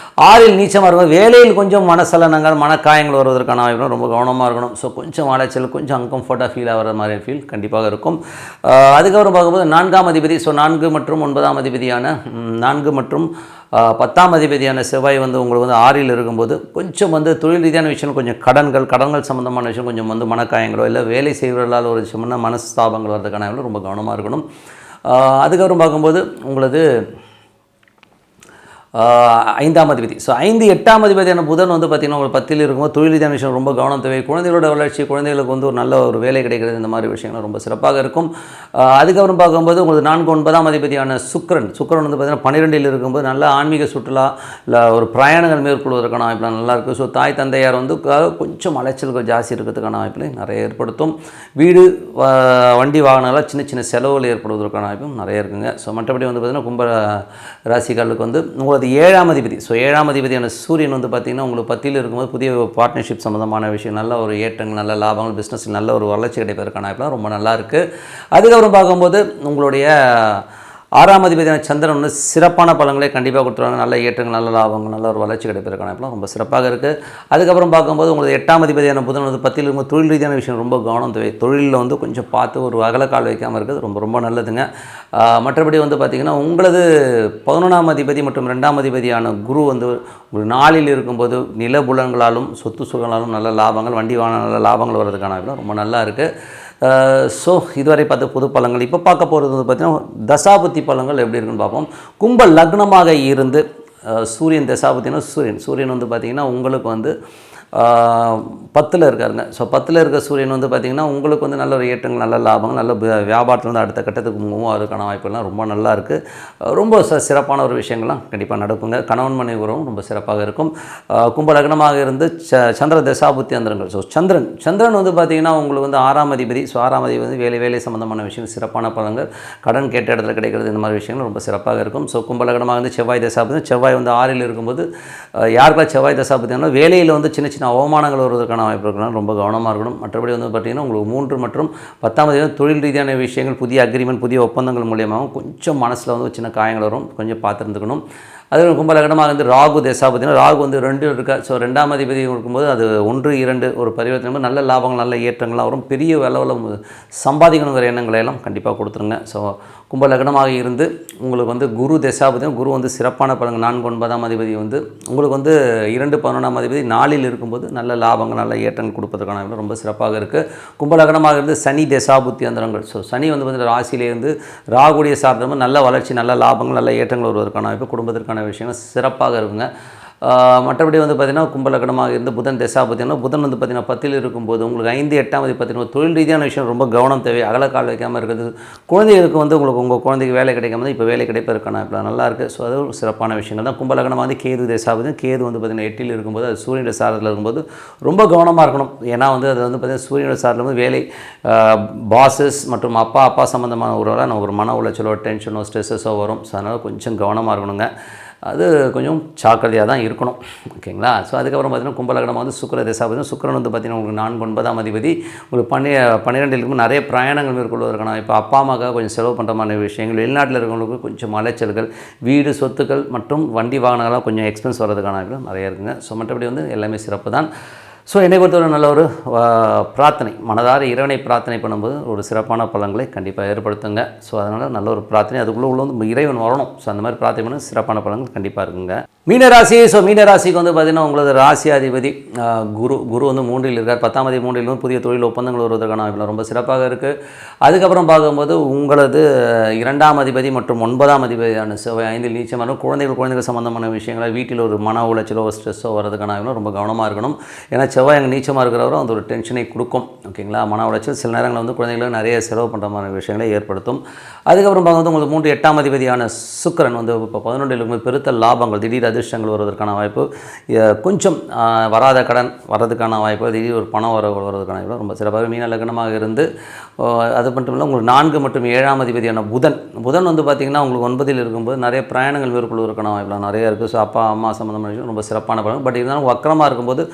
6ல் நீச்சமாக இருக்கும். வேலையில் கொஞ்சம் மனசலனங்கள் மனக்காயங்கள் வருவதற்கான வாய்ப்பு, ரொம்ப கவனமாக இருக்கணும். ஸோ கொஞ்சம் அலைச்சல், கொஞ்சம் அன்கம்ஃபர்ட்டாக ஃபீல் ஆகிற மாதிரி ஃபீல் கண்டிப்பாக இருக்கும். அதுக்கப்புறம் பார்க்கும்போது 4ஆம் அதிபதி. ஸோ 4 மற்றும் 9ஆம் அதிபதியான 4 மற்றும் 10ஆம் அதிபதியான செவ்வாய் வந்து உங்களுக்கு வந்து 6ல் இருக்கும்போது கொஞ்சம் வந்து தொழில் ரீதியான விஷயம், கொஞ்சம் கடன்கள் சம்மந்தமான விஷயம், கொஞ்சம் வந்து மனக்காயங்களோ இல்லை வேலை செய்வர்களால் ஒரு சின்ன மனஸ்தாபங்கள் வர்றதுக்கான ரொம்ப கவனமாக இருக்கணும். அதுக்கப்புறம் பார்க்கும்போது உங்களது 5ஆம் அதிபதி. ஸோ 5, 8ஆம் அதிபதியான புதன் வந்து பார்த்திங்கன்னா உங்களுக்கு 10ல் இருக்கும்போது தொழில் ரீதியான விஷயம் ரொம்ப கவனம் தேவை. குழந்தைகளோட வளர்ச்சி, குழந்தைகளுக்கு வந்து ஒரு நல்ல ஒரு வேலை கிடைக்கிறது, இந்த மாதிரி விஷயங்கள் ரொம்ப சிறப்பாக இருக்கும். அதுக்கப்புறம் பார்க்கும்போது உங்களுக்கு 4, 9ஆம் அதிபதியான சுக்கிரன் வந்து பார்த்திங்கன்னா 12ல் இருக்கும்போது நல்ல ஆன்மீக சுற்றுலா இல்லை ஒரு பிரயாணங்கள் மேற்கொள்வதற்கான வாய்ப்புலாம் நல்லாயிருக்கு. ஸோ தாய் தந்தையார் வந்து கொஞ்சம் அலைச்சல்கள் ஜாஸ்தி இருக்கிறதுக்கான வாய்ப்புகளை நிறைய ஏற்படுத்தும். வீடு, வண்டி வாகனங்களால் சின்ன செலவுகள் ஏற்படுவதற்கான வாய்ப்பும் நிறைய இருக்குங்க. ஸோ மற்றபடி வந்து பார்த்திங்கன்னா கும்ப ராசிக்காரர்களுக்கு வந்து உங்களுக்கு 7ஆம் அதிபதி. ஸோ 7ஆம் அதிபதியான சூரியன் வந்து பார்த்திங்கன்னா உங்களுக்கு 10ல் இருக்கும்போது புதிய பார்ட்னர்ஷிப் சம்மந்தமான விஷயம், நல்ல ஒரு ஏற்றங்கள், நல்ல லாபங்கள், பிஸ்னஸில் நல்ல ஒரு வளர்ச்சி கிடைப்பதற்கான வாய்ப்புலாம் ரொம்ப நல்லா இருக்குது. அதுக்கப்புறம் பார்க்கும்போது உங்களுடைய 6ஆம் அதிபதியான சந்திரன் வந்து சிறப்பான பலன்களை கண்டிப்பாக கொடுத்துருவாங்க. நல்ல ஏற்றங்கள், நல்ல லாபங்கள், நல்ல ஒரு வளர்ச்சி கிடைப்பதற்கான வாய்ப்புலாம் ரொம்ப சிறப்பாக இருக்குது. அதுக்கப்புறம் பார்க்கும்போது உங்களுக்கு 8ஆம் அதிபதியான புதன் வந்து 10ல் இருக்கும்போது தொழில் ரீதியான விஷயம் ரொம்ப கவனம் தேவை. தொழிலில் வந்து கொஞ்சம் பார்த்து ஒரு அகலக்கால் வைக்காமல் இருக்கிறது ரொம்ப நல்லதுங்க. மற்றபடி வந்து பார்த்திங்கன்னா உங்களது 11ஆம் அதிபதி மற்றும் 2ஆம் அதிபதியான குரு வந்து ஒரு 4ல் இருக்கும்போது நிலபுலன்களாலும் சொத்து சுகங்களாலும் நல்ல லாபங்கள், வண்டி வாகன நல்ல லாபங்கள் வர்றதுக்கான வாய்ப்புலாம் ரொம்ப நல்லா இருக்குது. ஸோ இதுவரை பார்த்த பொது பலன்கள். இப்போ பார்க்க போகிறது வந்து பார்த்திங்கன்னா தசாபுத்தி பலன்கள் எப்படி இருக்குன்னு பார்ப்போம். கும்ப லக்னமாக இருந்து சூரியன் தசாபுத்தினா சூரியன் வந்து பார்த்திங்கன்னா உங்களுக்கு வந்து 10ல் இருக்காருங்க. ஸோ 10ல் இருக்க சூரியன் வந்து பார்த்திங்கன்னா உங்களுக்கு வந்து நல்ல ஒரு ஏற்றங்கள், நல்ல லாபங்கள், நல்ல வியாபாரத்தில் வந்து அடுத்த கட்டத்துக்கு மூவ் ஆகிறதுக்கான வாய்ப்புகள்லாம் ரொம்ப நல்லா இருக்குது. ரொம்ப சிறப்பான ஒரு விஷயங்கள்லாம் கண்டிப்பாக நடக்குங்க. கணவன் மனைவி உறவும் ரொம்ப சிறப்பாக இருக்கும். கும்ப லக்னமாக இருந்து சந்திர தசாபுத்தி அந்தரங்கள். ஸோ சந்திரன் வந்து பார்த்திங்கன்னா உங்களுக்கு வந்து 6ஆம் அதிபதி. ஸோ 6ஆம் அதிபதி வந்து வேலை சம்மந்தமான விஷயம், சிறப்பான பலன்கள், கடன் கேட்ட இடத்துல கிடைக்கிறது, இந்த மாதிரி விஷயங்கள் ரொம்ப சிறப்பாக இருக்கும். ஸோ கும்ப லக்னமாக வந்து செவ்வாய் தசாபுத்தி. செவ்வாய் வந்து 6ல் இருக்கும்போது யாருக்கெல்லாம் செவ்வாய் தசாபுத்தினா வேலையில் வந்து சின்ன அவமானங்கள் வருவதற்கான வாய்ப்பு இருக்கிறனால ரொம்ப கவனமாக இருக்கணும். மற்றபடி வந்து பார்த்திங்கன்னா உங்களுக்கு 3 மற்றும் 10ஆம் தேதி தொழில் ரீதியான விஷயங்கள், புதிய அக்ரிமெண்ட், புதிய ஒப்பந்தங்கள் மூலியமாகவும் கொஞ்சம் மனசில் வந்து சின்ன காயங்கள் வரும், கொஞ்சம் பார்த்துருந்துக்கணும். அது கும்ப லக்னமாக வந்து ராகு தசாபதினா ராகு வந்து 2 இருக்கா. ஸோ 2ஆம் அதிபதி இருக்கும்போது அது 1, 2 ஒரு பரிவர்த்தனை, நல்ல லாபங்கள், நல்ல ஏற்றங்கள்லாம் வரும். பெரிய அளவில் சம்பாதிக்கணுங்கிற எண்ணங்களை எல்லாம் கண்டிப்பாக கொடுத்துருங்க. ஸோ கும்ப லக்னமாக இருந்து உங்களுக்கு வந்து குரு தசாபதியும், குரு வந்து சிறப்பான பலன்கள். 4, 9ஆம் அதிபதி வந்து உங்களுக்கு வந்து 2, 11ஆம் அதிபதி 4ல் இருக்கும்போது நல்ல லாபங்கள், நல்ல ஏற்றங்கள் கொடுப்பதற்கான ரொம்ப சிறப்பாக இருக்குது. கும்ப லக்னமாக இருந்து சனி தசாபுத்தி அந்தரங்கள். ஸோ சனி வந்து ராசியிலேருந்து ராகுடைய சார்ந்தமாக நல்ல வளர்ச்சி, நல்ல லாபங்கள், நல்ல ஏற்றங்கள் வருவதற்கான வாய்ப்பு, குடும்பத்திற்கான விஷயங்கள் சிறப்பாக இருக்குங்க. மற்றபடி வந்து பார்த்திங்கன்னா கும்ப லக்னமாக இருந்து புதன் தசாபதினா புதன் வந்து பார்த்திங்கன்னா 10ல் இருக்கும்போது உங்களுக்கு 5, 8ஆம் தேதி பார்த்திங்கன்னா தொழில் ரீதியான விஷயம் ரொம்ப கவனம் தேவை. அகலக்கால் வைக்காமல் இருக்கிறது. குழந்தைகளுக்கு வந்து உங்களுக்கு உங்கள் குழந்தைக்கு வேலை கிடைக்காம இப்போ வேலை கிடைப்பதற்கான இப்போ நல்லா இருக்குது. ஸோ அது ஒரு சிறப்பான விஷயங்கள் தான். கும்ப லக்னமாக வந்து கேது தசாபதி. கேது வந்து பார்த்திங்கன்னா 8ல் இருக்கும்போது அது சூரியனுடைய சாரத்தில் இருக்கும்போது ரொம்ப கவனமாக இருக்கணும். ஏன்னா வந்து அது வந்து பார்த்திங்கன்னா சூரியனுடைய சாரத்தில் வந்து வேலை, பாசஸ் மற்றும் அப்பா சம்மந்தமான உறவுலாம் ஒரு மன உளைச்சலோ, டென்ஷனோ, ஸ்ட்ரெஸ்ஸஸோ வரும். ஸோ அதனால் கொஞ்சம் கவனமாக இருக்கணுங்க. அது கொஞ்சம் ஜாக்கிரதையாக தான் இருக்கணும். ஓகேங்களா. ஸோ அதுக்கப்புறம் பார்த்திங்கன்னா கும்ப லக்னமாக வந்து சுக்கிர தசாபதி. சுக்கிரன் வந்து பார்த்திங்கன்னா உங்களுக்கு 4, 9ஆம் அதிபதி. உங்களுக்கு 12ல் இருக்கும் நிறைய பிரயாணங்கள் மேற்கொள்வதற்கான இப்போ அப்பா அம்மாவுக்காக கொஞ்சம் செலவு பண்ணுற மாதிரி விஷயங்கள், வெளிநாட்டில் இருக்கிறவங்களுக்கு கொஞ்சம் அலைச்சல்கள், வீடு சொத்துக்கள் மற்றும் வண்டி வாகனங்கள்லாம் கொஞ்சம் எக்ஸ்பென்ஸ் வர்றதுக்கான நிறைய இருக்குங்க. ஸோ மற்றபடி வந்து எல்லாமே சிறப்பு தான். ஸோ என்னை பொறுத்தவரை நல்ல ஒரு பிரார்த்தனை, மனதார இறைவனை பிரார்த்தனை பண்ணும்போது ஒரு சிறப்பான பலன்களை கண்டிப்பாக ஏற்படுத்துங்க. ஸோ அதனால் நல்ல ஒரு பிரார்த்தனை, அதுக்குள்ளே வந்து இறைவன் வரணும். ஸோ அந்த மாதிரி பிரார்த்தனை பண்ண சிறப்பான பலன்கள் கண்டிப்பாக இருக்குங்க. மீனராசி. ஸோ மீனராசிக்கு வந்து பார்த்திங்கன்னா உங்களது ராசி அதிபதி குரு வந்து 3ல் இருக்கார். 10ஆம் தேதி 3ல் வந்து புதிய தொழில் ஒப்பந்தங்கள் வருவதற்கான வாய்ப்புகள் ரொம்ப சிறப்பாக இருக்குது. அதுக்கப்புறம் பார்க்கும்போது உங்களது 2ஆம் அதிபதி மற்றும் 9ஆம் அதிபதியான செவ்வாய் 5ல் நீச்சமாக இருக்கும். குழந்தைகள் சம்மந்தமான விஷயங்களை வீட்டில் ஒரு மன உளைச்சலோ, ஸ்ட்ரெஸ்ஸோ வர்றதுக்கான வாய்ப்புகள் ரொம்ப கவனமாக இருக்கணும். ஏன்னா செவ்வாய் அங்கே நீச்சமாக இருக்கிறவரும் அந்த ஒரு டென்ஷனை கொடுக்கும். ஓகேங்களா. மன உளைச்சல் சில நேரங்களில் வந்து குழந்தைகளுக்கு நிறைய செலவு பண்ணுற மாதிரி விஷயங்களை ஏற்படுத்தும். அதுக்கப்புறம் பார்க்கும்போது உங்களுக்கு 3, 8ஆம் அதிபதியான சுக்கிரன் வந்து இப்போ 11ல் இருக்கும்போது பெருத்த லாபங்கள், திடீர் அதிர்ஷ்டங்கள் வருவதற்கான வாய்ப்பு, கொஞ்சம் வராத கடன் வர்றதுக்கான வாய்ப்பு, திடீர் ஒரு பணம் வருவதற்கான வாய்ப்பு ரொம்ப சிறப்பாக மீன லக்னமாக இருந்து. அது மட்டும் இல்லை, உங்களுக்கு 4 மற்றும் 7ஆம் அதிபதியான புதன் வந்து பார்த்திங்கன்னா உங்களுக்கு 9ல் இருக்கும்போது நிறைய பிரயாணங்கள் மேற்கொள்வதற்கான வாய்ப்புலாம் நிறையா இருக்குது. ஸோ அப்பா அம்மா சம்மந்தமான விஷயம் ரொம்ப சிறப்பான பலன். பட் இருந்தாலும் வக்கரமாக இருக்கும்போது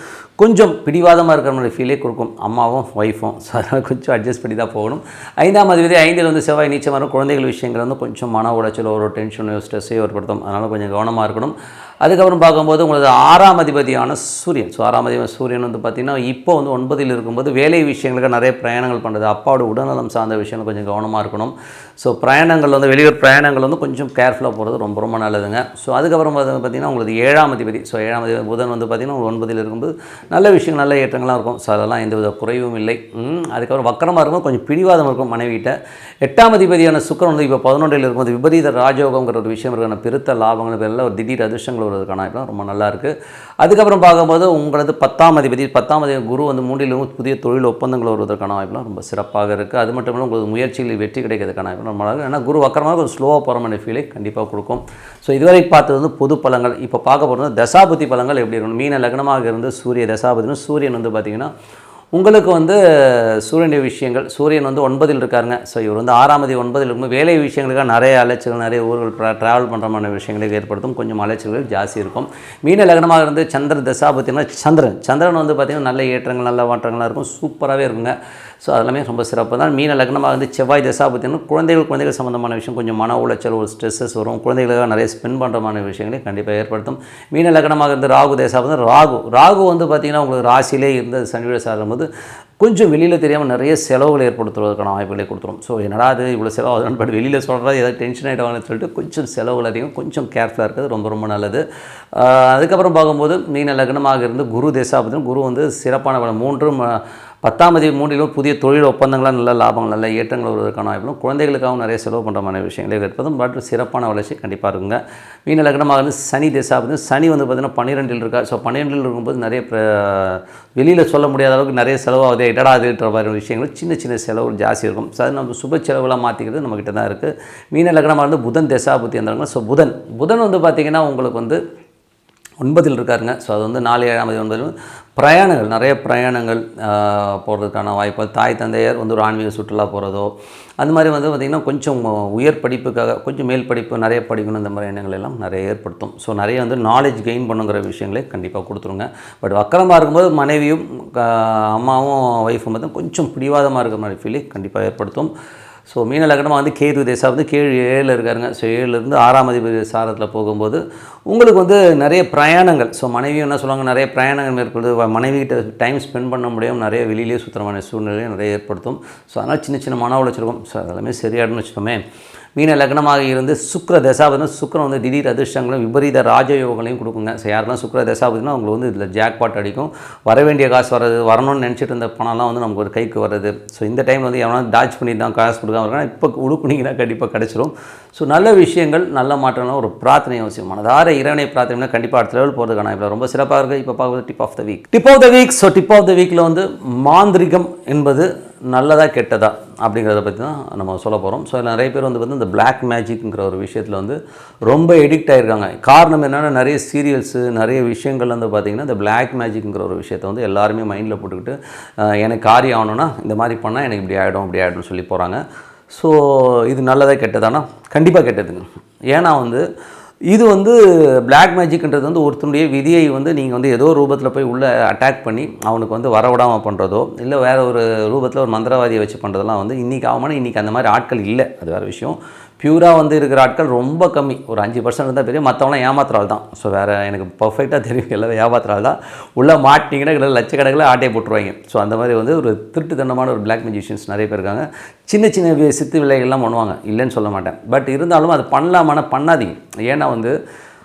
கொஞ்சம் பிடிவாதமாக இருக்கிற மாதிரி ஃபீலே கொடுக்கும் அம்மாவும் ஒய்ஃபும். ஸோ அதனால் கொஞ்சம் அட்ஜஸ்ட் பண்ணி தான் போகணும். 5ஆம் அதிபதி 5ல் வந்து செவ்வாய் நீச்சமாக இருக்கும். குழந்தைகள் விஷயங்கள் வந்து கொஞ்சம் மன உளைச்சலோ ஒரு டென்ஷனோ ஸ்ட்ரெஸ்ஸையோ ஏற்படுத்தும். அதனால் கொஞ்சம் கவனமாக இருக்கணும். அதுக்கப்புறம் பார்க்கும்போது உங்களுக்கு 6ஆம் அதிபதியான சூரியன். ஸோ 6ஆம் அதிபதி சூரியன் வந்து பார்த்திங்கன்னா இப்போ வந்து 9ல் இருக்கும்போது வேலை விஷயங்களுக்கு நிறைய பிரயாணங்கள் பண்ணுறது, அப்பாவோட உடல்நலம் சார்ந்த விஷயங்கள் கொஞ்சம் கவனமாக இருக்கணும். ஸோ பிரயாணங்கள் வந்து வெளியூர் பிரயாணங்கள் வந்து கொஞ்சம் கேர்ஃபுல்லாக போகிறது ரொம்ப ரொம்ப நல்லதுங்க. ஸோ அதுக்கப்புறம் பார்த்திங்கன்னா உங்களுக்கு 7ஆம் அதிபதி. ஸோ 7ஆம் அதிபதி புதன் வந்து பார்த்திங்கன்னா 9ல் இருக்கும்போது நல்ல விஷயங்கள் நல்ல ஏற்றங்கள்லாம் இருக்கும். ஸோ அதெல்லாம் எந்தவித குறைவும் இல்லை. அதுக்கப்புறம் வக்கரமாக இருக்கும், கொஞ்சம் பிடிவாதம் இருக்கும் மனைவிட்ட. 8ஆம் அதிபதியான சுக்கிரன் வந்து இப்போ 11ல் இருக்கும்போது விபரீத ராஜயோகங்கிற ஒரு விஷயம் இருக்கான பெருத்த லாபங்கள் பேரில் ஒரு திடீர் அதிர்ஷ்டங்கள் வருவதற்கான வாய்ப்புலாம் ரொம்ப நல்லாயிருக்கு. அதுக்கப்புறம் பார்க்கும்போது உங்களது 10ஆம் அதிபதி குரு வந்து 3ல் புதிய தொழில் ஒப்பந்தங்கள் வருவதற்கான வாய்ப்புலாம் ரொம்ப சிறப்பாக இருக்குது. அது மட்டும் இல்லை உங்களுக்கு முயற்சிகளில் வெற்றி கிடைக்கிறதுக்கான வாய்ப்பு ரொம்ப நல்லா. ஏன்னா குரு வக்கரமாக ஒரு ஸ்லோவாக போகிற மாதிரி ஃபீலை கண்டிப்பாக கொடுக்கும். ஸோ இதுவரை பார்த்தது வந்து பொது பலங்கள். இப்போ பார்க்க போகிறது தசாபுத்தி பலங்கள் எப்படி இருக்கணும். மீன லக்னமாக இருந்து சூரிய தசாபதினு சூரியன் வந்து பார்த்திங்கன்னா உங்களுக்கு வந்து சூரியனுடைய விஷயங்கள், சூரியன் வந்து 9ல் இருக்காருங்க. ஸோ இவர் வந்து 6ஆம் அதிபதி 9ல் இருக்கும்போது வேலை விஷயங்களுக்காக நிறைய அலைச்சல்கள், நிறைய ஊர்கள் ட்ராவல் பண்ணுற மாதிரி விஷயங்களை ஏற்படுத்தும். கொஞ்சம் அலைச்சல்கள் ஜாஸ்தி இருக்கும். மீன லக்னமாக இருந்து சந்திர தசாபத்தினா சந்திரன் வந்து பார்த்திங்கன்னா நல்ல ஏற்றங்கள் நல்ல மாற்றங்களாக இருக்கும். சூப்பராகவே இருக்குங்க. ஸோ அதெல்லாமே ரொம்ப சிறப்பு தான். மீன லக்னமாக வந்து செவ்வாய் தசாபத்தினா குழந்தைகள் சம்மந்தமான விஷயம் கொஞ்சம் மன உளைச்சல் ஒரு ஸ்ட்ரெஸ்ஸஸ் வரும். குழந்தைகளுக்காக நிறைய ஸ்பெண்ட் பண்ணுற மாதிரி விஷயங்களை கண்டிப்பாக ஏற்படுத்தும். மீன லக்னமாக இருந்து ராகு தசாபதி ராகு வந்து பார்த்திங்கன்னா உங்களுக்கு ராசியிலே இருந்து சனியோட சாரும்போது கொஞ்சம் வெளியில் தெரியாமல் நிறைய செலவுகள் ஏற்படுத்துவதற்கான வாய்ப்புகளை கொடுத்துரும். ஸோ என்னடா அது இவ்வளோ செலவு ஆகுதுன்னு பட் வெளியில் சொல்கிறது ஏதாவது டென்ஷன் ஆகிடுவாங்கன்னு சொல்லிட்டு கொஞ்சம் செலவுகள் அதிகம், கொஞ்சம் கேர்ஃபுல்லாக இருக்கிறது ரொம்ப ரொம்ப நல்லது. அதுக்கப்புறம் பார்க்கும்போது மீன லக்னமாக இருந்து குரு தசாபதி குரு வந்து சிறப்பான 10ஆம் அதிபதி 3லும் புதிய தொழில் ஒப்பந்தங்களாக நல்ல லாபங்கள் நல்ல ஏற்றங்கள் வருவதற்கான வாய்ப்பும் குழந்தைகளுக்காகவும் நிறைய செலவு பண்ணுற மாதிரி விஷயங்களே ஏற்பதும். பட் சிறப்பான வளர்ச்சி கண்டிப்பாக இருக்குங்க. மீன லக்னமாக இருந்து சனி தசாபதி சனி வந்து பார்த்திங்கன்னா 12ல் இருக்கார். ஸோ 12ல் இருக்கும்போது நிறைய வெளியில் சொல்ல முடியாத அளவுக்கு நிறைய செலவாகுது இடடாதுன்ற மாதிரி விஷயங்கள் சின்ன சின்ன செலவு ஜாஸ்தி இருக்கும். ஸோ அது நம்ம சுப செலவுலாம் மாற்றிக்கிறது நம்மக்கிட்ட தான் இருக்குது. மீன லக்னமாக இருந்து புதன் தசாபதி இருந்தாங்க. ஸோ புதன் வந்து பார்த்திங்கன்னா உங்களுக்கு வந்து 9ல் இருக்காருங்க. ஸோ அது வந்து 4 7ஆம் அதிபதி 9ல் பிரயாணங்கள் நிறைய பிரயாணங்கள் போகிறதுக்கான வாய்ப்புகள், தாய் தந்தையர் வந்து ஒரு ஆன்மீக சுற்றுலா போகிறதோ அந்த மாதிரி வந்து பார்த்திங்கன்னா கொஞ்சம் உயர் படிப்புக்காக கொஞ்சம் மேல் படிப்பு நிறைய படிக்கணும் இந்த மாதிரி எண்ணங்கள் எல்லாம் நிறைய ஏற்படுத்தும். ஸோ நிறைய வந்து நாலேஜ் கெயின் பண்ணுங்கிற விஷயங்களே கண்டிப்பாக கொடுத்துருங்க. பட் வக்கரமாக இருக்கும்போது மனைவியும் அம்மாவும் ஒய்ஃபும் பார்த்து கொஞ்சம் பிடிவாதமாக இருக்கிற மாதிரி ஃபீலை கண்டிப்பாக ஏற்படுத்தும். ஸோ மீன லக்னமாக வந்து கேது தேசா வந்து 7ல் இருக்காருங்க. ஸோ 7லேருந்து 6ஆம் அதிபதி சாரத்தில் போகும்போது உங்களுக்கு வந்து நிறைய பிரயாணங்கள். ஸோ மனைவியும் என்ன சொல்லுவாங்க, நிறைய பிரயாணங்கள் மேற்கொண்டு மனைவிகிட்ட டைம் ஸ்பெண்ட் பண்ண முடியும், நிறைய வெளியிலேயே சுற்றுறமான சூழ்நிலையை நிறைய ஏற்படுத்தும். ஸோ அதனால் சின்ன சின்ன மன உளைச்சலுக்கும். ஸோ அதெல்லாமே சரியாடுன்னு வச்சுக்கோமே. மீன லக்னமாக இருந்து சுக்கிர தசாபதினா சுக்கிரன் வந்து திடீர் அதிர்ஷ்டங்களும் விபரீத ராஜயோகங்களையும் கொடுக்குங்க. ஸோ யாரெல்லாம் சுக்கிர தசாபதினா உங்களுக்கு வந்து இதில் ஜாக்பாட் அடிக்கும். வர வேண்டிய காசு வர்றது, வரணும்னு நினச்சிட்டு இருந்த பணம்லாம் வந்து நமக்கு ஒரு கைக்கு வர்றது. ஸோ இந்த டைமில் வந்து எவனா டாச் பண்ணி தான் காசு கொடுக்காம இருக்காங்க, இப்போ உடுப்புனீங்கன்னா கண்டிப்பாக கிடச்சிரும். ஸோ நல்ல விஷயங்கள் நல்ல மாற்றம்லாம் ஒரு பிரார்த்தனை அவசியம். மனதார இறைவனை பிரார்த்தனை கண்டிப்பாக அடுத்த லெவல் போகிறதுக்கான இப்போ ரொம்ப சிறப்பாக இருக்குது. இப்போ பார்க்குறது tip of the week. So tip of the வீக்கில் வந்து மாந்திரிகம் என்பது நல்லதா கெட்டதா அப்படிங்கிறத பற்றி தான் நம்ம சொல்ல போகிறோம். ஸோ அதில் நிறைய பேர் வந்து இந்த பிளாக் மேஜிக்ங்கிற ஒரு விஷயத்தில் வந்து ரொம்ப எடிக்ட் ஆகிருக்காங்க. காரணம் என்னென்னா நிறைய சீரியல்ஸு நிறைய விஷயங்கள் வந்து பார்த்திங்கன்னா இந்த பிளாக் மேஜிக்ங்கிற ஒரு விஷயத்தை வந்து எல்லாருமே மைண்டில் போட்டுக்கிட்டு எனக்கு காரியம் ஆகணும்னா இந்த மாதிரி பண்ணால் எனக்கு இப்படி ஆகிடும்னு சொல்லி போகிறாங்க. ஸோ இது நல்லதா கெட்டதானா? கண்டிப்பாக கெட்டதுங்க. ஏன்னா வந்து இது வந்து பிளாக் மேஜிக்ன்றது வந்து ஒருத்தனுடைய விதியை வந்து நீங்கள் வந்து ஏதோ ரூபத்தில் போய் உள்ளே அட்டாக் பண்ணி அவனுக்கு வந்து வரவிடாமல் பண்ணுறதோ இல்லை வேறு ஒரு ரூபத்தில் ஒரு மந்திரவாதியை வச்சு பண்ணுறதெல்லாம் வந்து இன்றைக்கி ஆகுமானா இன்றைக்கி அந்த மாதிரி ஆட்கள் இல்லை. அது வேறு விஷயம். பியூராக வந்து இருக்கிற ஆட்கள் ரொம்ப கம்மி, ஒரு 5% இருந்தால் பெரிய, மற்றவங்களாம் ஏமாத்துறாள் தான். ஸோ வேறு எனக்கு பர்ஃபெக்டாக தெரியும், எல்லாம் ஏமாத்துறாள் தான். உள்ளே மாட்டினீங்கன்னா இல்லை லட்சக்கணக்கில் ஆட்டையை போட்டுருவாங்க. ஸோ அந்த மாதிரி வந்து ஒரு திருட்டுத்தனமான ஒரு பிளாக் மேஜிஷியன்ஸ் நிறைய பேர் இருக்காங்க. சின்ன சின்ன சித்து விலைகள்லாம் பண்ணுவாங்க, இல்லைன்னு சொல்ல மாட்டேன். பட் இருந்தாலும் அது பண்ணலாமான பண்ணாதீங்க. ஏன்னா வந்து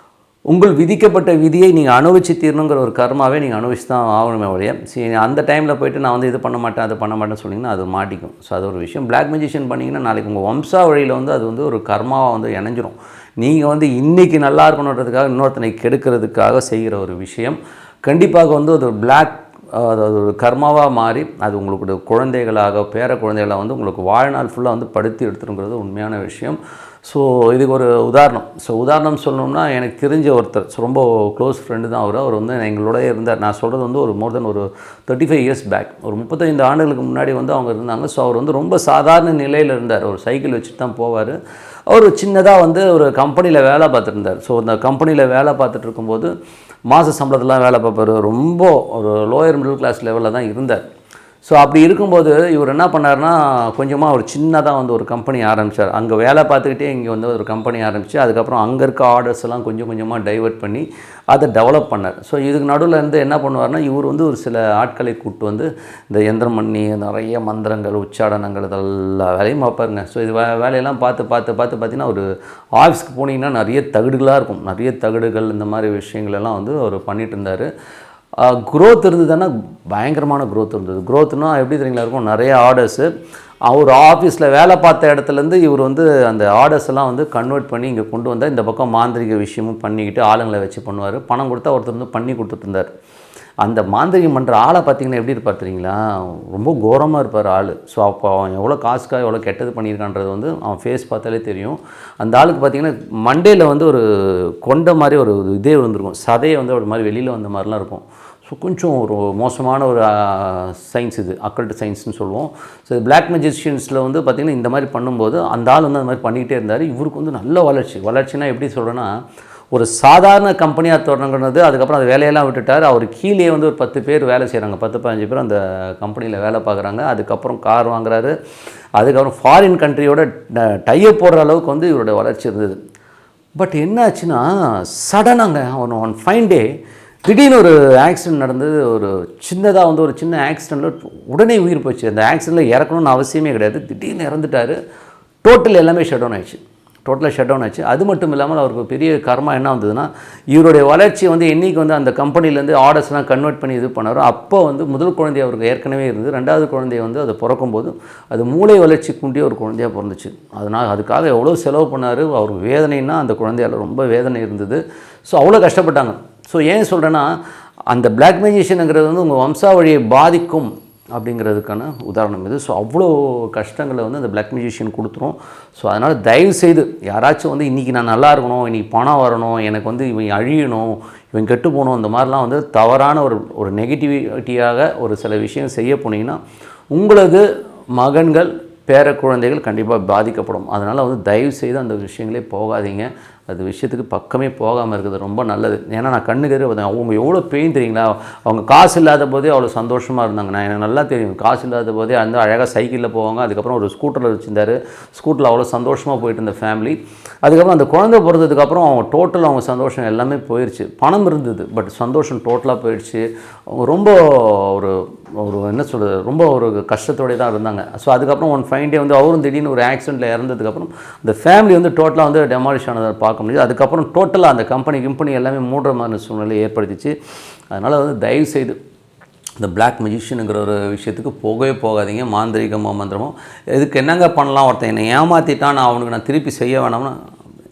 உங்கள் விதிக்கப்பட்ட விதியை நீங்கள் அனுபவிச்சு தீரணுங்கிற ஒரு கர்மாவே நீங்கள் அனுபவிச்சு தான் ஆகணுமே ஒழிய சரி அந்த டைமில் போய்ட்டு நான் வந்து இது பண்ண மாட்டேன் அது பண்ண மாட்டேன்னு சொன்னிங்கன்னா அது மாட்டிக்கும். ஸோ அது ஒரு விஷயம். பிளாக் மேஜிஷியன் பண்ணிங்கன்னா நாளைக்கு உங்கள் வம்சா வழியில் வந்து அது வந்து ஒரு கர்மாவாக வந்து இணைஞ்சிரும். நீங்கள் வந்து இன்றைக்கி நல்லா இருக்கணுன்றதுக்காக இன்னொருத்தனை கெடுக்கிறதுக்காக செய்கிற ஒரு விஷயம் கண்டிப்பாக வந்து அது பிளாக் அது ஒரு கர்மாவாக மாறி அது உங்களுக்கு குழந்தைகளாக பேர குழந்தைகளாக வந்து உங்களுக்கு வாழ்நாள் ஃபுல்லாக வந்து படுத்தி எடுத்துருங்கிறது உண்மையான விஷயம். ஸோ இதுக்கு ஒரு உதாரணம். ஸோ உதாரணம் சொல்லணும்னா எனக்கு தெரிஞ்ச ஒருத்தர், ஸோ ரொம்ப க்ளோஸ் ஃப்ரெண்டு தான் அவர் வந்து எங்களோட இருந்தார். நான் சொல்கிறது வந்து ஒரு மோர் தென் ஒரு 35 இயர்ஸ் பேக், ஒரு 35 ஆண்டுகளுக்கு முன்னாடி வந்து அவங்க இருந்தாங்க. ஸோ அவர் வந்து ரொம்ப சாதாரண நிலையில் இருந்தார். ஒரு சைக்கிள் வச்சுட்டு தான் போவார். அவர் சின்னதாக வந்து ஒரு கம்பெனியில் வேலை பார்த்துருந்தார். ஸோ அந்த கம்பெனியில் வேலை பார்த்துட்டு இருக்கும்போது மாத சம்பளத்தெலாம் வேலை பார்ப்பார். ரொம்ப ஒரு லோயர் மிடில் கிளாஸ் லெவலில் தான் இருந்தார். ஸோ அப்படி இருக்கும்போது இவர் என்ன பண்ணார்னா, கொஞ்சமாக ஒரு சின்னதாக வந்து ஒரு கம்பெனி ஆரம்பித்தார். அங்கே வேலை பார்த்துக்கிட்டே இங்கே வந்து ஒரு கம்பெனி ஆரம்பித்து, அதுக்கப்புறம் அங்கே இருக்க ஆர்டர்ஸ் எல்லாம் கொஞ்சம் கொஞ்சமாக டைவர்ட் பண்ணி அதை டெவலப் பண்ணார். ஸோ இதுக்கு நடுவில் இருந்து என்ன பண்ணுவார்னா, இவர் வந்து ஒரு சில ஆட்களை கூப்பிட்டு வந்து இந்த எந்திரம் பண்ணி நிறைய மந்திரங்கள், உச்சாடனங்கள் இதெல்லாம் வேலையும் பார்ப்பாருங்க. ஸோ இது வேலையெல்லாம் பார்த்து பார்த்தீங்கன்னா, ஒரு ஆஃபீஸ்க்கு போனீங்கன்னா நிறைய தகடுகளாக இருக்கும். நிறைய தகடுகள் இந்த மாதிரி விஷயங்களெல்லாம் வந்து அவர் பண்ணிகிட்டு இருந்தார். க்ரோத் இருந்ததுன்னா பயங்கரமான க்ரோத் இருந்தது. க்ரோத்னா எப்படி தெரியுங்களா இருக்கும், நிறைய ஆர்டர்ஸு. அவர் ஆஃபீஸில் வேலை பார்த்த இடத்துலேருந்து இவர் வந்து அந்த ஆர்டர்ஸ் எல்லாம் வந்து கன்வெர்ட் பண்ணி இங்கே கொண்டு வந்தால், இந்த பக்கம் மாந்திரிக விஷயமும் பண்ணிக்கிட்டு ஆளுங்களை வச்சு பண்ணுவார். பணம் கொடுத்தா ஒருத்தர் வந்து பண்ணி கொடுத்துட்டு இருந்தார். அந்த மாந்திரிகம் பண்ணுற ஆளை பார்த்திங்கன்னா எப்படி இருப்பார் தெரியுங்களா, ரொம்ப கோரமாக இருப்பார் ஆள். ஸோ அப்போ அவன் எவ்வளோ காசுக்காக எவ்வளோ கெட்டது பண்ணியிருக்கான்றது வந்து அவன் ஃபேஸ் பார்த்தாலே தெரியும். அந்த ஆளுக்கு பார்த்திங்கன்னா மண்டேயில் வந்து ஒரு கொண்ட மாதிரி ஒரு இதே வந்துருக்கும், சதையை வந்து ஒரு மாதிரி வெளியில் வந்த மாதிரிலாம் இருக்கும். ஸோ கொஞ்சம் ஒரு மோசமான ஒரு சயின்ஸ் இது, அக்கல்ட் சயின்ஸ்னு சொல்லுவோம். ஸோ பிளாக் மெஜிஷியன்ஸில் வந்து பார்த்திங்கன்னா இந்த மாதிரி பண்ணும்போது அந்த ஆள் வந்து அந்த மாதிரி பண்ணிக்கிட்டே இருந்தார். இவருக்கு வந்து நல்ல வளர்ச்சினா எப்படி சொல்கிறேன்னா, ஒரு சாதாரண கம்பெனியாக தொடங்குனது, அதுக்கப்புறம் அந்த வேலையெல்லாம் விட்டுட்டார். அவர் கீழே வந்து ஒரு 10 பேர் வேலை செய்கிறாங்க, 10-15 பேர் அந்த கம்பெனியில் வேலை பார்க்குறாங்க. அதுக்கப்புறம் கார் வாங்குறாரு. அதுக்கப்புறம் ஃபாரின் கண்ட்ரியோட டைப் போடுற அளவுக்கு வந்து இவருடைய வளர்ச்சி இருந்தது. பட் என்ன ஆச்சுன்னா, சடனாங்க ஒன் ஃபைன் டே திடீர்னு ஒரு ஆக்சிடென்ட் நடந்தது. ஒரு சின்னதாக வந்து ஒரு சின்ன ஆக்சிடெண்ட்டில் உடனே உயிர் போச்சு. அந்த ஆக்சிடெண்ட்டில் இறக்கணும்னு அவசியமே கிடையாது, திடீர்னு இறந்துட்டார். டோட்டல் எல்லாமே ஷட் டவுன் ஆயிடுச்சு. அது மட்டும் இல்லாமல் அவருக்கு பெரிய கர்மா என்ன வந்ததுன்னா, இவருடைய வளர்ச்சி வந்து என்றைக்கு வந்து அந்த கம்பெனிலேருந்து ஆர்டர்ஸ்லாம் கன்வெர்ட் பண்ணி இது பண்ணாரோ, அப்போ வந்து முதல் குழந்தை அவருக்கு ஏற்கனவே இருந்தது. 2வது குழந்தைய வந்து அதை பிறக்கும்போது அது மூளை வளர்ச்சி குண்டிய ஒரு குழந்தையாக பிறந்துச்சு. அதனால் அதுக்காக எவ்வளோ செலவு பண்ணார். அவருக்கு வேதனைன்னா அந்த குழந்தையால் ரொம்ப வேதனை இருந்தது. ஸோ அவ்வளோ கஷ்டப்பட்டாங்க. ஸோ ஏன் சொல்கிறேன்னா, அந்த பிளாக் மேஜிஷியனுங்கிறது வந்து உங்கள் வம்சாவழியை பாதிக்கும் அப்படிங்கிறதுக்கான உதாரணம் இது. ஸோ அவ்வளோ கஷ்டங்களை வந்து அந்த பிளாக் மேஜிஷியன் கொடுத்துரும். ஸோ அதனால் தயவுசெய்து யாராச்சும் வந்து இன்றைக்கி நான் நல்லா இருக்கணும், இன்றைக்கி பணம் வரணும், எனக்கு வந்து இவன் அழியணும், இவன் கெட்டு போகணும், இந்த மாதிரிலாம் வந்து தவறான ஒரு நெகட்டிவிட்டியாக ஒரு சில விஷயம் செய்ய போனீங்கன்னா உங்களது மகன்கள் பேர குழந்தைகள் கண்டிப்பாக பாதிக்கப்படும். அதனால் வந்து தயவுசெய்து அந்த விஷயங்களே போகாதீங்க. அது விஷயத்துக்கு பக்கமே போகாமல் இருக்கிறது ரொம்ப நல்லது. ஏன்னா நான் கண்ணுக்கு பார்த்தேன், அவங்க எவ்வளோ பெயின் தெரியுங்களா. அவங்க காசு இல்லாத போதே அவ்வளோ சந்தோஷமாக இருந்தாங்க. நான் எனக்கு நல்லா தெரியும், காசு இல்லாத போதே அந்த அழகாக சைக்கிளில் போவாங்க. அதுக்கப்புறம் ஒரு ஸ்கூட்டரில் வச்சுருந்தார். ஸ்கூட்டரில் அவ்வளோ சந்தோஷமாக போயிட்டு இருந்த ஃபேமிலி. அதுக்கப்புறம் அந்த குழந்தை பிறந்ததுக்கப்புறம் அவங்க டோட்டலாக அவங்க சந்தோஷம் எல்லாமே போயிடுச்சு. பணம் இருந்தது, பட் சந்தோஷம் டோட்டலாக போயிடுச்சு. அவங்க ரொம்ப ஒரு என்ன சொல்கிறது, ரொம்ப ஒரு கஷ்டத்தோடய தான் இருந்தாங்க. ஸோ அதுக்கப்புறம் ஒன் ஃபைன் டே வந்து அவரும் திடீர்னு ஒரு ஆக்சிடெண்ட்டில் இறந்ததுக்கப்புறம் அந்த ஃபேமிலி வந்து டோட்டலாக வந்து டெமாலிஷ் ஆனதை பார்க்க முடியுது. அதுக்கப்புறம் டோட்டலாக அந்த கம்பெனி எல்லாமே மூடுற மாதிரி சூழ்நிலை ஏற்படுத்திச்சு. அதனால் வந்து தயவுசெய்து இந்த பிளாக் மெஜிஷியனுங்கிற ஒரு விஷயத்துக்கு போகவே போகாதீங்க. மாந்திரிகமோ மந்திரமோ இதுக்கு என்னங்க பண்ணலாம், ஒருத்தன் என்னை ஏமாற்றிட்டான், நான் திருப்பி செய்ய வேணாம்னா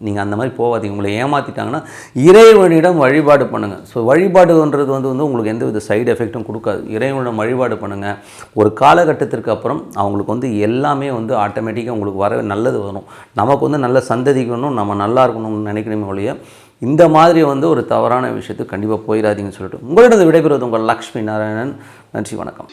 நீங்கள் அந்த மாதிரி போகாதீங்க. உங்களை ஏமாற்றிட்டாங்கன்னா இறைவனிடம் வழிபாடு பண்ணுங்கள். ஸோ வழிபாடுன்றது வந்து உங்களுக்கு எந்த வித சைடு எஃபெக்ட்டும் கொடுக்காது. இறைவனிடம் வழிபாடு பண்ணுங்கள். ஒரு காலகட்டத்திற்கு அப்புறம் அவங்களுக்கு வந்து எல்லாமே வந்து ஆட்டோமேட்டிக்காக உங்களுக்கு வர நல்லது வரும். நமக்கு வந்து நல்ல சந்ததிக்கணும், நம்ம நல்லா இருக்கணும்னு நினைக்கணுமே ஒழிய இந்த மாதிரி வந்து ஒரு தவறான விஷயத்துக்கு கண்டிப்பாக போயிடாதீங்கன்னு சொல்லிட்டு உங்களிடம் விடைபெறுவது உங்கள் லக்ஷ்மி நாராயணன். நன்றி, வணக்கம்.